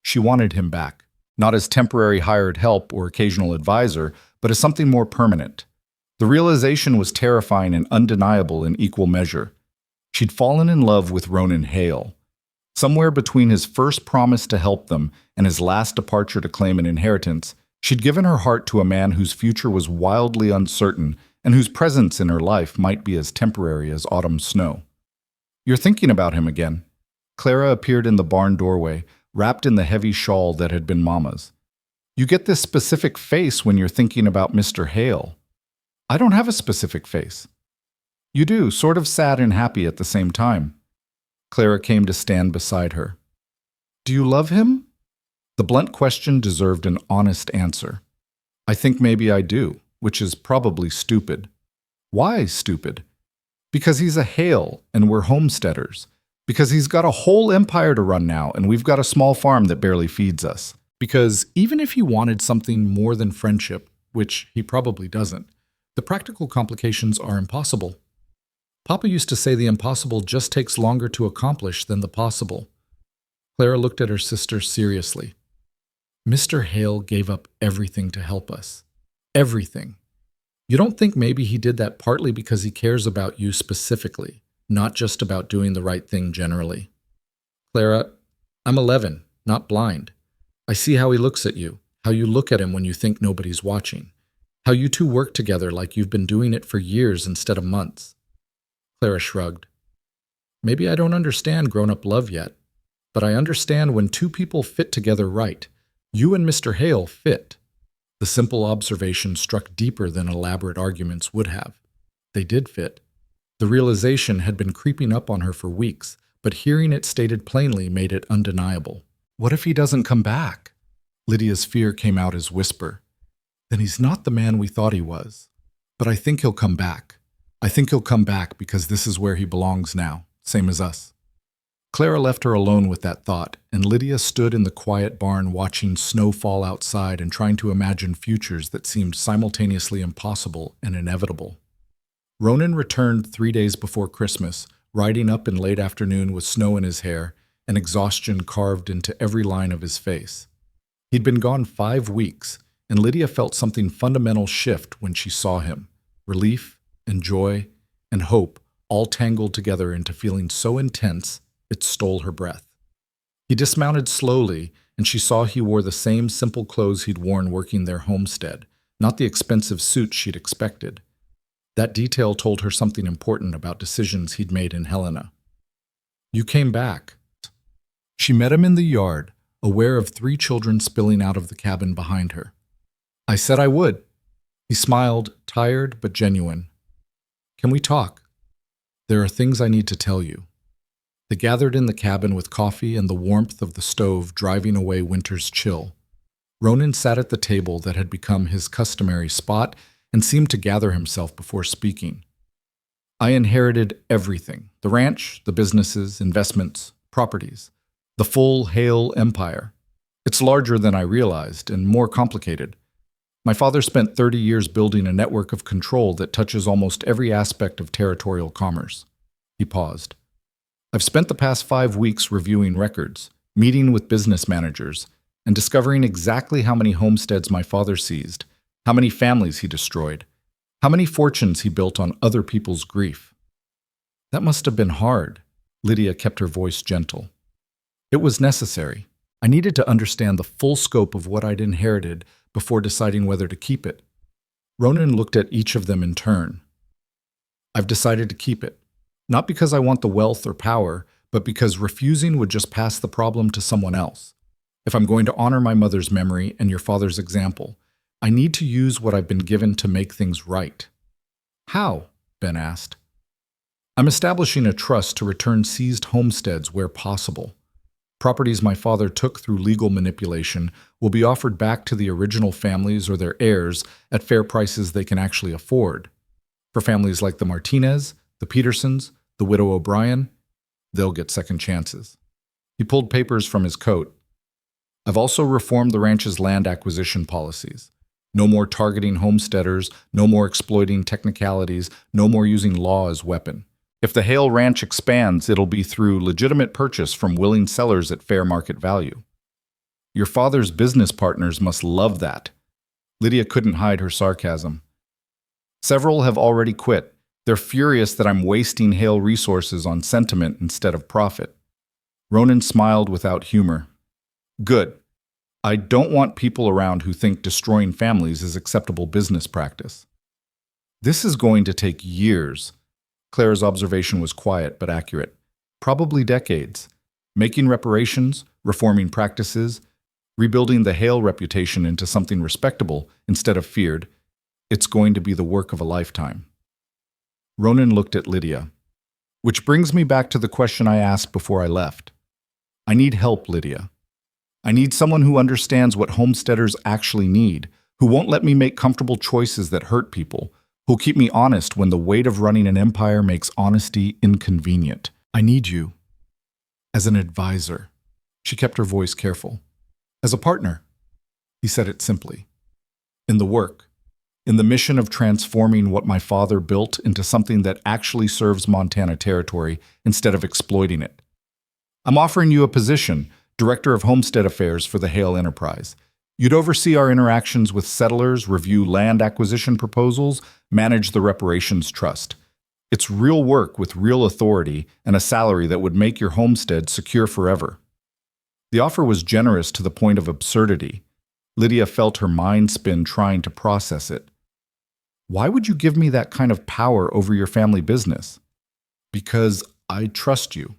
She wanted him back, not as temporary hired help or occasional advisor, but as something more permanent. The realization was terrifying and undeniable in equal measure. She'd fallen in love with Ronan Hale. Somewhere between his first promise to help them and his last departure to claim an inheritance, she'd given her heart to a man whose future was wildly uncertain and whose presence in her life might be as temporary as autumn snow. "You're thinking about him again." Clara appeared in the barn doorway, wrapped in the heavy shawl that had been Mama's. "You get this specific face when you're thinking about Mr. Hale." "I don't have a specific face." "You do, sort of sad and happy at the same time." Clara came to stand beside her. "Do you love him?" The blunt question deserved an honest answer. "I think maybe I do, which is probably stupid." "Why stupid?" "Because he's a Hale and we're homesteaders. Because he's got a whole empire to run now and we've got a small farm that barely feeds us. Because even if he wanted something more than friendship, which he probably doesn't, the practical complications are impossible. Papa used to say the impossible just takes longer to accomplish than the possible." Clara looked at her sister seriously. "Mr. Hale gave up everything to help us. Everything. You don't think maybe he did that partly because he cares about you specifically, not just about doing the right thing generally?" "Clara, I'm 11, not blind. I see how he looks at you, how you look at him when you think nobody's watching, how you two work together like you've been doing it for years instead of months." Clara shrugged. "Maybe I don't understand grown-up love yet, but I understand when two people fit together right. You and Mr. Hale fit." The simple observation struck deeper than elaborate arguments would have. They did fit. The realization had been creeping up on her for weeks, but hearing it stated plainly made it undeniable. "What if he doesn't come back?" Lydia's fear came out as whisper. "Then he's not the man we thought he was. But I think he'll come back. I think he'll come back because this is where he belongs now, same as us." Clara left her alone with that thought, and Lydia stood in the quiet barn watching snow fall outside and trying to imagine futures that seemed simultaneously impossible and inevitable. Ronan returned 3 days before Christmas, riding up in late afternoon with snow in his hair and exhaustion carved into every line of his face. He'd been gone 5 weeks, and Lydia felt something fundamental shift when she saw him. Relief and joy and hope all tangled together into feeling so intense it stole her breath. He dismounted slowly, and she saw he wore the same simple clothes he'd worn working their homestead, not the expensive suit she'd expected. That detail told her something important about decisions he'd made in Helena. "You came back." She met him in the yard, aware of 3 children spilling out of the cabin behind her. "I said I would." He smiled, tired but genuine. "Can we talk?" "There are things I need to tell you." They gathered in the cabin with coffee and the warmth of the stove driving away winter's chill. Ronan sat at the table that had become his customary spot and seemed to gather himself before speaking. "I inherited everything: the ranch, the businesses, investments, properties, the full Hale empire. It's larger than I realized and more complicated. My father spent 30 years building a network of control that touches almost every aspect of territorial commerce." He paused. "I've spent the past 5 weeks reviewing records, meeting with business managers, and discovering exactly how many homesteads my father seized, how many families he destroyed, how many fortunes he built on other people's grief." "That must have been hard." Lydia kept her voice gentle. "It was necessary. I needed to understand the full scope of what I'd inherited before deciding whether to keep it." Ronan looked at each of them in turn. "I've decided to keep it. Not because I want the wealth or power, but because refusing would just pass the problem to someone else. If I'm going to honor my mother's memory and your father's example, I need to use what I've been given to make things right." "How?" Ben asked. "I'm establishing a trust to return seized homesteads where possible. Properties my father took through legal manipulation will be offered back to the original families or their heirs at fair prices they can actually afford. For families like the Martinez, the Petersons, the widow O'Brien, They'll get second chances. He pulled papers from his coat. I've also reformed the ranch's land acquisition policies. No more targeting homesteaders, no more exploiting technicalities, no more using law as weapon. If the Hale Ranch expands, it'll be through legitimate purchase from willing sellers at fair market value. Your father's business partners must love that. Lydia couldn't hide her sarcasm. Several have already quit. They're furious that I'm wasting Hale resources on sentiment instead of profit. Ronan smiled without humor. Good. I don't want people around who think destroying families is acceptable business practice. This is going to take years. Claire's observation was quiet but accurate. Probably decades. Making reparations, reforming practices, rebuilding the Hale reputation into something respectable instead of feared. It's going to be the work of a lifetime. Ronan looked at Lydia. Which brings me back to the question I asked before I left. I need help, Lydia. I need someone who understands what homesteaders actually need, who won't let me make comfortable choices that hurt people, who'll keep me honest when the weight of running an empire makes honesty inconvenient. I need you. As an advisor. She kept her voice careful. As a partner. He said it simply. In the work. In the mission of transforming what my father built into something that actually serves Montana territory instead of exploiting it. I'm offering you a position, Director of Homestead Affairs for the Hale Enterprise. You'd oversee our interactions with settlers, review land acquisition proposals, manage the reparations trust. It's real work with real authority and a salary that would make your homestead secure forever. The offer was generous to the point of absurdity. Lydia felt her mind spin trying to process it. Why would you give me that kind of power over your family business? Because I trust you.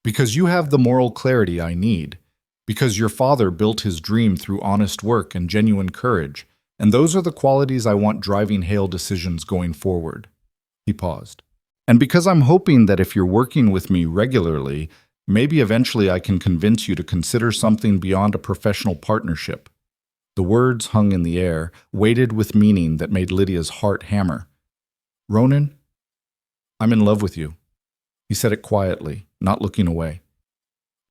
Because you have the moral clarity I need. Because your father built his dream through honest work and genuine courage, and those are the qualities I want driving Hale decisions going forward. He paused. And because I'm hoping that if you're working with me regularly, maybe eventually I can convince you to consider something beyond a professional partnership. The words hung in the air, weighted with meaning that made Lydia's heart hammer. Ronan, I'm in love with you. He said it quietly, not looking away.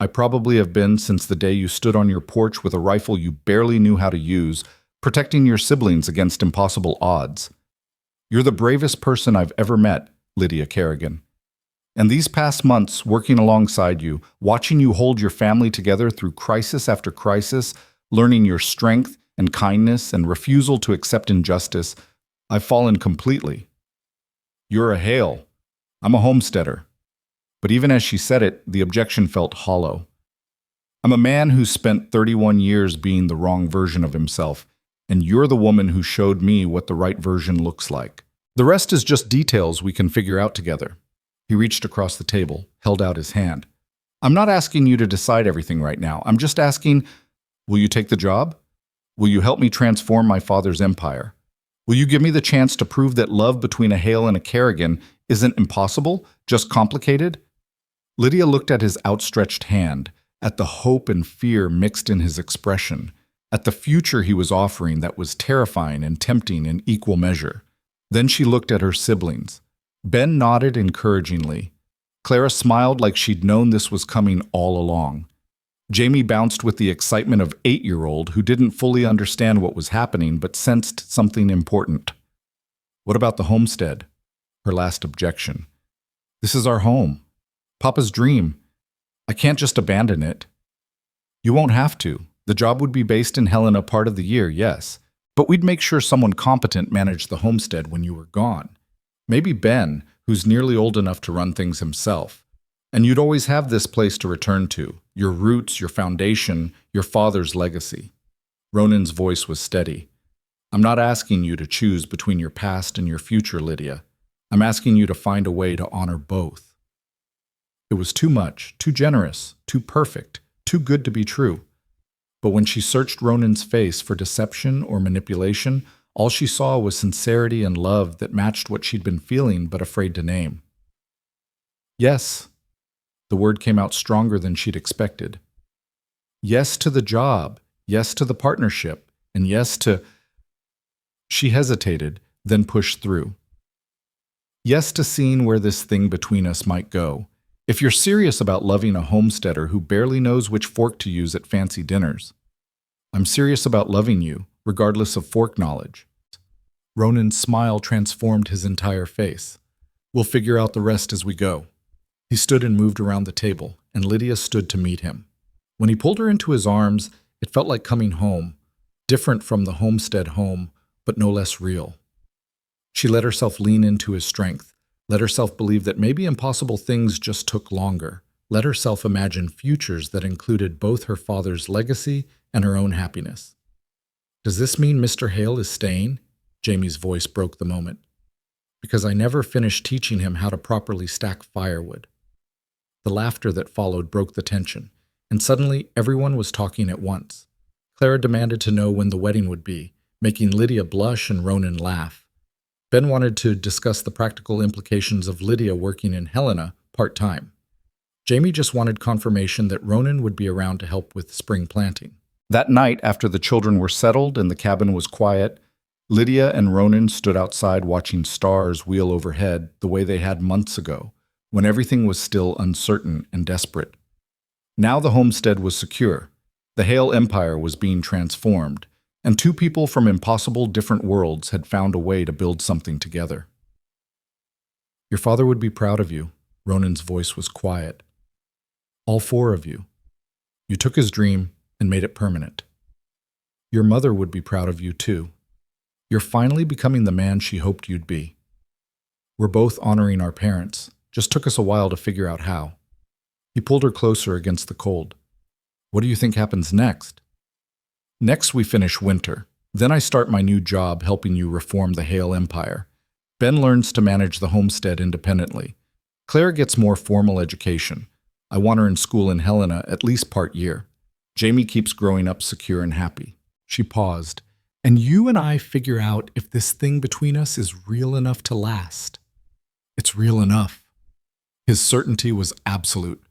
I probably have been since the day you stood on your porch with a rifle you barely knew how to use, protecting your siblings against impossible odds. You're the bravest person I've ever met, Lydia Kerrigan. And these past months, working alongside you, watching you hold your family together through crisis after crisis, learning your strength and kindness and refusal to accept injustice, I've fallen completely. You're a Hale. I'm a homesteader. But even as she said it, the objection felt hollow. I'm a man who spent 31 years being the wrong version of himself, and you're the woman who showed me what the right version looks like. The rest is just details we can figure out together. He reached across the table, held out his hand. I'm not asking you to decide everything right now. I'm just asking, will you take the job? Will you help me transform my father's empire? Will you give me the chance to prove that love between a Hale and a Kerrigan isn't impossible, just complicated? Lydia looked at his outstretched hand, at the hope and fear mixed in his expression, at the future he was offering that was terrifying and tempting in equal measure. Then she looked at her siblings. Ben nodded encouragingly. Clara smiled like she'd known this was coming all along. Jamie bounced with the excitement of 8-year-old who didn't fully understand what was happening but sensed something important. What about the homestead? Her last objection. This is our home. Papa's dream. I can't just abandon it. You won't have to. The job would be based in Helena part of the year, yes. But we'd make sure someone competent managed the homestead when you were gone. Maybe Ben, who's nearly old enough to run things himself. And you'd always have this place to return to, your roots, your foundation, your father's legacy. Ronan's voice was steady. I'm not asking you to choose between your past and your future, Lydia. I'm asking you to find a way to honor both. It was too much, too generous, too perfect, too good to be true. But when she searched Ronan's face for deception or manipulation, all she saw was sincerity and love that matched what she'd been feeling but afraid to name. Yes. The word came out stronger than she'd expected. Yes to the job, yes to the partnership, and yes to... She hesitated, then pushed through. Yes to seeing where this thing between us might go. If you're serious about loving a homesteader who barely knows which fork to use at fancy dinners, I'm serious about loving you, regardless of fork knowledge. Ronan's smile transformed his entire face. We'll figure out the rest as we go. He stood and moved around the table, and Lydia stood to meet him. When he pulled her into his arms, it felt like coming home, different from the homestead home, but no less real. She let herself lean into his strength, let herself believe that maybe impossible things just took longer, let herself imagine futures that included both her father's legacy and her own happiness. Does this mean Mr. Hale is staying? Jamie's voice broke the moment. Because I never finished teaching him how to properly stack firewood. The laughter that followed broke the tension, and suddenly everyone was talking at once. Clara demanded to know when the wedding would be, making Lydia blush and Ronan laugh. Ben wanted to discuss the practical implications of Lydia working in Helena part-time. Jamie just wanted confirmation that Ronan would be around to help with spring planting. That night, after the children were settled and the cabin was quiet, Lydia and Ronan stood outside watching stars wheel overhead the way they had months ago, when everything was still uncertain and desperate. Now the homestead was secure, the Hale Empire was being transformed, and two people from impossible different worlds had found a way to build something together. Your father would be proud of you, Ronan's voice was quiet. All four of you. You took his dream and made it permanent. Your mother would be proud of you too. You're finally becoming the man she hoped you'd be. We're both honoring our parents. Just took us a while to figure out how. He pulled her closer against the cold. What do you think happens next? Next we finish winter. Then I start my new job helping you reform the Hale Empire. Ben learns to manage the homestead independently. Claire gets more formal education. I want her in school in Helena at least part year. Jamie keeps growing up secure and happy. She paused. And you and I figure out if this thing between us is real enough to last. It's real enough. His certainty was absolute.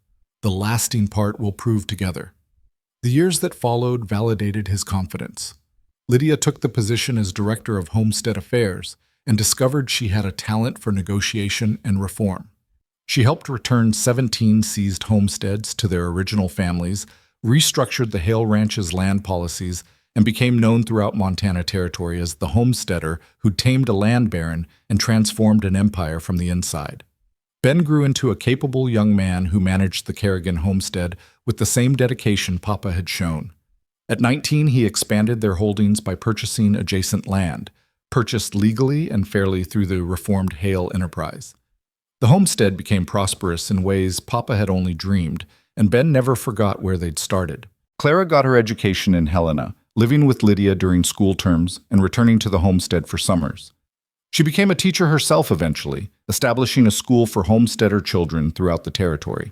The lasting part will prove together. The years that followed validated his confidence. Lydia took the position as Director of Homestead Affairs and discovered she had a talent for negotiation and reform. She helped return 17 seized homesteads to their original families, restructured the Hale Ranch's land policies, and became known throughout Montana Territory as the homesteader who tamed a land baron and transformed an empire from the inside. Ben grew into a capable young man who managed the Kerrigan homestead with the same dedication Papa had shown. At 19, he expanded their holdings by purchasing adjacent land, purchased legally and fairly through the reformed Hale enterprise. The homestead became prosperous in ways Papa had only dreamed, and Ben never forgot where they'd started. Clara got her education in Helena, living with Lydia during school terms and returning to the homestead for summers. She became a teacher herself eventually, establishing a school for homesteader children throughout the territory.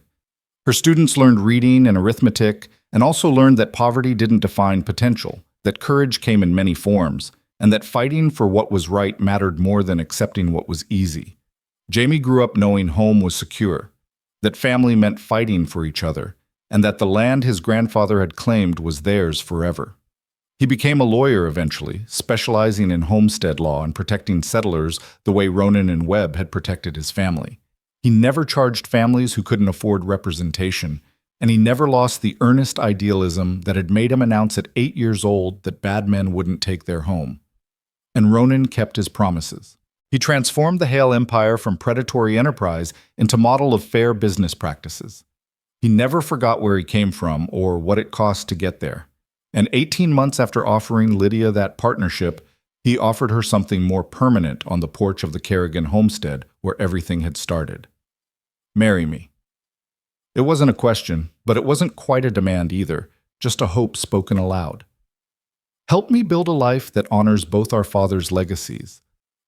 Her students learned reading and arithmetic and also learned that poverty didn't define potential, that courage came in many forms, and that fighting for what was right mattered more than accepting what was easy. Jamie grew up knowing home was secure, that family meant fighting for each other, and that the land his grandfather had claimed was theirs forever. He became a lawyer eventually, specializing in homestead law and protecting settlers the way Ronan and Webb had protected his family. He never charged families who couldn't afford representation, and he never lost the earnest idealism that had made him announce at 8 years old that bad men wouldn't take their home. And Ronan kept his promises. He transformed the Hale Empire from predatory enterprise into model of fair business practices. He never forgot where he came from or what it cost to get there. And 18 months after offering Lydia that partnership, he offered her something more permanent on the porch of the Kerrigan homestead where everything had started. Marry me. It wasn't a question, but it wasn't quite a demand either, just a hope spoken aloud. Help me build a life that honors both our father's legacies.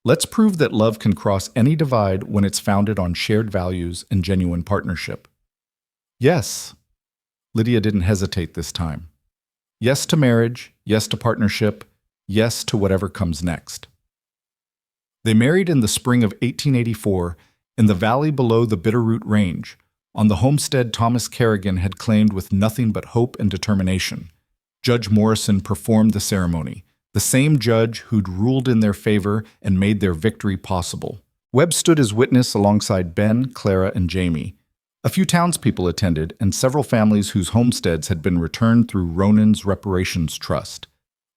Let's prove that love can cross any divide when it's founded on shared values and genuine partnership. Yes. Lydia didn't hesitate this time. Yes to marriage, yes to partnership, yes to whatever comes next. They married in the spring of 1884 in the valley below the Bitterroot Range, on the homestead Thomas Kerrigan had claimed with nothing but hope and determination. Judge Morrison performed the ceremony, the same judge who'd ruled in their favor and made their victory possible. Webb stood as witness alongside Ben, Clara, and Jamie. A few townspeople attended, and several families whose homesteads had been returned through Ronan's reparations trust.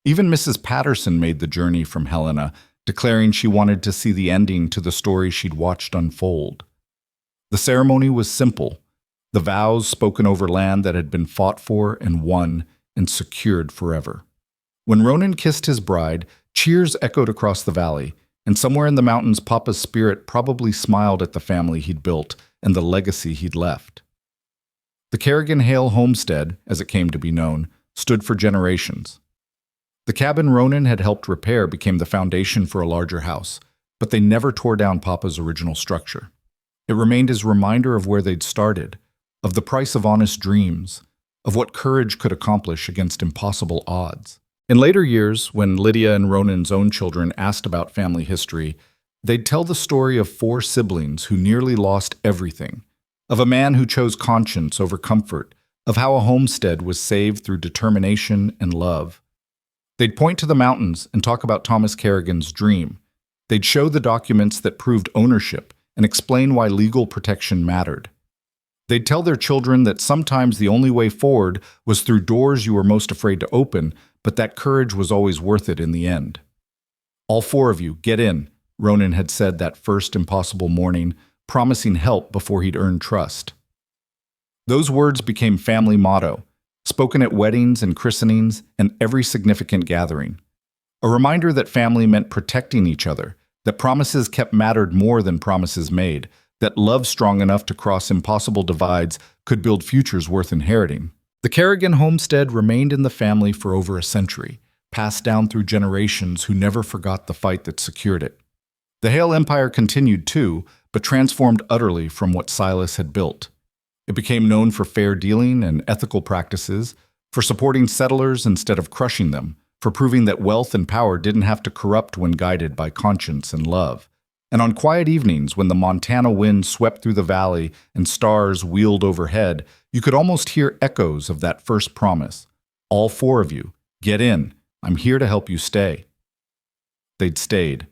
Even Mrs. Patterson made the journey from Helena, declaring she wanted to see the ending to the story she'd watched unfold. The ceremony was simple, the vows spoken over land that had been fought for and won and secured forever. When Ronan kissed his bride, cheers echoed across the valley, and somewhere in the mountains Papa's spirit probably smiled at the family he'd built and the legacy he'd left. The Kerrigan Hale homestead, as it came to be known, stood for generations. The cabin Ronan had helped repair became the foundation for a larger house, but they never tore down Papa's original structure. It remained as a reminder of where they'd started, of the price of honest dreams, of what courage could accomplish against impossible odds. In later years, when Lydia and Ronan's own children asked about family history, they'd tell the story of 4 siblings who nearly lost everything, of a man who chose conscience over comfort, of how a homestead was saved through determination and love. They'd point to the mountains and talk about Thomas Kerrigan's dream. They'd show the documents that proved ownership and explain why legal protection mattered. They'd tell their children that sometimes the only way forward was through doors you were most afraid to open, but that courage was always worth it in the end. "All 4 of you, get in," Ronan had said that first impossible morning, promising help before he'd earned trust. Those words became family motto, spoken at weddings and christenings and every significant gathering. A reminder that family meant protecting each other, that promises kept mattered more than promises made, that love strong enough to cross impossible divides could build futures worth inheriting. The Kerrigan homestead remained in the family for over a century, passed down through generations who never forgot the fight that secured it. The Hale Empire continued too, but transformed utterly from what Silas had built. It became known for fair dealing and ethical practices, for supporting settlers instead of crushing them, for proving that wealth and power didn't have to corrupt when guided by conscience and love. And on quiet evenings, when the Montana wind swept through the valley and stars wheeled overhead, you could almost hear echoes of that first promise. "All 4 of you, get in. I'm here to help you stay." They'd stayed.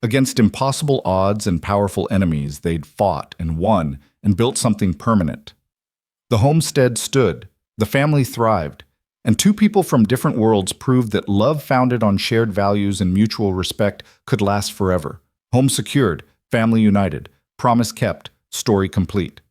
Against impossible odds and powerful enemies, they'd fought and won and built something permanent. The homestead stood, the family thrived, and 2 people from different worlds proved that love founded on shared values and mutual respect could last forever. Home secured, family united, promise kept, story complete.